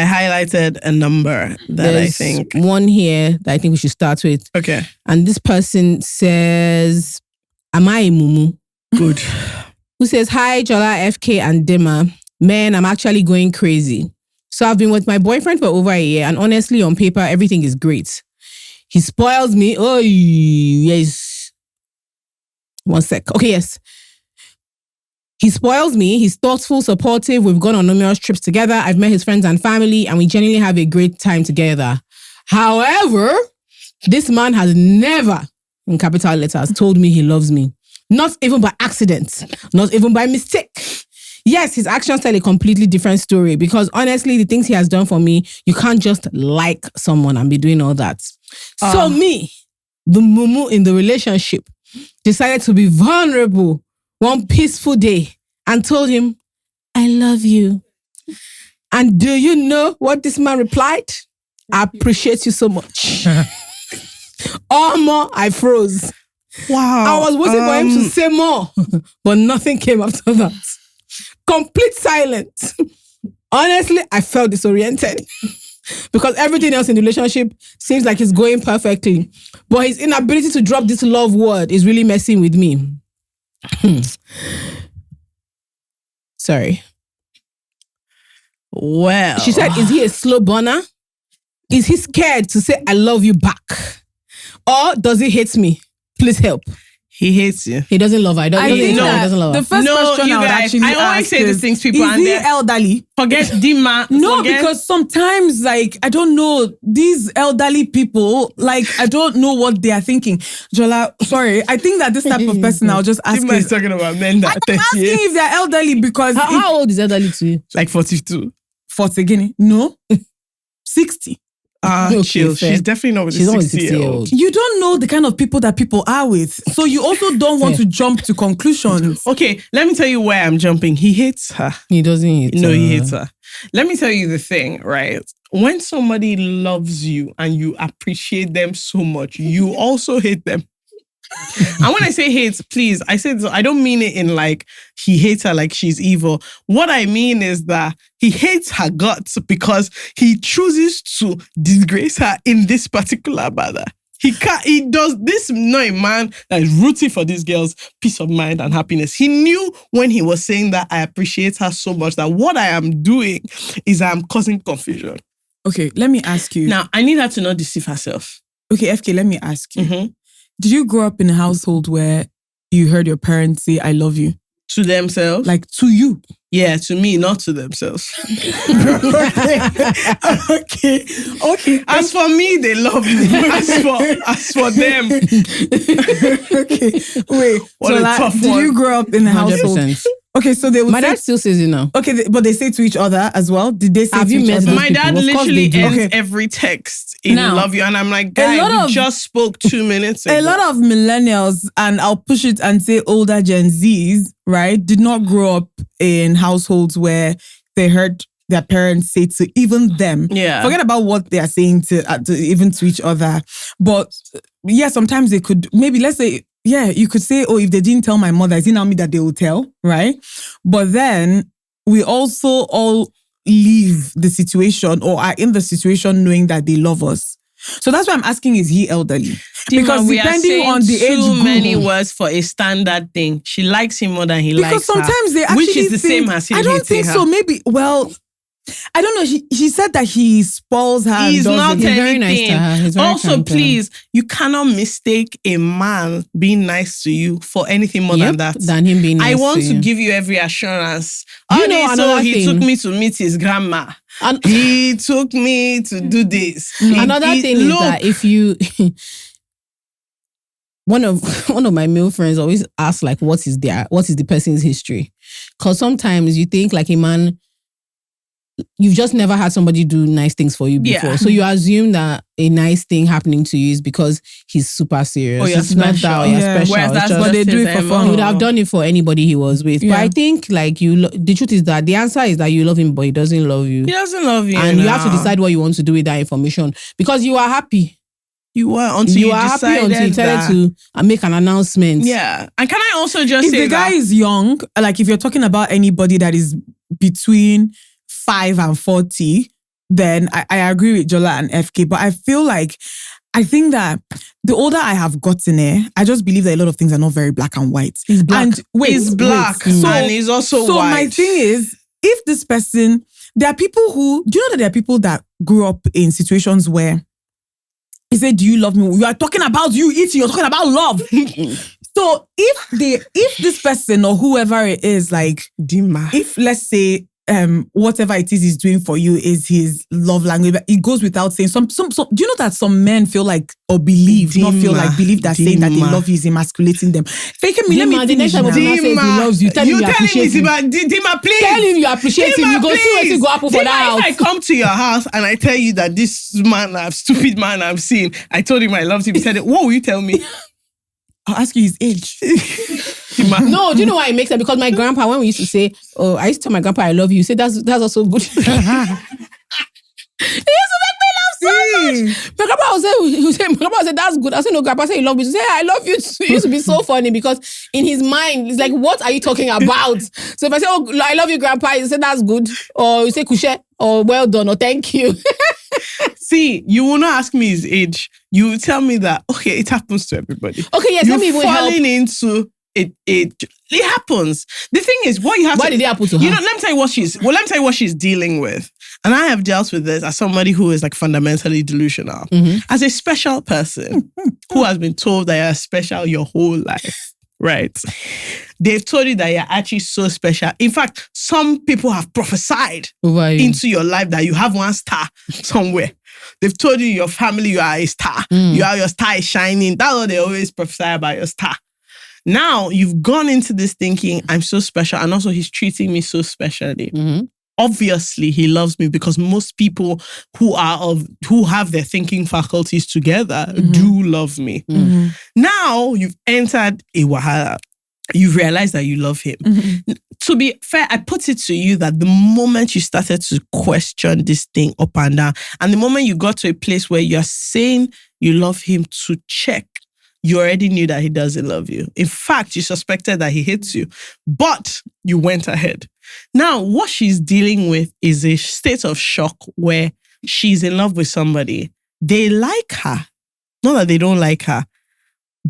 highlighted a number that I think. One here that I think we should start with. Okay. And this person says, am I a mumu? Good. Who says, hi, Jola, FK, and Dinma. Man, I'm actually going crazy. So I've been with my boyfriend for over a year, and honestly, on paper, everything is great. He spoils me. Oh, yes. One sec. Okay, yes. He spoils me. He's thoughtful, supportive. We've gone on numerous trips together. I've met his friends and family, and we genuinely have a great time together. However, this man has never, in capital letters, told me he loves me. Not even by accident. Not even by mistake. Yes, his actions tell a completely different story because honestly, the things he has done for me, you can't just like someone and be doing all that. So me, the mumu in the relationship, decided to be vulnerable one peaceful day and told him, I love you. And do you know what this man replied? I appreciate you so much. I froze. Wow. I was waiting for him to say more, but nothing came after that. Complete silence. Honestly, I felt disoriented because everything else in the relationship seems like it's going perfectly. But his inability to drop this love word is really messing with me. Sorry. Well. She said, is he a slow burner? Is he scared to say I love you back? Or does he hate me? Please help. He hates you. He doesn't love her. He doesn't love her. The first question I would actually ask always say these things, people. Is he elderly? Forget Dinma. No, because sometimes, like, I don't know, these elderly people, like, I don't know what they are thinking. Jola, sorry, I think that this type of person, I'll just ask. Dinma is talking about men that are 30 I'm asking if they're elderly because... How old is elderly to you? Like 42. 40 guinea? No. 60. Chill. She's definitely not with a 60-year-old. You don't know the kind of people that people are with. So you also don't want to jump to conclusions. Okay, let me tell you where I'm jumping. He hates her. He doesn't hate her. No, he hates her. Let me tell you the thing, right? When somebody loves you and you appreciate them so much, you also hate them. And when I say hate, please, I don't mean it in like he hates her like she's evil. What I mean is that he hates her guts because he chooses to disgrace her in this particular manner. He does this, not a man that is rooting for this girl's peace of mind and happiness. He knew when he was saying that I appreciate her so much that what I am doing is I'm causing confusion. Okay, let me ask you. Now, I need her to not deceive herself. Okay, FK, let me ask you. Mm-hmm. Did you grow up in a household where you heard your parents say, I love you? To themselves? Like, to you? Yeah, to me, not to themselves. Okay. As for me, they love me. As for them. Okay. Wait. What a tough did one. you grow up in a household? 100%. Okay, so they would My dad still says it now. Okay, but they say to each other as well. Did they say Have to you each met other? those My dad people? Of course literally they do. ends every text in Now, love you. And I'm like, guy, we just spoke 2 minutes ago. A lot of millennials, and I'll push it and say older Gen Zs, right, did not grow up in households where they heard their parents say to even them. Yeah. Forget about what they are saying to even to each other. But yeah, sometimes they could, maybe let's say, yeah, you could say, oh, if they didn't tell my mother, is it now me that they will tell, right? But then we also all leave the situation or are in the situation knowing that they love us. So that's why I'm asking, is he elderly? Because we depending on the age too group, many words for a standard thing. She likes him more than he likes her. because sometimes they actually which is the same as him. I don't think so. Maybe, well, I don't know. She said that he spoils her. He's not He's very nice to her. He's very Also, kind to her. please, you cannot mistake a man being nice to you for anything more than that. Than him being nice I want to you. give you every assurance. You know, another he thing. took me to meet his grandma. And He took me to do this. another thing is that if you one of my male friends always asks like what is the person's history, because sometimes you think like a man, you've just never had somebody do nice things for you before. Yeah. So you assume that a nice thing happening to you is because he's super serious. Or you're It's not special. that you're Yeah. special. Whereas It's that's just- but they do it his for MO. fun. he would have done it for anybody he was with. But Yeah. I think like the truth is that the answer is that you love him, but he doesn't love you. He doesn't love you. And you have to now. decide what you want to do with that information, because you are happy. You were until you are happy decided until you that. decided to make an announcement. Yeah. And can I also just If say the guy that is young, like if you're talking about anybody that is between 5 and 40, then I agree with Jola and FK. But I think that the older I have gotten, I just believe that a lot of things are not very black and white. He's black. And wait, he's black and he's also so white. my thing is, if this person, there are people who, do you know that there are people that grew up in situations where he said, do you love me? You are talking about you eating, you're talking about love. So if this person or whoever it is, like, Dinma. if let's say whatever it is he's doing for you is his love language, it goes without saying. Some do you know that some men feel like, or believe that saying that they love you is emasculating them. Fake me, let me The finish next time now. a man says he loves you, tell him you tell appreciate him. Dinma, please. Tell him you appreciate him. You go see what you go happen for that house. If I come to your house and I tell you that this stupid man I've seen, I told him I loved him, he said, what will you tell me? I'll ask you his age. No, do you know why it makes sense? Because my grandpa, when we used to say, oh, I used to tell my grandpa I love you, he said that's also good. He used to make me laugh so much. My grandpa would say, that's good. I said, no, grandpa said he love you. He said, I love you too. It used to be so funny because in his mind, it's like, what are you talking about? So if I say, oh, I love you, grandpa, he said, that's good. Or you say, couche, or well done, or thank you. See, you will not ask me his age. You will tell me that, okay, it happens to everybody. Okay, yes, let me even help. Falling into it happens. The thing is, what you have Why to... did it happen to her? You know, let me tell you what she's dealing with. And I have dealt with this as somebody who is like fundamentally delusional. Mm-hmm. As a special person who has been told that you're special your whole life. Right. They've told you that you're actually so special. In fact, some people have prophesied into your life that you have one star somewhere. They've told you your family, you are a star. Your star is shining. That's what they always prophesy about, your star. Now you've gone into this thinking, I'm so special. And also he's treating me so specially. Mm-hmm. Obviously, he loves me because most people who have their thinking faculties together do love me. Mm-hmm. Now you've entered a wahala. You've realized that you love him. Mm-hmm. To be fair, I put it to you that the moment you started to question this thing up and down, and the moment you got to a place where you're saying you love him to check, you already knew that he doesn't love you. In fact, you suspected that he hates you, but you went ahead. Now, what she's dealing with is a state of shock where she's in love with somebody. They like her. Not that they don't like her,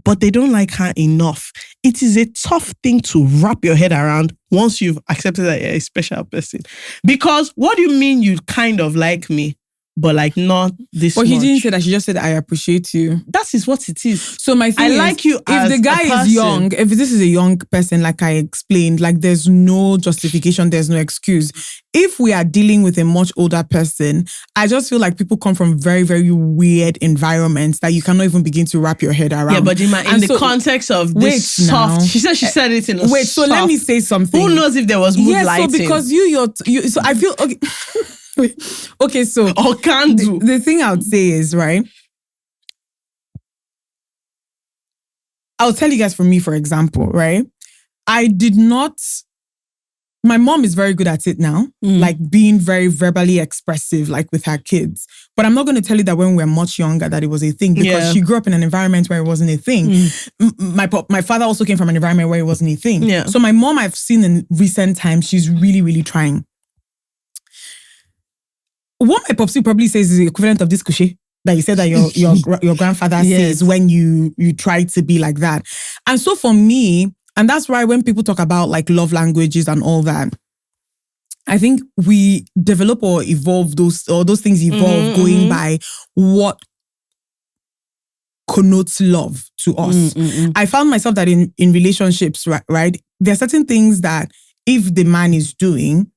but they don't like her enough. It is a tough thing to wrap your head around once you've accepted that you're a special person. Because what do you mean you kind of like me? but like not this But he much. didn't say that. She just said, I appreciate you. That is what it is. So my thing is, like you as if the guy a person. is young, if this is a young person, like I explained, like there's no justification, there's no excuse. If we are dealing with a much older person, I just feel like people come from very, very weird environments that you cannot even begin to wrap your head around. Yeah, but in the context of this soft, she said it in a soft. So let me say something. Who knows if there was mood lighting? So because you, so I feel, okay. Okay, so or can do. The thing I would say is, right, I'll tell you guys for me, for example, right, I did not, my mom is very good at it now, like being very verbally expressive, like with her kids. But I'm not going to tell you that when we were much younger that it was a thing, because she grew up in an environment where it wasn't a thing. My father also came from an environment where it wasn't a thing. Yeah. So my mom, I've seen in recent times, she's really, really trying. What my popsy probably says is the equivalent of this cliche that you said that your grandfather says when you try to be like that. And so for me, and that's why when people talk about like love languages and all that, I think we develop or evolve those things evolve going by what connotes love to us. I found myself that in relationships, right, there are certain things that if the man is doing,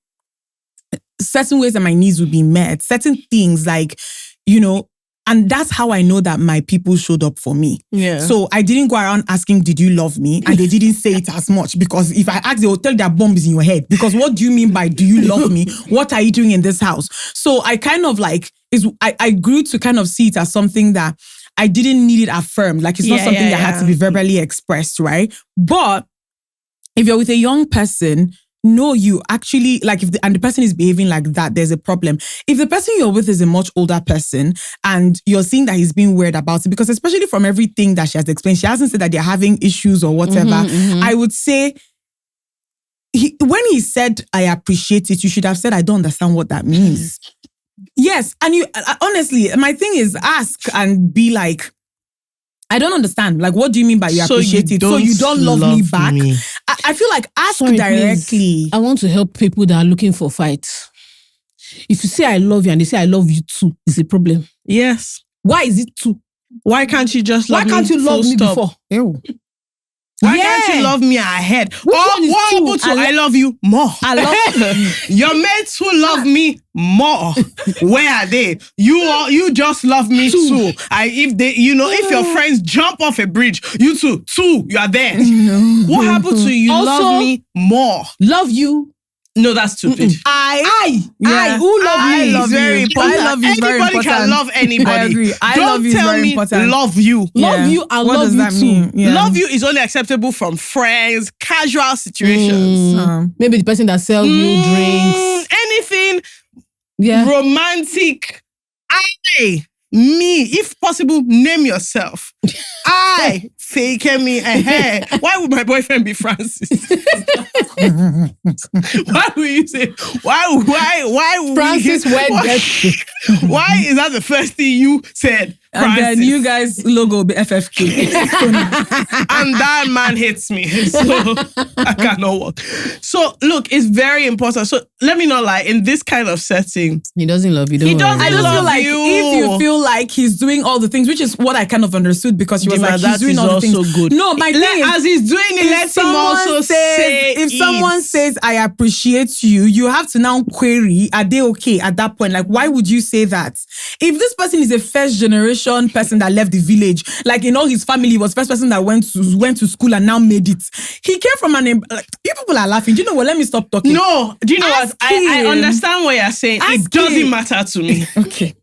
certain ways that my needs will be met, certain things like, and that's how I know that my people showed up for me. Yeah. So I didn't go around asking, did you love me? And they didn't say it as much, because if I ask, they will tell their bomb is in your head. Because what do you mean by, do you love me? What are you doing in this house? So I kind of like, I grew to kind of see it as something that I didn't need it affirmed. Like it's not something that had to be verbally expressed, right? But if you're with a young person, no, you actually, like if the person is behaving like that, there's a problem. If the person you're with is a much older person and you're seeing that he's being weird about it, because especially from everything that she has explained, she hasn't said that they're having issues or whatever. I would say, when he said, I appreciate it, you should have said, I don't understand what that means. Yes. And you, honestly, my thing is ask and be like, I don't understand. Like, what do you mean by you appreciate it? So you don't love me back? I feel like ask directly. Please. I want to help people that are looking for fights. If you say I love you and they say I love you too, it's a problem. Yes. Why is it two? Why can't you just love me? Why can't you love me before? Ew. Why can't you love me ahead? What happened to I love you more? I love your mates who love me more. Where are they? You just love me too. If your friends jump off a bridge, you too, you are there. No. What happened to you? Also, love me more. Love you. No, that's stupid. I who love me. I love very important. I love you. Anybody can love anybody. I agree. Don't love you. tell me important. love you. Love you and what love does you that too. Mean? Yeah. Love you is only acceptable from friends, casual situations. Maybe the person that sells you drinks. Anything romantic. Me, if possible, name yourself. I fake me ahead. Why would my boyfriend be Francis? Why would you say? Why Francis? Why is that the first thing you said? Francis? And then you guys' logo will be FFK. And that man hates me, so I cannot work. So look, it's very important. So let me not lie. In this kind of setting, he doesn't love you. He doesn't I just love feel like you. if you feel like he's doing all the things, which is what I kind of understood, because she was like, he's doing all the things. Good. No, my thing is, as he's doing it, let him also say if someone says, I appreciate you, you have to now query, are they okay at that point? Like, why would you say that? If this person is a first generation person that left the village, like in all his family was first person that went to school and now made it. He came from you people are laughing. Do you know what? Let me stop talking. No, do you know what? I understand what you're saying. It doesn't matter to me. Okay,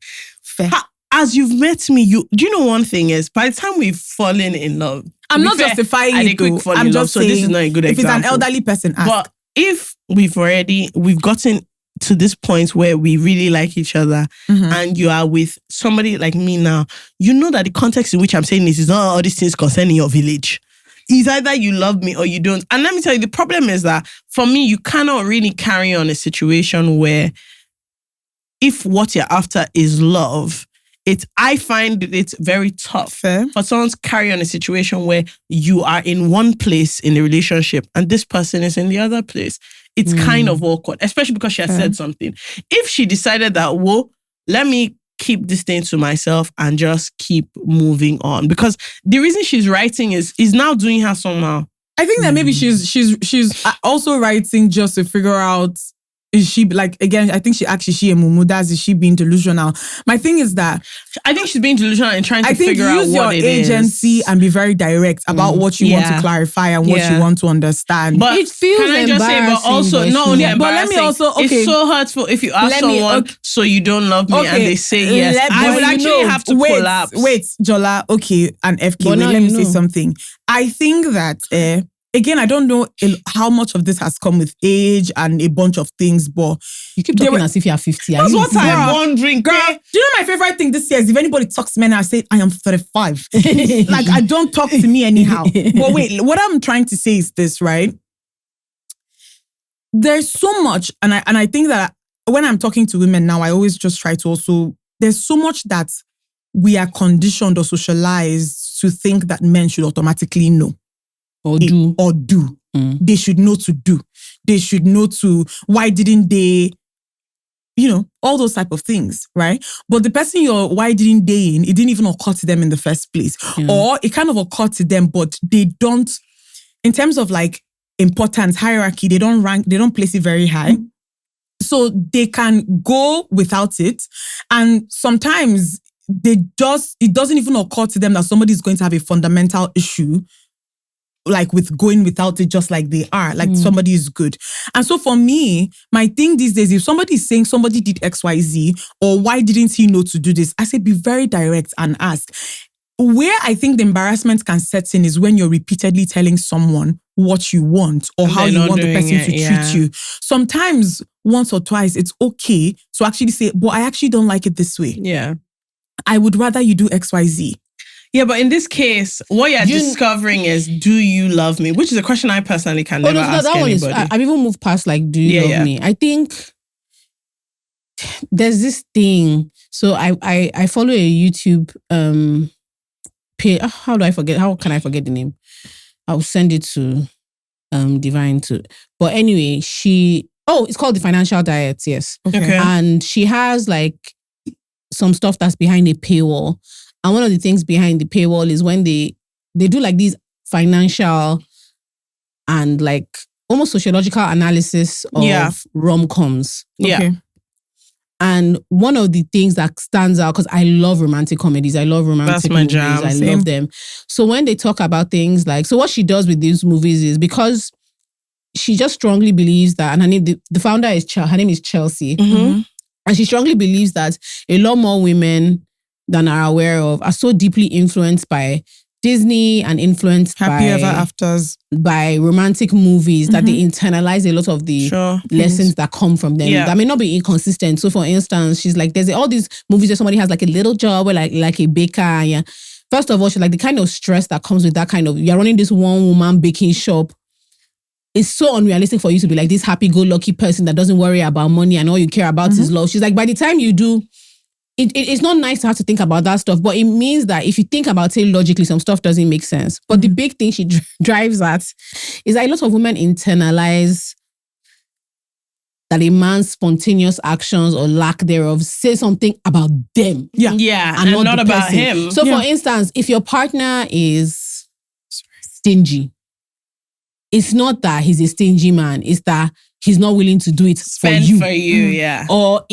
fair. As you've met me, do you know one thing is, by the time we've fallen in love, I'm not justifying it though. I'm just saying, so this is not a good example. If it's an elderly person, ask. But if we've gotten to this point where we really like each other, and you are with somebody like me now, you know that the context in which I'm saying this is not all these things concerning your village. It's either you love me or you don't. And let me tell you, the problem is that for me, you cannot really carry on a situation where if what you're after is love, I find it's very tough for someone to carry on a situation where you are in one place in the relationship and this person is in the other place. It's kind of awkward, especially because she has said something. If she decided that, let me keep this thing to myself and just keep moving on. Because the reason she's writing is now doing her somehow. I think that maybe she's also writing just to figure out, is she, like, again, I think she a mumu, is she being delusional? My thing is that I think she's being delusional and trying to figure out what it is. Use your agency and be very direct about what you want to clarify and what you want to understand. But it feels can I just say, but also not only embarrassing, but let me also, it's so hurtful if you ask someone, so you don't love me, and they say yes. I would actually have to collapse. Wait, Jola, okay, and FK, let me say something. I think that again, I don't know how much of this has come with age and a bunch of things, but you keep talking as if you're 50. That's what I'm wondering. Girl, do you know my favorite thing this year is if anybody talks to me and I say, I am 35. Like, I don't talk to me anyhow. But wait, what I'm trying to say is this, right? There's so much, and I think that when I'm talking to women now, I always just try to also, there's so much that we are conditioned or socialized to think that men should automatically know. Or do. They should know to do. They should know to, why didn't they, all those type of things, right? But the person why didn't they in, it didn't even occur to them in the first place. Yeah. Or it kind of occurred to them, but they don't, in terms of like importance, hierarchy, they don't place it very high. So they can go without it. And sometimes it doesn't even occur to them that somebody is going to have a fundamental issue like with going without it, just like they are, like somebody is good. And so for me, my thing these days, if somebody is saying somebody did XYZ or why didn't he know to do this, I say be very direct and ask. Where I think the embarrassment can set in is when you're repeatedly telling someone what you want or how you want the person to treat you. Sometimes once or twice, it's okay to actually say, but I actually don't like it this way. Yeah. I would rather you do XYZ. Yeah, but in this case, what you're discovering is, do you love me? Which is a question I personally can never ask anybody. I've even moved past like, do you love me? I think there's this thing. So I follow a YouTube page. How can I forget the name? I'll send it to Divine too. But anyway, it's called The Financial Diet, yes. Okay. And she has like some stuff that's behind a paywall. And one of the things behind the paywall is when they do like these financial and like almost sociological analysis of rom-coms. Yeah. Okay. And one of the things that stands out, because I love romantic comedies. I love romantic movies. Jam. I love them. So when they talk about things like, so what she does with these movies is because she just strongly believes that, and her name, the founder is, her name is Chelsea. Mm-hmm. And she strongly believes that a lot more women than are aware of are so deeply influenced by Disney and influenced Happy Ever Afters, by romantic movies that they internalize a lot of the lessons that come from them that may not be inconsistent. So for instance, she's like, there's all these movies where somebody has like a little job or like a baker. Yeah. First of all, she's like, the kind of stress that comes with that kind of, you're running this one woman baking shop. It's so unrealistic for you to be like this happy-go-lucky person that doesn't worry about money and all you care about is love. She's like, by the time you do, it's not nice to have to think about that stuff, but it means that if you think about it logically, some stuff doesn't make sense. But the big thing she drives at is that a lot of women internalize that a man's spontaneous actions or lack thereof say something about them. Yeah, and not about him. So for instance, if your partner is stingy, it's not that he's a stingy man, it's that he's not willing to do it for you. Yeah. Or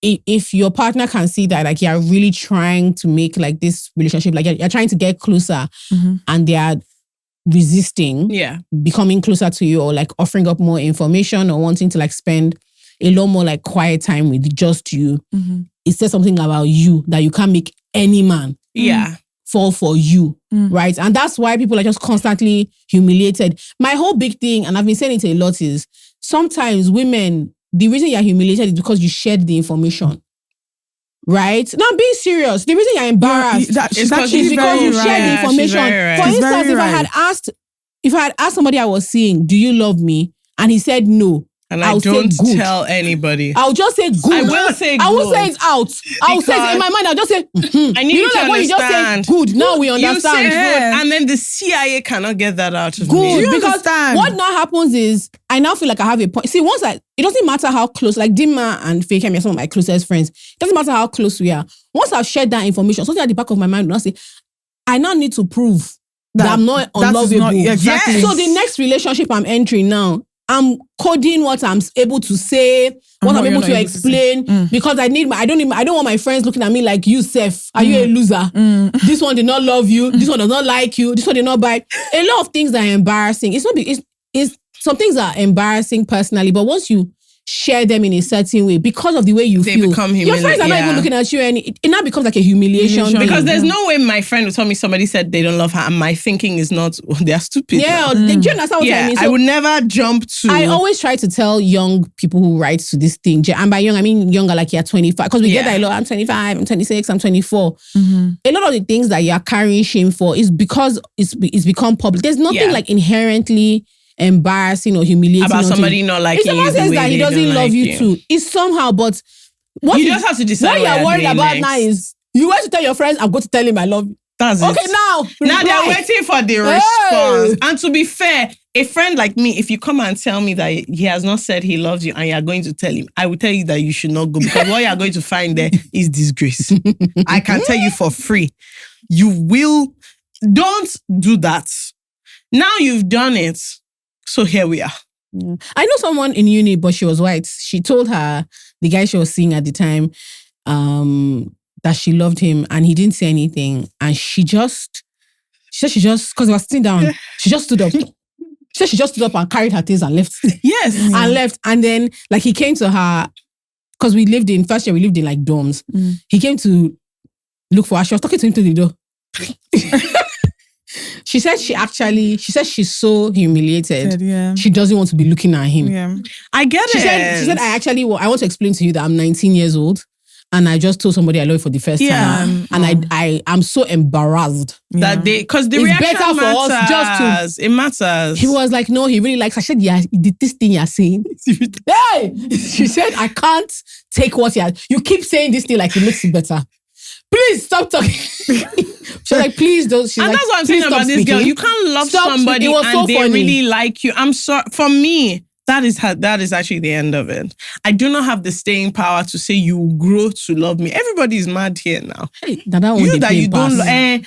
if your partner can see that like you're really trying to make like this relationship, like you're trying to get closer and they are resisting becoming closer to you or like offering up more information or wanting to like spend a lot more like quiet time with just you, it says something about you that you can't make any man fall for you, right? And that's why people are just constantly humiliated. My whole big thing, and I've been saying it a lot, is sometimes women, the reason you're humiliated is because you shared the information. Right? Now, I'm being serious. The reason you're embarrassed is because you shared the information. For instance, if I had asked somebody I was seeing, do you love me? And he said no. And I don't tell anybody. I'll just say good. I will say good. I will say it out. I'll say it in my mind. I'll just say, I need you to understand. When you just say good, now we understand. You say good, and then the CIA cannot get that out of me. Good, because what now happens is, I now feel like I have a point. See, it doesn't matter how close, like Dinma and Fekemi are some of my closest friends. It doesn't matter how close we are. Once I've shared that information, something at the back of my mind will not say, I now need to prove that I'm not unlovable. Exactly. Yes. So the next relationship I'm entering now, I'm coding what I'm able to say, what I'm able to explain, because I don't want my friends looking at me like, you, Seth, are you a loser? This one did not love you. This one does not like you. This one did not buy. A lot of things are embarrassing. It's some things are embarrassing personally, but once you share them in a certain way, because of the way you feel, become your friends are not even looking at you, and it now becomes like a humiliation. Because there's no way my friend would tell me somebody said they don't love her, and my thinking is not, they're stupid. Yeah, do you understand what I mean? So I would never jump to... I always try to tell young people who write to this thing, and by young, I mean younger, like you're 25, because we get that a lot. I'm 25, I'm 26, I'm 24. A lot of the things that you're carrying shame for is because it's become public. There's nothing like inherently embarrassing or humiliating about somebody not liking you. If someone says that he doesn't love you too, it's somehow, but you just have to decide what you're worried about now is you want to tell your friends, I'm going to tell him I love you. That's okay, it. Now they're waiting for the response. And to be fair, a friend like me, if you come and tell me that he has not said he loves you and you're going to tell him, I will tell you that you should not go, because what you're going to find there is disgrace. I can tell you for free. Don't do that. Now you've done it. So here we are. Yeah. I know someone in uni, but she was white. She told the guy she was seeing at the time, that she loved him, and he didn't say anything. And she said, because they were sitting down, she just stood up. She said she just stood up and carried her things and left. Yes. And left. And then, like, he came to her, because first year we lived in like dorms. He came to look for her. She was talking to him to the door. She said she's so humiliated. She doesn't want to be looking at him. Yeah. I get it. She said, I want to explain to you that I'm 19 years old and I just told somebody I love you for the first time. And I'm so embarrassed. That because the reaction better for matters. Us just to, it matters. He was like, no, he really likes. I said, yeah, this thing you're saying. Hey! She said, I can't take what you keep saying this thing like it makes it better. Please stop talking. She's like, please don't. She's and like, that's what I'm saying about this girl. You can't love somebody and they really like you. I'm sorry. For me, that is actually the end of it. I do not have the staying power to say you grow to love me. Everybody is mad here now. Hey,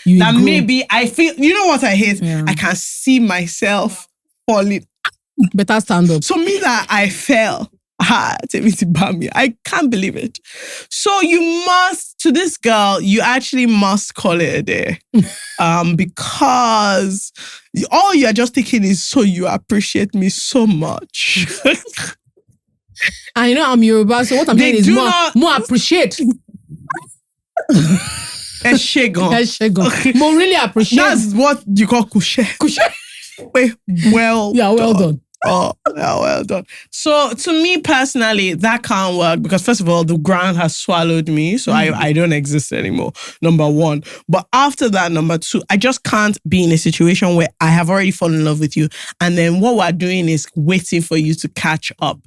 maybe I feel. You know what I hate? Yeah. I can see myself falling. Better stand up. So me that I fell. I can't believe it. So to this girl, you actually must call it a day. Because all you're just thinking is, so you appreciate me so much. I know I'm Yoruba, so what I'm saying is more appreciate. Eshegon. More really appreciate. That's what you call kushe. Wait, well done. Oh, yeah, well done. So to me personally, that can't work because first of all, the ground has swallowed me. So I don't exist anymore, number one. But after that, number two, I just can't be in a situation where I have already fallen in love with you. And then what we're doing is waiting for you to catch up.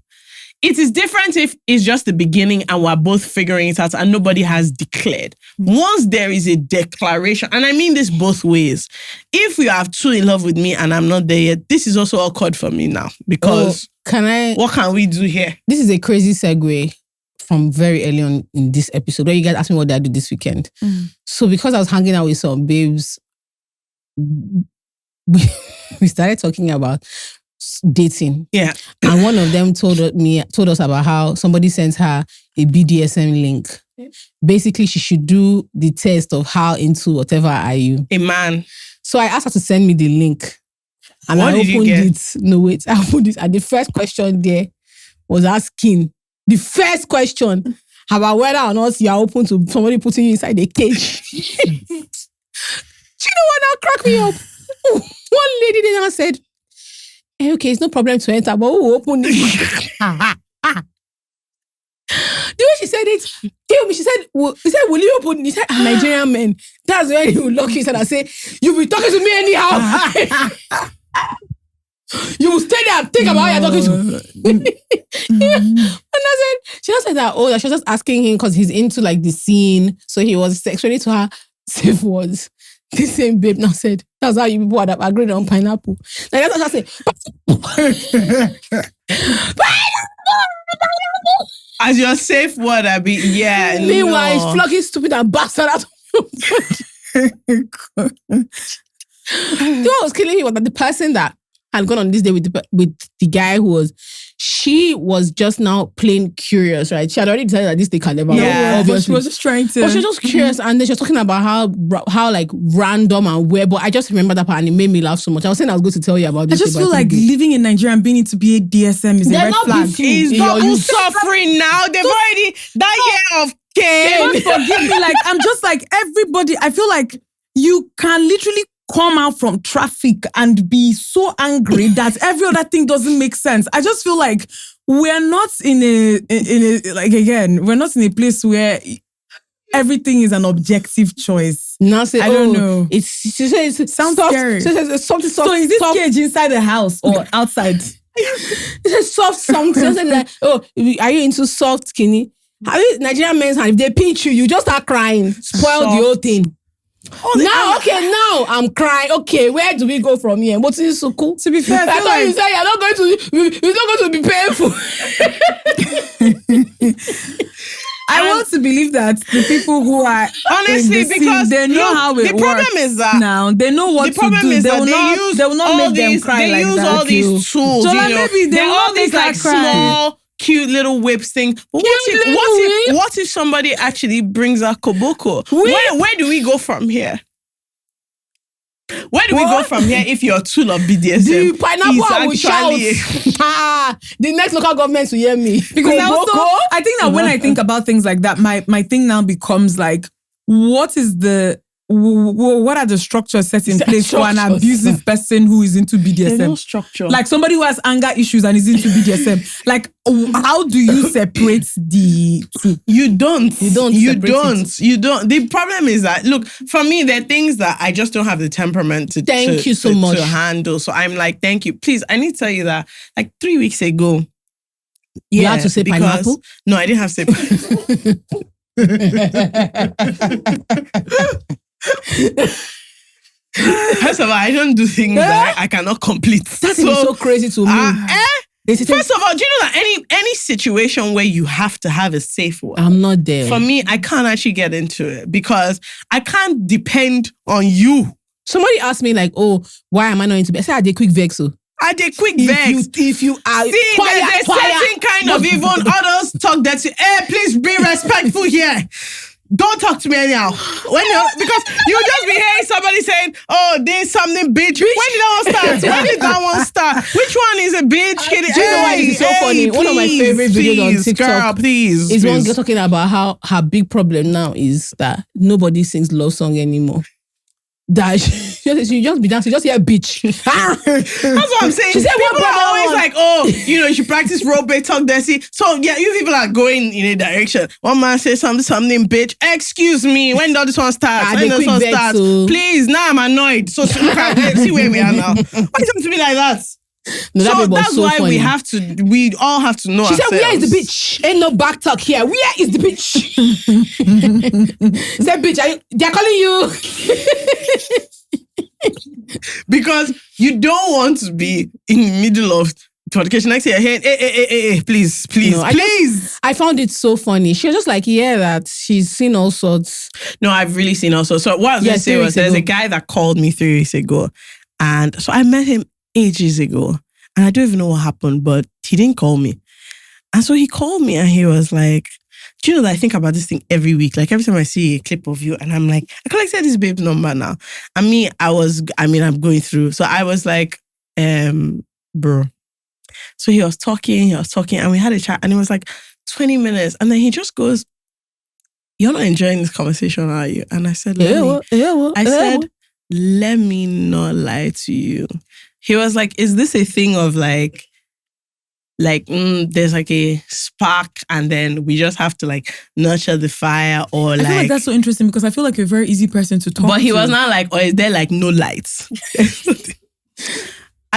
It is different if it's just the beginning and we're both figuring it out and nobody has declared. Once there is a declaration, and I mean this both ways, if you are too in love with me and I'm not there yet, this is also awkward for me now because what can we do here? This is a crazy segue from very early on in this episode where you guys asked me what did I do this weekend. So because I was hanging out with some babes, we started talking about dating. Yeah. And one of them told us about how somebody sent her a BDSM link. Basically, she should do the test of how into whatever are you. A man. So I asked her to send me the link. And what I did opened you get? it. No, wait. I opened it. And the first question there was asking, the first question, about whether or not you are open to somebody putting you inside a cage. She don't want to crack me up. One lady then said, hey, okay, it's no problem to enter, but who open it? The way she said it, tell me, she said, will you open it? He said, Nigerian men. That's when he will lock his head and say, you'll be talking to me anyhow. You will stay there and think about how you're talking to. And I said, she just said that, that she was just asking him because he's into like the scene. So he was explaining to her safe words. This same babe now said, that's how you people have agreed on pineapple. Like that's what I said. As your safe word, I be, yeah. Meanwhile, he's plucking stupid and bastard out of your body. What was killing me was that the person that had gone on this day with the guy she was just now plain curious, right? She had already decided that this day can never work. But she was just trying to. But she was just curious, and then she was talking about how like random and weird. But I just remember that part, and it made me laugh so much. I was saying I was going to tell you about this. I just feel like living in Nigeria and being into BDSM is a red flag. It's double suffering now. They've already that year of game. Forgive me, like I'm just like everybody. I feel like you can literally come out from traffic and be so angry that every other thing doesn't make sense. I just feel like we're not in a like again, we're not in a place where everything is an objective choice. Now say, I don't know. It sounds scary. So something soft. So is this cage inside the house or outside? It says soft something. Like, are you into soft skinny? Have you Nigerian men's hand? If they pinch you, you just start crying. Spoil the whole thing. Now I'm crying. Okay, where do we go from here? What's this so cool? To be fair, I thought you said it's not going to be painful. I want to believe that the people who are honestly in the because scene, they know how it works. The problem is that now they know what the problem to do. is They that will not make them cry like that. They use all these tools. So like maybe they all these like small, cute little whips thing. But what if somebody actually brings a koboko? Where do we go from here? Where do we go from here if you're a tool of BDSM? The pineapple will shout. The next local government will hear me. Because I think that when I think about things like that, my thing now becomes like, what are the structures set in place for an abusive person who is into BDSM? There's no structure. Like somebody who has anger issues and is into BDSM. Like, how do you separate the two? You don't. The problem is that, look, for me, there are things that I just don't have the temperament to Thank you so much to handle. So I'm like, thank you. Please, I need to tell you that like 3 weeks ago. You had to say pineapple? No, I didn't have to say pineapple. First of all, I don't do things that I cannot complete. That is so crazy to me. First of all, do you know that any situation where you have to have a safe word? I'm not there. For me, I can't actually get into it because I can't depend on you. Somebody asked me like, why am I not into bed? I said, I did quick vex. I did quick vex. If you are there's a certain kind of even others talk that please be respectful here. Don't talk to me anyhow. Because you just be hearing somebody saying, there's something bitch. When did that one start? Which one is a bitch? Do you know why it's so funny? One of my favorite videos on TikTok is one girl talking about how her big problem now is that nobody sings love song anymore. That she just be dancing, just hear bitch. That's what I'm saying. She said people are always like, you should practice role play, talk dirty. So yeah, you people are going in a direction. One man says something, bitch. Excuse me, when does this one start? Please, now I'm annoyed. So see where we are now. Why is it to be like that? No, so that's why funny. we all have to know. She ourselves. said, where is the bitch? Ain't no back talk here. Where is the bitch? Say, bitch, they're calling you. Because you don't want to be in the middle of fornication. Next year, hey, please. I found it so funny. She was just like, that she's seen all sorts. No, I've really seen all sorts. So what I was going to say was there's a guy that called me 3 weeks ago. And so I met him ages ago. And I don't even know what happened, but he didn't call me. And so he called me and he was like, do you know that I think about this thing every week? Like every time I see a clip of you and I'm like, I collected this babe's number now. I'm going through. So I was like, bro. So he was talking and we had a chat and it was like 20 minutes. And then he just goes, you're not enjoying this conversation, are you? And I said, let me not lie to you. He was like, is this a thing of like there's like a spark and then we just have to like nurture the fire or I feel like that's so interesting because I feel like you're a very easy person to talk to. But he was not like, or is there like no lights?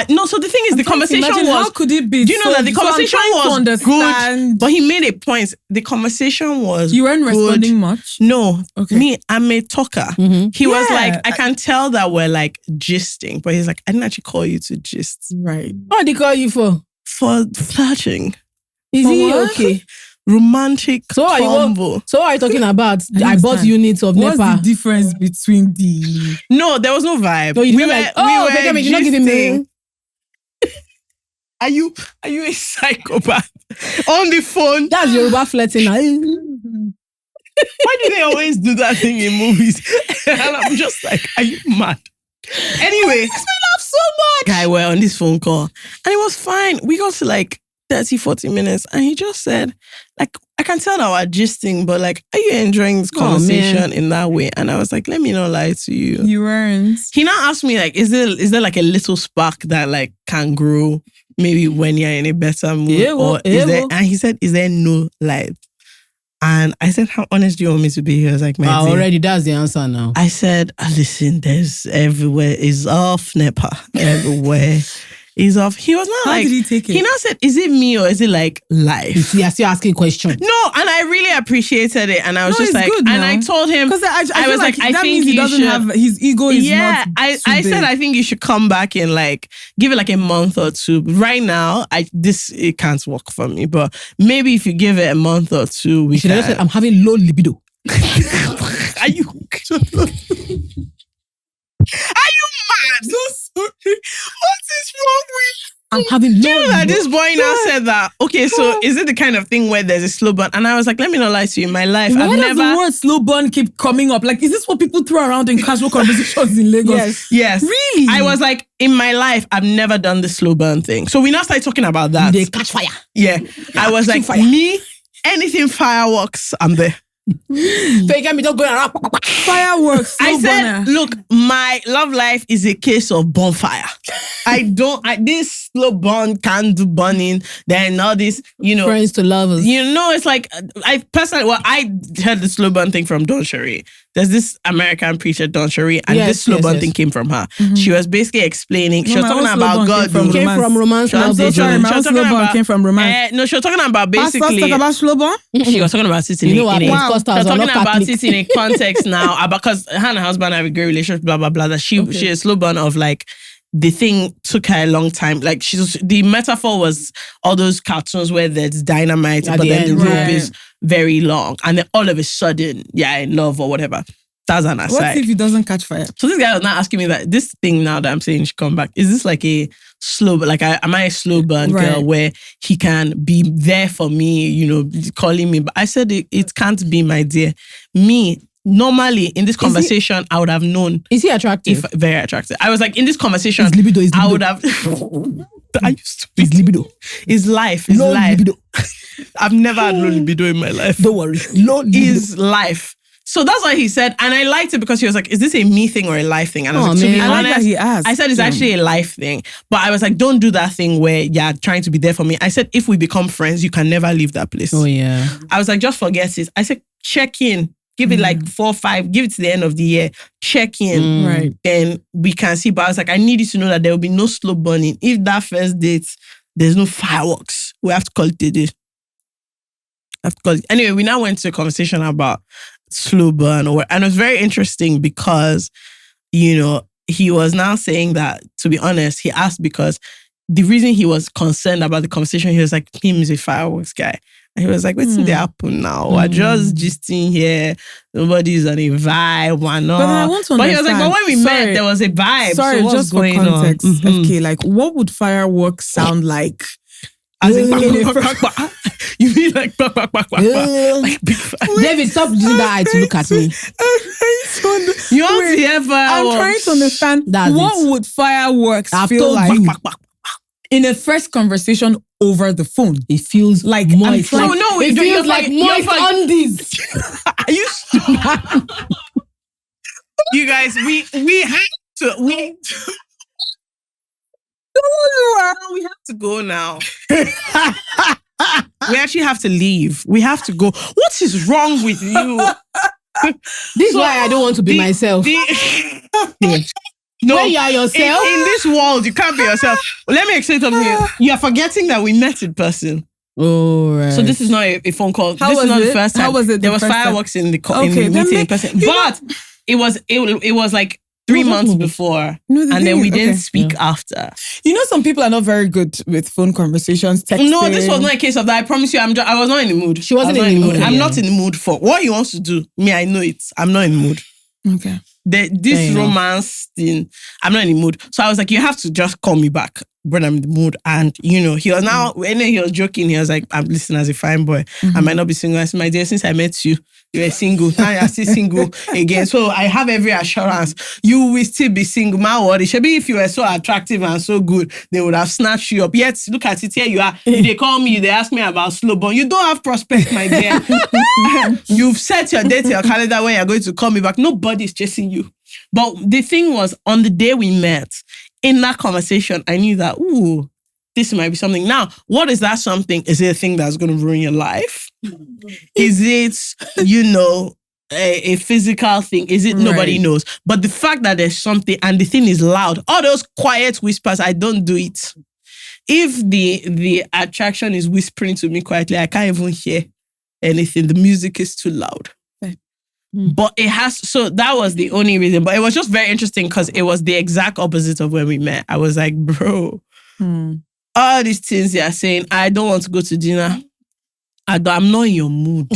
No, so the thing is, the conversation was... How could it be? Do you know that the conversation was good? But he made a point. The conversation was You weren't good. responding much? No. Okay. Me, I'm a talker. He was like, I can tell that we're like gisting. But he's like, I didn't actually call you to gist. Right. What did he call you for? For flirting. Is For he what? okay? Romantic combo. So what are you talking about? I bought units of What's NEPA. the difference between the... No, there was no vibe. No, you didn't Benjamin, you're not giving me. Are you a psychopath? On the phone. That's Yoruba flirting now. Why do they always do that thing in movies? And I'm just like, are you mad? Anyway, it makes me laugh so much. Guy, we're on this phone call. And it was fine. We got to like 30, 40 minutes. And he just said, like, I can tell that we're gisting, but like, are you enjoying this conversation in that way? And I was like, let me not lie to you. You weren't. He now asked me, like, is there like a little spark that like can grow maybe when you're in a better mood? And he said, is there no light? And I said, how honest do you want me to be? He was like, already that's the answer now. I said, listen, there's everywhere. It's off NEPA. Everywhere. Is off. He was not How did he take it? He now said, is it me or is it like life? You're still asking questions. No, and I really appreciated it. And I was just like, good and now. I told him, because I was like, I that think means he doesn't have, his ego is not I big. said, I think you should come back and like, give it like a month or two. Right now, it can't work for me. But maybe if you give it a month or two, we should have said, I'm having low libido. Are you mad? So sorry. What is wrong with I'm having low libido? That this boy now said that. Okay, so is it the kind of thing where there's a slow burn? And I was like, let me not lie to you. In my life, Why does the word slow burn keep coming up? Like, is this what people throw around in casual conversations in Lagos? Yes. Really? I was like, in my life, I've never done the slow burn thing. So we now started talking about that. They catch fire. Yeah. I was like, me, anything fireworks, I'm there. They get me don't go around. Fireworks. I said, look, my love life is a case of bonfire. This slow burn, candle burning, then all this, friends to lovers. It's like, I heard the slow burn thing from Don Cherie. There's this American preacher, Don Cherie, and this slow burn thing came from her. Mm-hmm. She was basically explaining, she was talking about God. Came from romance. I'm so sorry, my slow burn came from romance. No, she was talking about basically. Pastors talk about slow burn? She was talking about it in she was talking about it in a context now, because her and her husband have a great relationship, blah, blah, blah, that she is slow burn of like, the thing took her a long time. Like the metaphor was all those cartoons where there's dynamite, but then the rope is very long. And then all of a sudden, in love or whatever. That's an aside. What if it doesn't catch fire? So this guy was now asking me that this thing now that I'm saying should come back. Is this like a slow, like am I a slow burn girl where he can be there for me, calling me? But I said it can't be, my dear. Me, normally in this conversation, I would have known. Is he attractive? Very attractive. I was like, in this conversation, his libido. I would have. I used to be. His libido. His life. His low life. Libido. I've never had low libido in my life. Don't worry. Low libido. His life. So that's why he said, and I liked it because he was like, is this a me thing or a life thing? And I was like, to be honest, that he asked. I said it's actually a life thing. But I was like, don't do that thing where you're trying to be there for me. I said, if we become friends, you can never leave that place. Oh, yeah. I was like, just forget it. I said, check in. Give it like 4 or 5. Give it to the end of the year. Check in. Right. And we can see. But I was like, I need you to know that there will be no slow burning. If that first date, there's no fireworks, we have to call it a day. Anyway, we now went to a conversation about slow burn, and it was very interesting because, he was now saying that, to be honest, he asked because the reason he was concerned about the conversation, he was like, him is a fireworks guy. And he was like, what's the happen now? We're just gisting here. Nobody's on a vibe. Why not? But I want to understand. But he was like, but when we met, there was a vibe. Sorry, so what's just for going context. on? Mm-hmm. Okay, like what would fireworks sound like? As in, you mean like like big fire? David, stop using that eye to look at me. You want to hear fireworks? I'm trying to understand what would fireworks feel like in a first conversation over the phone. It feels like moist. It feels like moist undies. Are you stupid? You guys, we have to. We have to go now. We actually have to leave. We have to go. What is wrong with you? This is why I don't want to be myself. No, when you are yourself. In this world, you can't be yourself. Let me explain something here. You are forgetting that we met in person. Oh, right. So this is not a phone call. How this was is not it? the first time. How was it? There was fireworks in the meeting in person. But it was like 3 months before. No, and then we didn't speak after. You know, some people are not very good with phone conversations, texting. No, this was not a case of that. I promise you, I was not in the mood. She wasn't in the mood. I'm not in the mood for what he wants to do. Me, I know it. I'm not in the mood. Okay. This romance thing, I'm not in the mood. So I was like, you have to just call me back when I'm in the mood. And, you know, he was now, when he was joking, he was like, I'm listening as a fine boy. I might not be single. I said, my dear, since I met you, you were single. Now you're still single again. So I have every assurance you will still be single. My word, maybe if you were so attractive and so good, they would have snatched you up. Yet, look at it, here you are. They call me, they ask me about slow burn. You don't have prospects, my dear. You've set your date, your calendar when you're going to call me back. Nobody's chasing you. But the thing was, on the day we met, in that conversation, I knew that, ooh, this might be something. Now, what is that something? Is it a thing that's going to ruin your life? Is it, you know, a physical thing? Is it nobody knows? But the fact that there's something and the thing is loud, all those quiet whispers, I don't do it. If the attraction is whispering to me quietly, I can't even hear anything. The music is too loud. But it has, so that was the only reason. But it was just very interesting because it was the exact opposite of when we met. I was like, bro, all these things they are saying, I don't want to go to dinner. I'm not in your mood.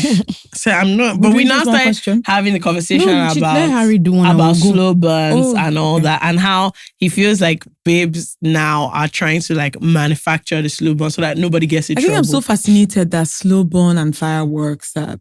So I'm not. But we now started having the conversation about slow burns and all that, and how he feels like babes now are trying to like manufacture the slow burn so that nobody gets in trouble. I think I'm so fascinated that slow burn and fireworks are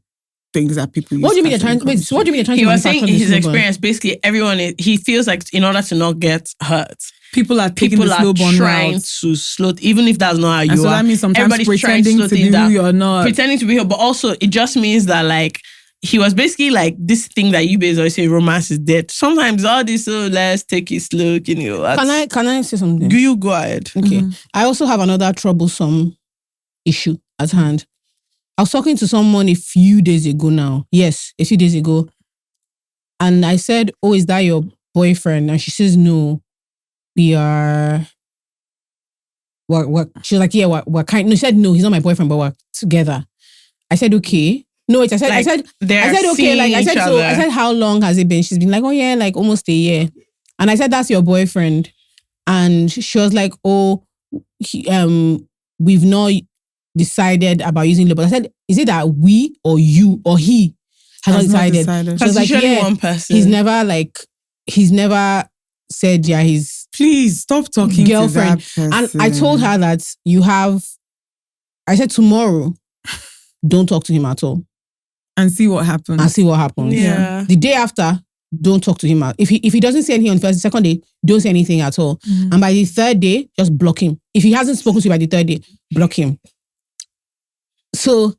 things that people use. What do you mean they're trying to? Wait, so what do you mean they're trying to? He was saying in his experience, basically everyone he feels like in order to not get hurt, people are trying to slow, even if that's not how you and so are. That means sometimes everybody's pretending to be who you're not. Pretending to be who, but also it just means that like he was basically like this thing that you guys always say romance is dead. Sometimes all this, let's take it slow, you know. Can I say something? You go ahead. Okay. I also have another troublesome issue at hand. I was talking to someone a few days ago now. Yes, a few days ago. And I said, oh, is that your boyfriend? And she says, no, we are... She was like, yeah, we're kind... No, she said, no, he's not my boyfriend, but we're together. I said, okay. No, wait, I said, okay. Like, I said, how long has it been? She's been like, oh yeah, like almost a year. And I said, that's your boyfriend. And she was like, oh, we've not decided about using labels. I said, is it that we or you or he has not decided? She was like, yeah, one person. He's never said, yeah, he's please stop talking girlfriend. To that person. And I told her that I said tomorrow, don't talk to him at all. And see what happens. Yeah. The day after, don't talk to him. If he doesn't say anything on the first, second day, don't say anything at all. And by the third day, just block him. If he hasn't spoken to you by the third day, block him. So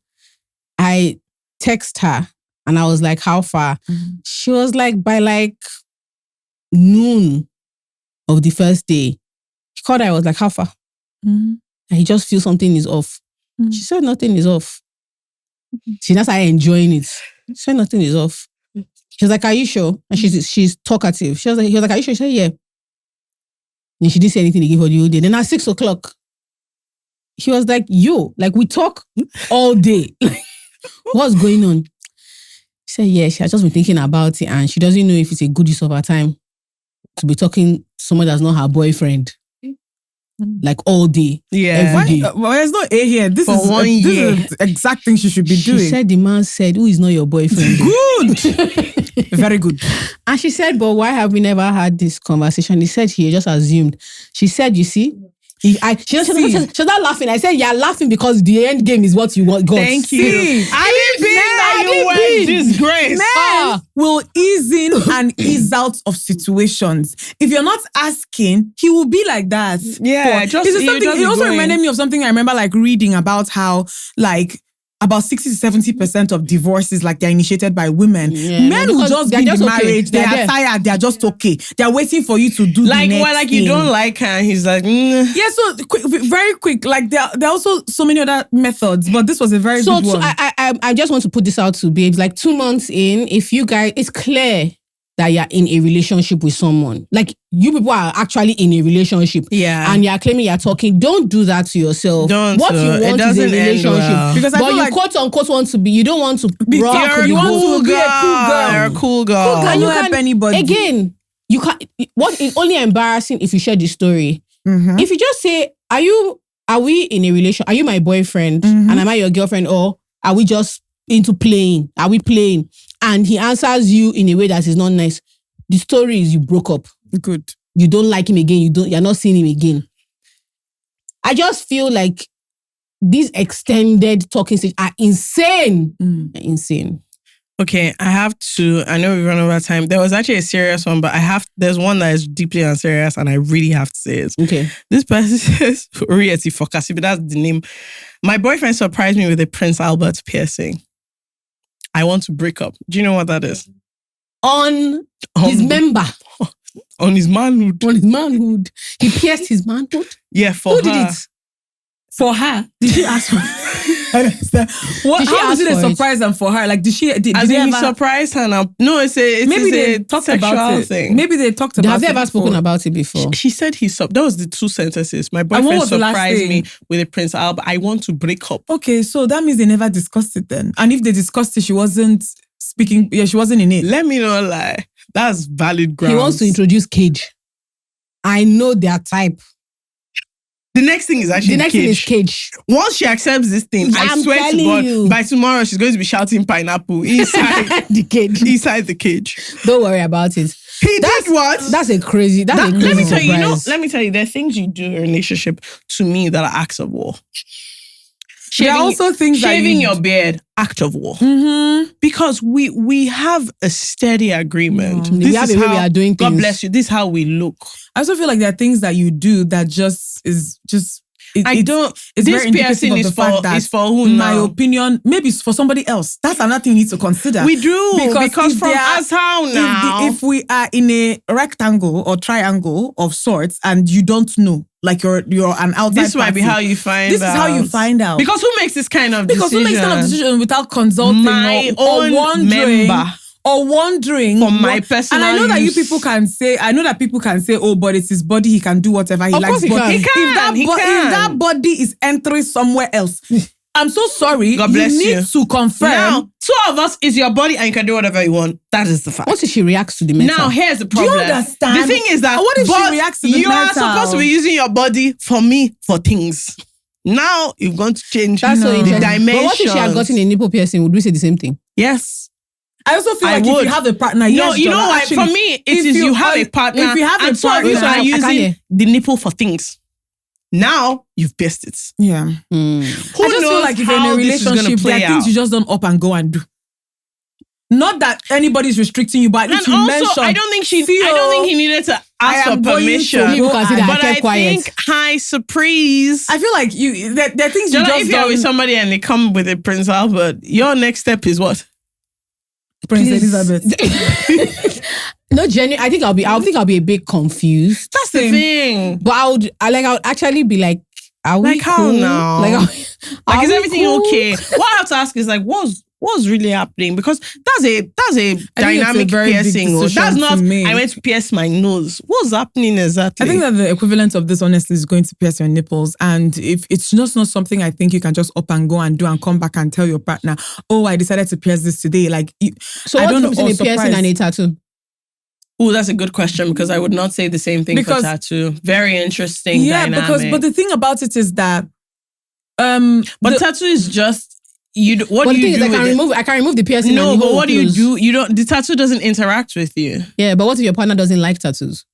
I text her and I was like, how far? She was like, by like noon of the first day. She called her, I was like, how far? And he just feels something is off. She said nothing is off. She now started enjoying it. She said nothing is off. She was like, are you sure? And she's talkative. He was like, are you sure? She said, yeah. And she didn't say anything again for the whole day. Then at 6 o'clock, he was like, yo, like we talk all day. What's going on? She said, yeah, she has just been thinking about it and she doesn't know if it's a good use of her time to be talking to someone that's not her boyfriend. Like all day. Yeah. Every day. Well, there's no A here. This is the exact thing she should be doing. She said the man said, who is not your boyfriend? Good. Very good. And she said, but why have we never had this conversation? He said he just assumed. She said, you see, she was not laughing. I said, you're laughing because the end game is what you want. God. Thank you. I didn't mean that you were disgraced. Men will ease in and ease out of situations. If you're not asking, he will be like that. Yeah, it also reminded me of something I remember like reading about how like about 60 to 70% of divorces, like they're initiated by women. Yeah, men will just be in the marriage. They are tired. They are just okay. They are waiting for you to do the next thing. You don't like her. And he's like, Yeah, so very quick. Like there are also so many other methods, but this was a very good one. I just want to put this out to babes. Like 2 months in, if you guys, it's clear. that you're in a relationship with someone. Like, you people are actually in a relationship. Yeah. And you're claiming you're talking. Don't do that to yourself. Don't. What you want is a relationship. Well. Because but you quote unquote want to be, you don't want to rock. You want to be a cool girl. You're a Cool cool girl. girl. And you help can, anybody. Again, you can't. What is only embarrassing if you share the story. Mm-hmm. If you just say, are we in a relation? Are you my boyfriend? Mm-hmm. And am I your girlfriend? Or are we just into playing? Are we playing? And he answers you in a way that is not nice. The story is you broke up. Good. You don't like him again. You're not seeing him again. I just feel like these extended talking stages are insane. Insane. Okay, I know we've run over time. There was actually a serious one, but there's one that is deeply unserious and I really have to say it. Okay. This person says, Rieti Fokasi, but that's the name. My boyfriend surprised me with a Prince Albert piercing. I want to break up. Do you know what that is? On his member. On his manhood. On his manhood. He pierced his manhood? Yeah, for Who her. did it? For her? Did she ask for it? How was it a surprise and for her? Like, did he surprise her now? No, it's a talked about it. Thing. Maybe they talked about it. Have they ever spoken about it before? She said that was the two sentences. My boyfriend surprised me with a Prince Albert. I want to break up. Okay, so that means they never discussed it then. And if they discussed it, she wasn't speaking. Yeah, she wasn't in it. Let me not lie. That's valid grounds. He wants to introduce Cage. I know their type. The next thing is actually the next thing is Cage. Once she accepts this thing, I swear to God, by tomorrow she's going to be shouting pineapple inside the cage. Inside the cage. Don't worry about it. He did what? That's a crazy. Let me tell you. Let me tell you. There are things you do in a relationship to me that are acts of war. There are also things shaving your beard, act of war. Mm-hmm. Because we have a steady agreement. We have a way we are doing things. God bless you. This is how we look. I also feel like there are things that you do that This very piercing is for who in now? my opinion, maybe it's for somebody else. That's another thing you need to consider. We do because from us how now? If we are in a rectangle or triangle of sorts and you don't know, like you're an outside. This might be how you find out. This is how you find out. Because who makes this kind of decision? Because who makes this kind of decision without consulting my own member? Or wondering for my personal and I know that use. people can say, oh, but it's his body, he can do whatever he likes. He can. If that body is entering somewhere else, I'm so sorry. God bless you. Need to confirm. Now, two of us is your body and you can do whatever you want. That is the fact. What if she reacts to the mental? Now, here's the problem. Do you understand? The thing is that what if she reacts to the mental? You are supposed to be using your body for me, for things. Now, you've gone to change the dimension. But what if she had gotten a nipple piercing? Would we say the same thing? Yes. I also feel like if you have a partner, no, you know why? For me, it is you have a partner. If you have and a partner, you are using the nipple for things. Now you've pierced it. Yeah. Who I just knows feel like if you're in a relationship, there are things you just don't up and go and do. Not that anybody's restricting you, but and also, I don't think he needed to ask for permission. But I think high surprise. I feel like there are things you just if you're with somebody and they come with a Prince Albert, your next step is what? Prince Elizabeth. No, genuinely, I think I'll be a bit confused. That's the thing. But I would actually be like, are we how cool? now? Like, is everything okay? What I have to ask is like, what's really happening? Because that's a dynamic piercing. That's not. I went to pierce my nose. What's happening exactly? I think that the equivalent of this, honestly, is going to pierce your nipples. And if it's just not something I think you can just up and go and do and come back and tell your partner, oh, I decided to pierce this today. Like, so what's the difference between a piercing and a tattoo? Oh, that's a good question because I would not say the same thing for tattoo. Very interesting. Yeah, dynamic. but the thing about it is that, but tattoo is just. What do you do? I can remove the piercing. No, but what do you do? You don't. The tattoo doesn't interact with you. Yeah, but what if your partner doesn't like tattoos?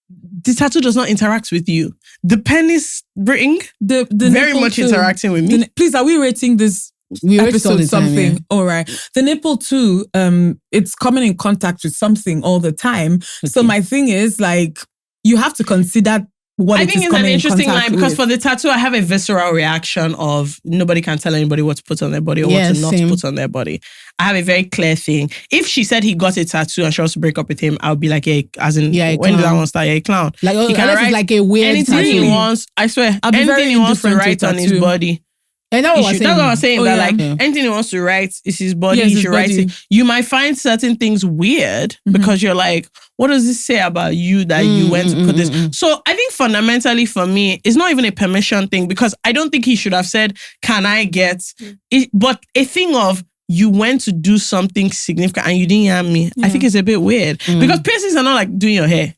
The tattoo does not interact with you. The penis ring, the very much too. Interacting with me. Please, are we rating this? We episode something. Yeah. All right. The nipple too. It's coming in contact with something all the time. Okay. So my thing is like you have to consider. I think it's an interesting line because for the tattoo, I have a visceral reaction of nobody can tell anybody what to put on their body or what to not put on their body. I have a very clear thing. If she said he got a tattoo and she wants to break up with him, I'll be like, when did that one start? Yeah, a clown. Like, he can write like a weird anything tattoo. He wants. I swear, anything he wants to write on his body. And that's what I was saying. Anything he wants to write is his body. He should write it. You might find certain things weird because you're like, what does this say about you that you went to put this? So I think fundamentally for me, it's not even a permission thing because I don't think he should have said, can I get it? But a thing of, you went to do something significant and you didn't hear me. I think it's a bit weird because piercings are not like doing your hair.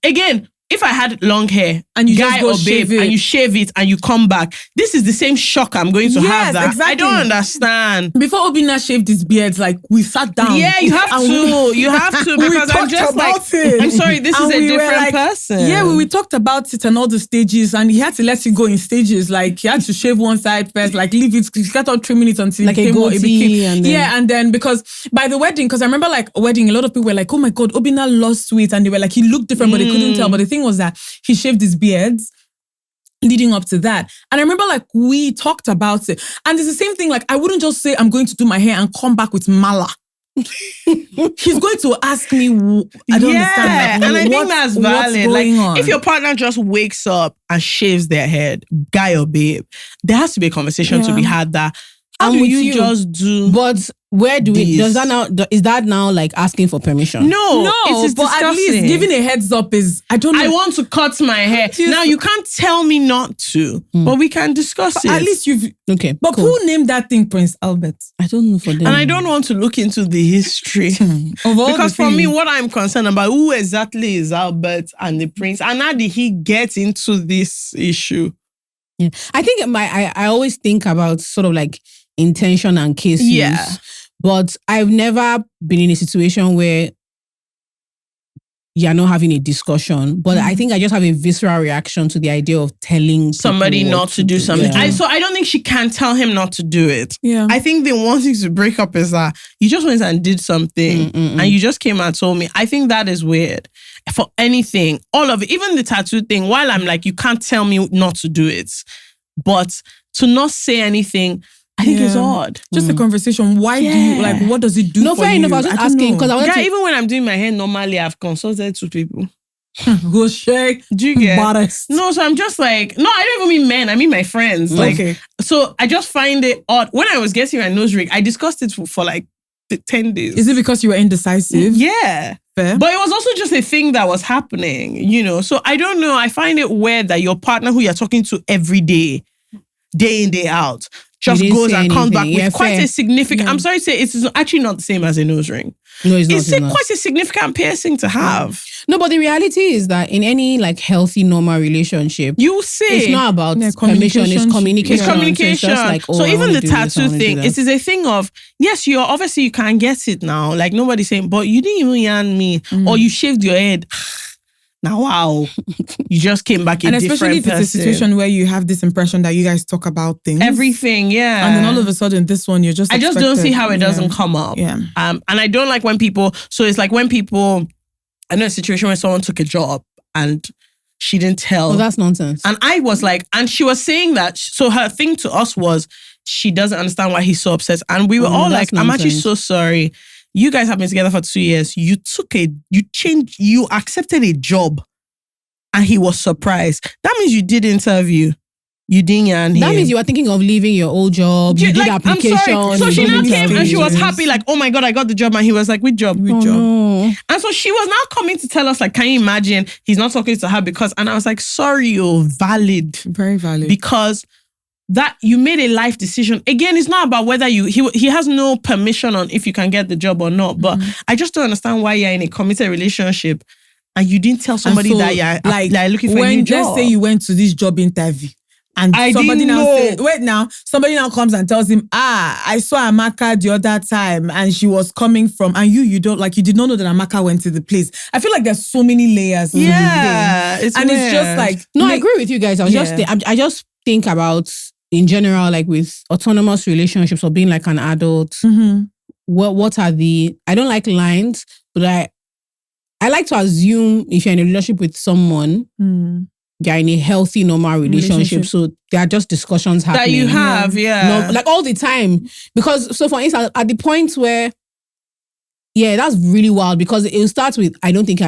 Again, if I had long hair and you guy or babe and you shave it and you come back, this is the same shock I'm going to have. That exactly. I don't understand. Before Obinna shaved his beard, like we sat down. Yeah, you have to. You have to because I'm just like, I'm sorry, this is a different person. Yeah, we talked about it and all the stages, and he had to let it go in stages. Like he had to shave one side first, like leave it, cut out 3 minutes until like it became. And then because by the wedding, because I remember like a wedding, a lot of people were like, oh my God, Obinna lost weight, and they were like, he looked different, but they couldn't tell. But the thing was that he shaved his beards leading up to that. And I remember like we talked about it. And it's the same thing, like I wouldn't just say I'm going to do my hair and come back with mala. He's going to ask me, I don't understand. And I think that's valid. Like if your partner just wakes up and shaves their head, guy or babe, there has to be a conversation to be had that how do you just do? But where do we? Does that now? Is that now like asking for permission? No, it's but disgusting. At least giving a heads up is. I don't know. I want to cut my hair. Now you can't tell me not to, but we can discuss it. At least you've okay. But cool. Who named that thing Prince Albert? I don't know for them, and I don't want to look into the history of all because for me, what I'm concerned about, who exactly is Albert and the Prince, and how did he get into this issue? Yeah, I think I always think about sort of like intention and case use, but I've never been in a situation where you're not having a discussion. But I think I just have a visceral reaction to the idea of telling somebody not to do something. Yeah. So I don't think she can tell him not to do it. Yeah, I think the one thing to break up is that you just went and did something and you just came and told me. I think that is weird. For anything, all of it, even the tattoo thing, while I'm like, you can't tell me not to do it. But to not say anything, I think it's odd. Just a conversation. Why do you, like, what does it do for fair you? enough. I was just asking because I wanted to... even when I'm doing my hair normally, I've consulted 2 people. Go shake. Do you get? Modest. No, so I'm just like, no, I don't even mean men. I mean my friends. Like, so I just find it odd. When I was getting my nose rig, I discussed it for like 10 days. Is it because you were indecisive? Yeah. Fair. But it was also just a thing that was happening, you know. So I don't know. I find it weird that your partner who you're talking to every day in, day out, just goes and comes back with quite a significant... I'm sorry to say, it's actually not the same as a nose ring. No, it's not. It's quite a significant piercing to have. No, but the reality is that in any like healthy, normal relationship, you say it's not about permission, it's communication. It's communication. So, it's just like, so even the tattoo thing, it is a thing of, yes, you're obviously you can't get it now. Like nobody's saying, but you didn't even yarn me or you shaved your head. Now, wow, you just came back a different person. And especially if it's a situation where you have this impression that you guys talk about things. Everything, yeah. And then all of a sudden, this one, you're just I just don't see how it doesn't come up. Yeah. And I don't like when people, so it's like when people, I know a situation where someone took a job and she didn't tell. Oh, that's nonsense. And I was like, and she was saying that, so her thing to us was, she doesn't understand why he's so upset. And we were all like, I'm actually so sorry. You guys have been together for 2 years. You accepted a job and he was surprised. That means you did interview. You didn't yarn him. That means you were thinking of leaving your old job. You did application. I'm sorry. So she now came and she was happy like, oh my God, I got the job. And he was like, which job? Which job? No. And so she was now coming to tell us like, can you imagine he's not talking to her because, and I was like, sorry, valid. Very valid. Because that you made a life decision. Again, it's not about whether he has no permission on if you can get the job or not. But I just don't understand why you're in a committed relationship and you didn't tell somebody that you're like looking for a new job. Let's say you went to this job interview and somebody now comes and tells him, I saw Amaka the other time and she was coming from, and you did not know that Amaka went to the place. I feel like there's so many layers. Yeah. It's just like, no, I agree with you guys. I just think about in general, like with autonomous relationships or being like an adult, what are the... I don't like lines, but I like to assume if you're in a relationship with someone, you're in a healthy, normal relationship. So there are just discussions happening. That you have, No, like all the time. Because, so for instance, at the point where, that's really wild because it starts with, I don't think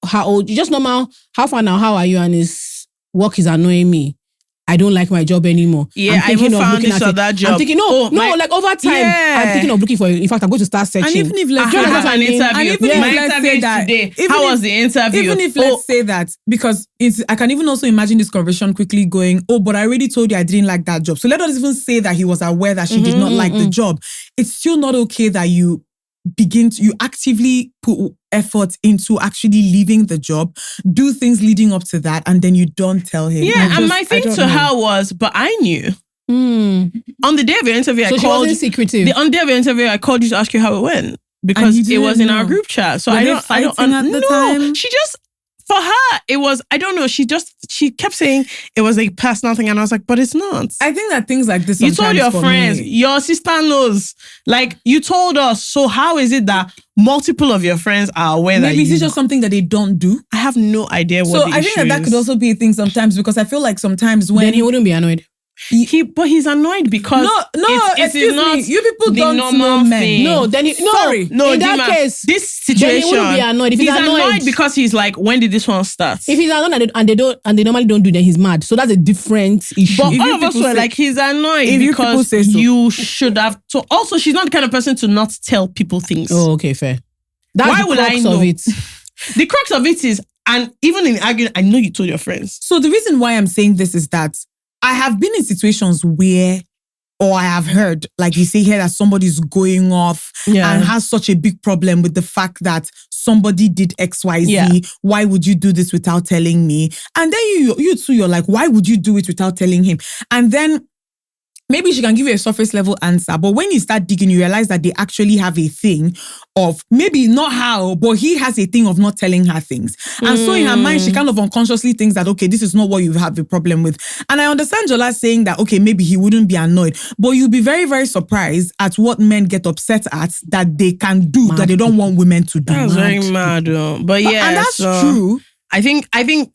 how old, just normal, how far now, how are you? And his work is annoying me. I don't like my job anymore. Yeah, I even found this other job. I'm thinking, like over time, I'm thinking of looking for it. In fact, I'm going to start searching. And even if let's say have an interview, and even if my let's interview say that, today, how was the interview? Even if let's say that, because I can even also imagine this conversation quickly going, but I already told you I didn't like that job. So let us even say that he was aware that she did not like the job. It's still not okay that you actively put effort into actually leaving the job, do things leading up to that, and then you don't tell him. Yeah, and my thing to her was, but I knew. On the day of your interview, she wasn't secretive. On the day of your interview, I called you to ask you how it went because it was in our group chat. So I don't at the time. She just, for her, it was, I don't know. She kept saying it was a personal thing, and I was like, but it's not. I think that things like this. You told your friends, your sister knows. Like you told us. So how is it that multiple of your friends are aware that? Maybe it's just something that they don't do. I have no idea what. So I think that could also be a thing sometimes, because I feel like sometimes when then he wouldn't be annoyed. But he's annoyed because excuse me, you people don't know men. Thing. No, then in that case, this situation, then he wouldn't be annoyed. If he's annoyed because he's like, when did this one start? If he's annoyed and they normally don't do, then he's mad. So that's a different issue. But all of us were like, he's annoyed because you should have. So also, she's not the kind of person to not tell people things. Oh, okay, fair. That's why would I know? Of it. The crux of it is, and even in arguing, I know you told your friends. So the reason why I'm saying this is that I have been in situations where, or I have heard, like you say here, that somebody's going off and has such a big problem with the fact that somebody did XYZ. Yeah. Why would you do this without telling me? And then you too, you're like, why would you do it without telling him? And then maybe she can give you a surface level answer, but when you start digging, you realize that they actually have a thing of, maybe not how, but he has a thing of not telling her things. And so in her mind, she kind of unconsciously thinks that, okay, this is not what you have a problem with. And I understand Jola saying that, okay, maybe he wouldn't be annoyed, but you'll be very, very surprised at what men get upset at that they can do, that they don't want women to do. That's very mad, though. But yeah, and that's true. I think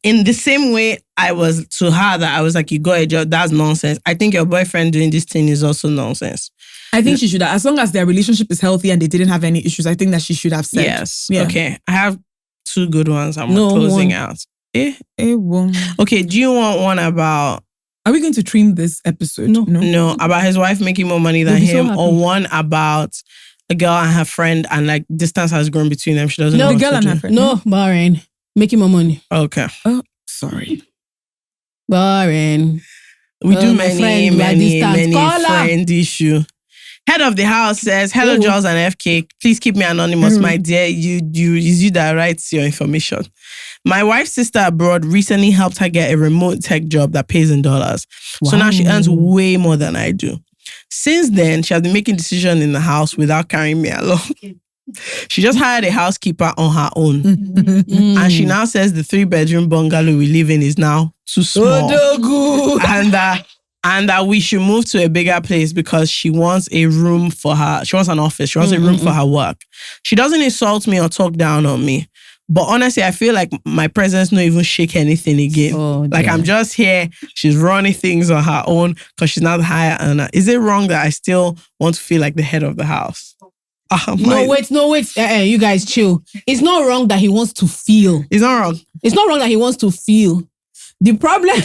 in the same way I was to her that I was like, you got a job, that's nonsense. I think your boyfriend doing this thing is also nonsense. I think she should have, as long as their relationship is healthy and they didn't have any issues, I think that she should have said. Yes. Yeah. Okay. I have two good ones I'm closing out. Okay, do you want one about... Are we going to trim this episode? No, about his wife making more money than him, or one about a girl and her friend and like distance has grown between them. She doesn't know the girl and her friend. No, Bahrain. Making more money. Okay. Oh, sorry. Boring. We do many friend issue. Head of the house says, hello, Charles and FK. Please keep me anonymous, my dear. It's you that writes your information. My wife's sister abroad recently helped her get a remote tech job that pays in dollars. Wow. So now she earns way more than I do. Since then, she has been making decisions in the house without carrying me along. She just hired a housekeeper on her own. And she now says the 3-bedroom bungalow we live in is now too small. And that we should move to a bigger place because she wants a room for her. She wants an office. She wants a room for her work. She doesn't insult me or talk down on me. But honestly, I feel like my presence not even shake anything again. Like I'm just here. She's running things on her own because she's not the higher earner. Is it wrong that I still want to feel like the head of the house? No, wait. You guys chill. It's not wrong that he wants to feel. It's not wrong. It's not wrong that he wants to feel. The problem,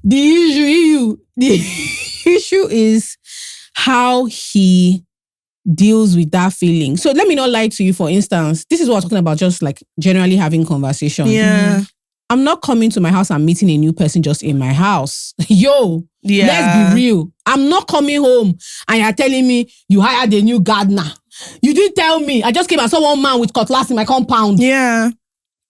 the issue is how he deals with that feeling. So let me not lie to you, for instance. This is what I'm talking about, just like generally having conversation. Yeah. I'm not coming to my house and meeting a new person just in my house. Let's be real. I'm not coming home and you're telling me you hired a new gardener. You didn't tell me. I just came and saw one man with cutlass in my compound. Yeah.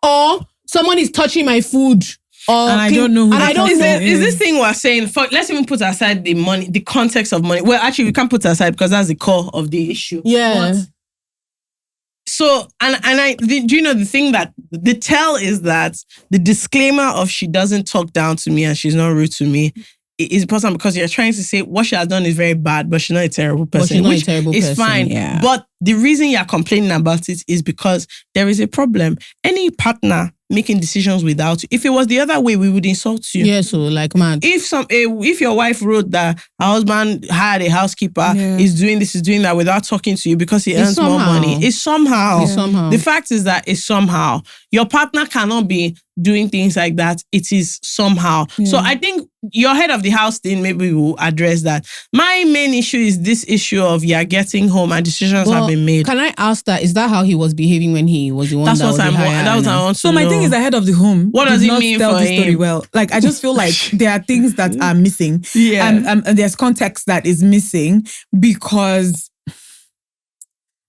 Or someone is touching my food. And I don't know who and I don't know. Is this thing we're saying, let's even put aside the money, the context of money. Well, actually, we can't put it aside because that's the core of the issue. Yeah. But, so, do you know the thing that the tell is that the disclaimer of she doesn't talk down to me and she's not rude to me is important because you're trying to say what she has done is very bad, but she's not a terrible person. Which is fine. Yeah. But the reason you're complaining about it is because there is a problem. Any partner making decisions without you. If it was the other way, we would insult you. Yeah, so like, man. If your wife wrote that her husband hired a housekeeper, is doing this, is doing that without talking to you because he earns more money. It's somehow. The fact is that it's somehow. Your partner cannot be doing things like that, it is somehow. So I think your head of the house thing, maybe we'll address that. My main issue is this issue of getting home and decisions have been made. Can I ask that? Is that how he was behaving when he was the one that was the higher? That was what I want to know. So my thing is the head of the home. What does it mean tell for the story him? Well, like I just feel like there are things that are missing. And there's context that is missing because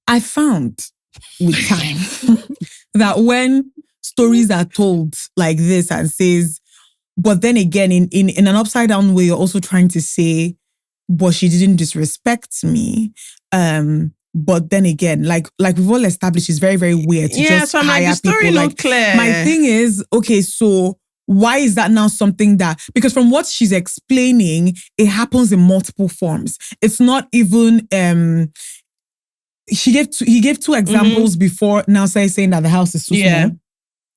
I found with time that when stories are told like this and says, but then again, in an upside down way, you're also trying to say, but she didn't disrespect me. But then again, like we've all established, it's very, very weird to just so hire the story people. Not clear. My thing is, okay, so why is that now something that, because from what she's explaining, it happens in multiple forms. It's not even, he gave two examples before now saying that the house is so small.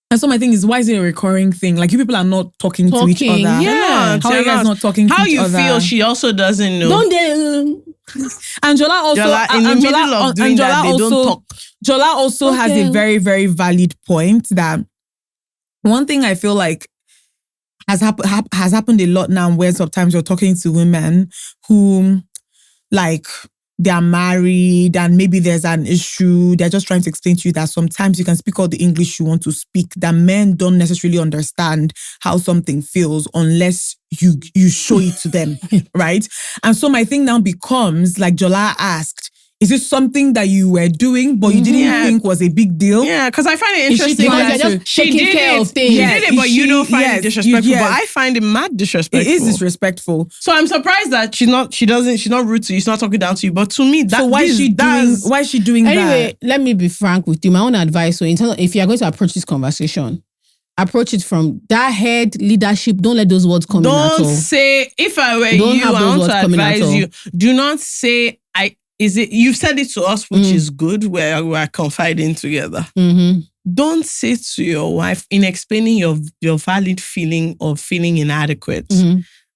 And so my thing is, why is it a recurring thing? Like you people are not talking to each other. Yeah. How are you guys not talking to each other? How you feel, she also doesn't know. Don't they? Angela also, in the middle of doing that, they don't talk. Jola also has a very, very valid point that one thing I feel like has happened a lot now where sometimes you're talking to women who like they're married and maybe there's an issue. They're just trying to explain to you that sometimes you can speak all the English you want to speak, that men don't necessarily understand how something feels unless you show it to them, right? And so my thing now becomes, like Jola asked, is it something that you were doing but you didn't think was a big deal? Yeah, because I find it interesting that she did it. She did it, but you don't find it disrespectful. But I find it mad disrespectful. It is disrespectful. So I'm surprised that she's not rude to you. She's not talking down to you. But to me, that so why is she doing that? Anyway, let me be frank with you. My own advice. So in terms of, if you are going to approach this conversation, approach it from that head leadership. Don't let those words come in at all. Don't say, if I were you, I want to advise you. Do not say, you've said it to us, which is good, where we're confiding together. Don't say to your wife, in explaining your valid feeling of feeling inadequate,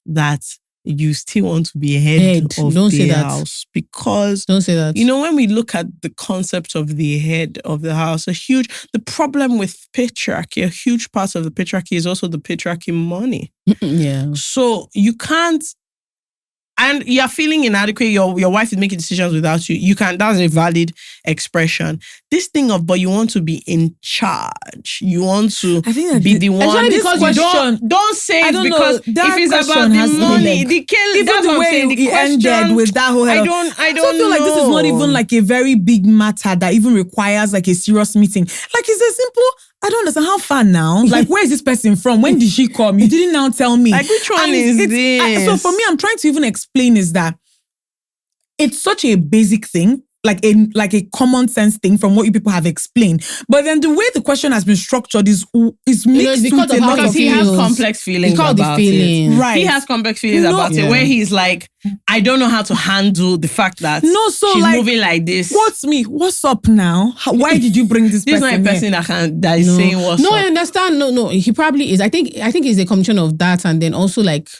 that you still want to be head of the house. Because don't say that. You know, when we look at the concept of the head of the house, the problem with patriarchy, a huge part of the patriarchy is also the patriarchy money. So you can't. And you're feeling inadequate, your wife is making decisions without you. You can, that's a valid expression. This thing of, but you want to be in charge. You want to be the one. Because don't say it because if it's about the money, even the way it ended with that whole I don't feel like this is not even like a very big matter that even requires like a serious meeting. Like it's a simple, I don't understand how far now. Like, where is this person from? When did she come? You didn't now tell me. Like, which one is this? So for me, I'm trying to even explain is that it's such a basic thing, like a common sense thing from what you people have explained. But then the way the question has been structured is mixed with a lot of he has complex feelings about it. Right. He has complex feelings about it, where he's like, I don't know how to handle the fact that she's moving like this. What's up now? Why did you bring this person? This is not a person that is saying what's up. No, I understand. No, he probably is. I think it's a combination of that and then also like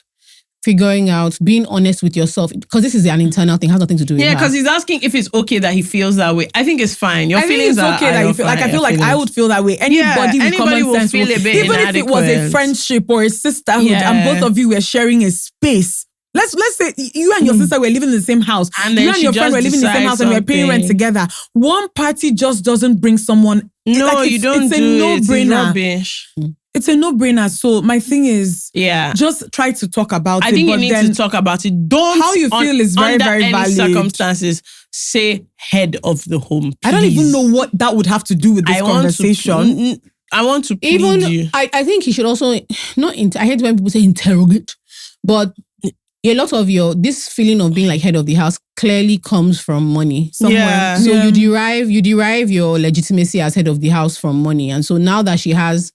figuring out, being honest with yourself, because this is an internal thing, has nothing to do with her. Because he's asking if it's okay that he feels that way. I think it's fine. Your feelings are okay that you feel. Like I feel like I would feel that way. Anybody with common sense will feel a bit even inadequate. if it was a friendship or a sisterhood and both of you were sharing a space. Let's say you and your sister were living in the same house. And then you and your friend were living in the same house and you were paying rent together. One party just doesn't bring someone. No, you don't do it. It's rubbish. It's a no-brainer. So my thing is, just try to talk about it. I think you need to talk about it. Don't how you feel is very, very valid. Under any circumstances, say head of the home. Please. I don't even know what that would have to do with this conversation. I want to plead you. I think he should also I hate when people say interrogate, but a lot of this feeling of being like head of the house clearly comes from money somewhere. Yeah. So you derive your legitimacy as head of the house from money, and so now that she has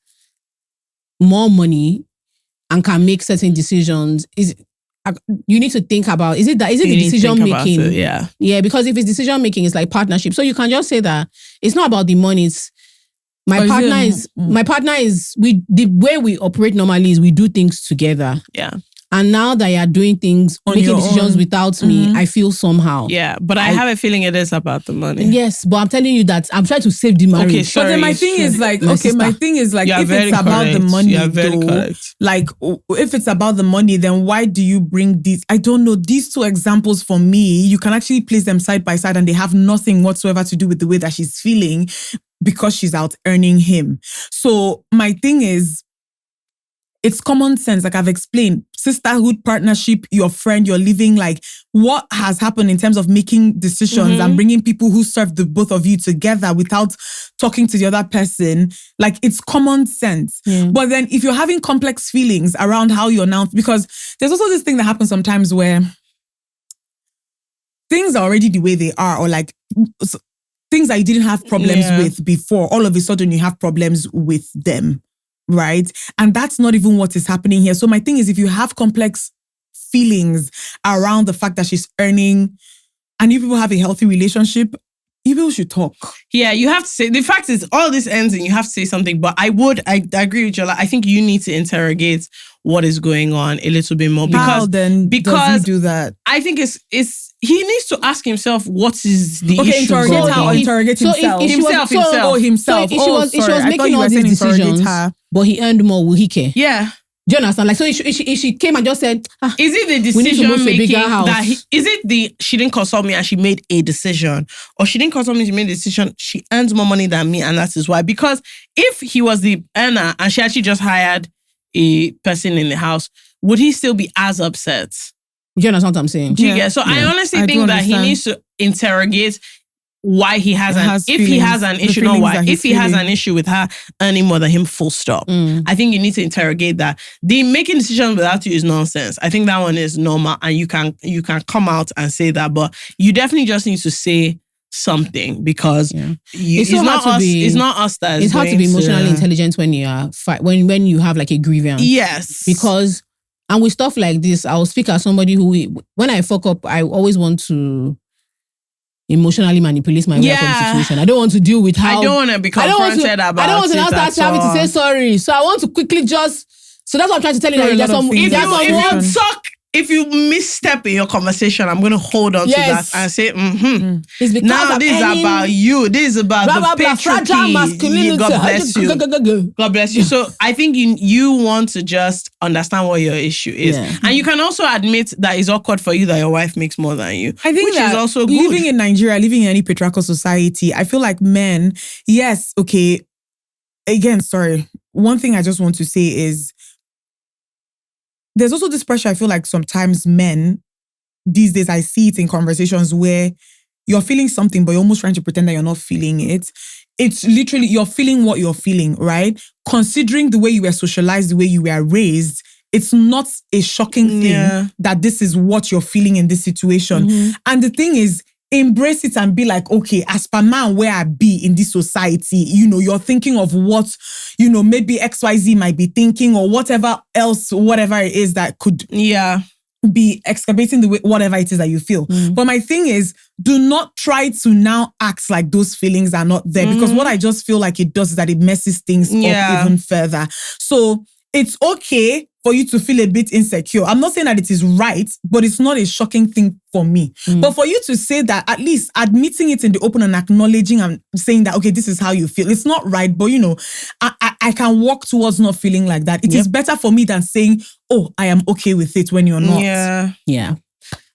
more money and can make certain decisions, you need to think about, is it the decision making? Yeah, because if it's decision making, it's like partnership. So you can just say that it's not about the money, it's my partner is the way we operate normally is we do things together. Yeah. And now that you're doing things, making decisions without me, I feel somehow. Yeah, but I have a feeling it is about the money. Yes, but I'm telling you that I'm trying to save the marriage. Okay, sorry. But then my thing is like, if it's about the money, like if it's about the money, then why do you bring these? I don't know. These two examples for me, you can actually place them side by side and they have nothing whatsoever to do with the way that she's feeling because she's out earning him. So my thing is, it's common sense. Like I've explained, sisterhood, partnership, your friend, you're living, like what has happened in terms of making decisions and bringing people who serve the both of you together without talking to the other person. Like it's common sense. Yeah. But then if you're having complex feelings around how you announce, because there's also this thing that happens sometimes where things are already the way they are, or like things that you didn't have problems with before, all of a sudden you have problems with them. Right? And that's not even what is happening here. So my thing is, if you have complex feelings around the fact that she's earning and you people have a healthy relationship, you people should talk. Yeah, you have to say, the fact is all this ends and you have to say something. But I agree with you. I think you need to interrogate what is going on a little bit more. Because does he do that? I think he needs to ask himself what is the issue. Interrogate her or interrogate himself. Himself. Himself. So if she was making all these decisions, but he earned more, will he care? Yeah. Do you understand? Like, so if she came and just said, is it the decision making that she didn't consult me and she made a decision, or she didn't consult me, she made a decision, she earns more money than me and that is why? Because if he was the earner and she actually just hired a person in the house, would he still be as upset? Do you understand what I'm saying? Yeah. So I honestly think that he needs to interrogate why he has if he has an issue, not why. If he has an issue with her earning more than him, full stop. I think you need to interrogate that. The making decisions without you is nonsense. I think that one is normal and you can come out and say that, but you definitely just need to say something because it's not us that is. It's hard to be emotionally intelligent when you are when you have like a grievance. Yes. Because and with stuff like this, I'll speak as somebody who, when I fuck up, I always want to emotionally manipulate my way out of the situation. I don't want to deal with how... I don't want to be confronted about it. I don't want to now start having to say sorry. So I want to quickly just... So that's what I'm trying to tell you. If you misstep in your conversation, I'm going to hold on to that and say, It's because now this is about you. This is about the patriarchy. Masculinity. God bless you. God bless you. So I think you want to just understand what your issue is. Yeah. And you can also admit that it's awkward for you that your wife makes more than you. I think which that is also good. Living in Nigeria, living in any patriarchal society, I feel like men, yes, okay. Again, sorry. One thing I just want to say is, there's also this pressure, I feel like sometimes men, these days I see it in conversations where you're feeling something, but you're almost trying to pretend that you're not feeling it. It's literally, you're feeling what you're feeling, right? Considering the way you were socialized, the way you were raised, it's not a shocking thing that this is what you're feeling in this situation. And the thing is, embrace it and be like, okay, as per man where I be in this society, you're thinking of what, maybe XYZ might be thinking or whatever else, whatever it is that could be excavating the way, whatever it is that you feel. But my thing is, do not try to now act like those feelings are not there because what I just feel like it does is that it messes things up even further. So it's okay for you to feel a bit insecure. I'm not saying that it is right, but it's not a shocking thing for me. But for you to say that, at least admitting it in the open and acknowledging and saying that, okay, this is how you feel. It's not right, but I can walk towards not feeling like that. It is better for me than saying, oh, I am okay with it when you're not. Yeah.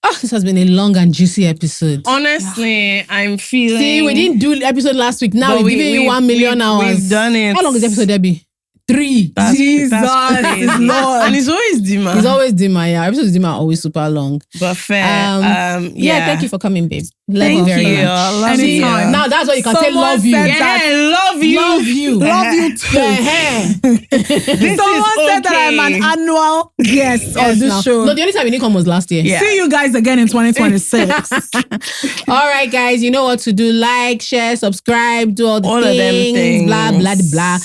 Oh, this has been a long and juicy episode. Honestly, I'm feeling... See, we didn't do the episode last week. Now we're giving you 1 million hours. We've done it. How long is the episode, Debbie? 3. Jesus is Lord. And it's always Dinma. It's always Dinma, yeah. Episodes of Dinma are always super long. But fair. Thank you for coming, babe. Thank you very much. Love you. Now that's what you can say, love you. Love you. Love you. Love you too. Someone said that I'm an annual guest on this show. No, the only time you didn't come was last year. Yeah. See you guys again in 2026. All right, guys, you know what to do. Like, share, subscribe, do all of them things. Blah, blah, blah.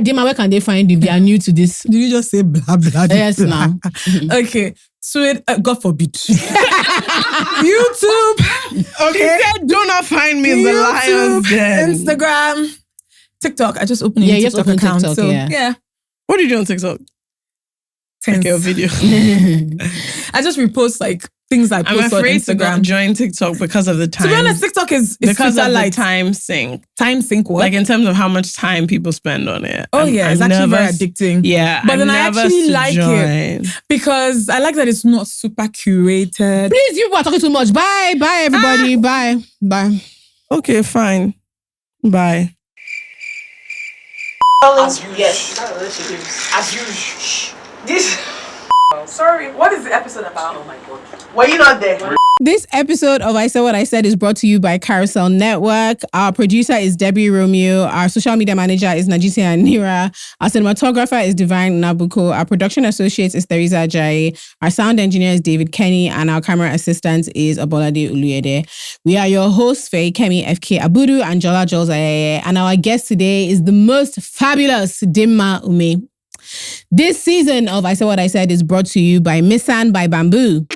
Dinma, where can they find you if they are new to this? Did you just say blah, blah, yes, blah? now. Okay. Sweet, God forbid. YouTube. Okay. Do not find me in the Lions Den. Instagram. TikTok. I just opened a TikTok account. TikTok, so, yeah. What do you do on TikTok? Tense. Okay, a video. I just repost like things I post on Instagram. I'm afraid to not join TikTok because of the time. To be honest, TikTok is because Twitter of light. The time sync. Time sync what? Like in terms of how much time people spend on it. Oh it's actually very addicting. Yeah. But then I actually like it because I like that it's not super curated. Please, you are talking too much. Bye everybody. Bye. Okay, fine. Bye. As usual. Yes. As usual. This. Sorry, what is the episode about? Oh my God. Were you not there? This episode of I Said What I Said is brought to you by Carousel Network. Our producer is Debbie Romeo. Our social media manager is Najisi Anira. Our cinematographer is Divine Nabuko. Our production associate is Theresa Ajayi. Our sound engineer is David Kenny. And our camera assistant is Abolade Uluyede. We are your hosts, Faye Kemi FK Abudu and Jola Jols Ayeye. And our guest today is the most fabulous Dinma Umeh. This season of I Said What I Said is brought to you by Missan by Bamboo.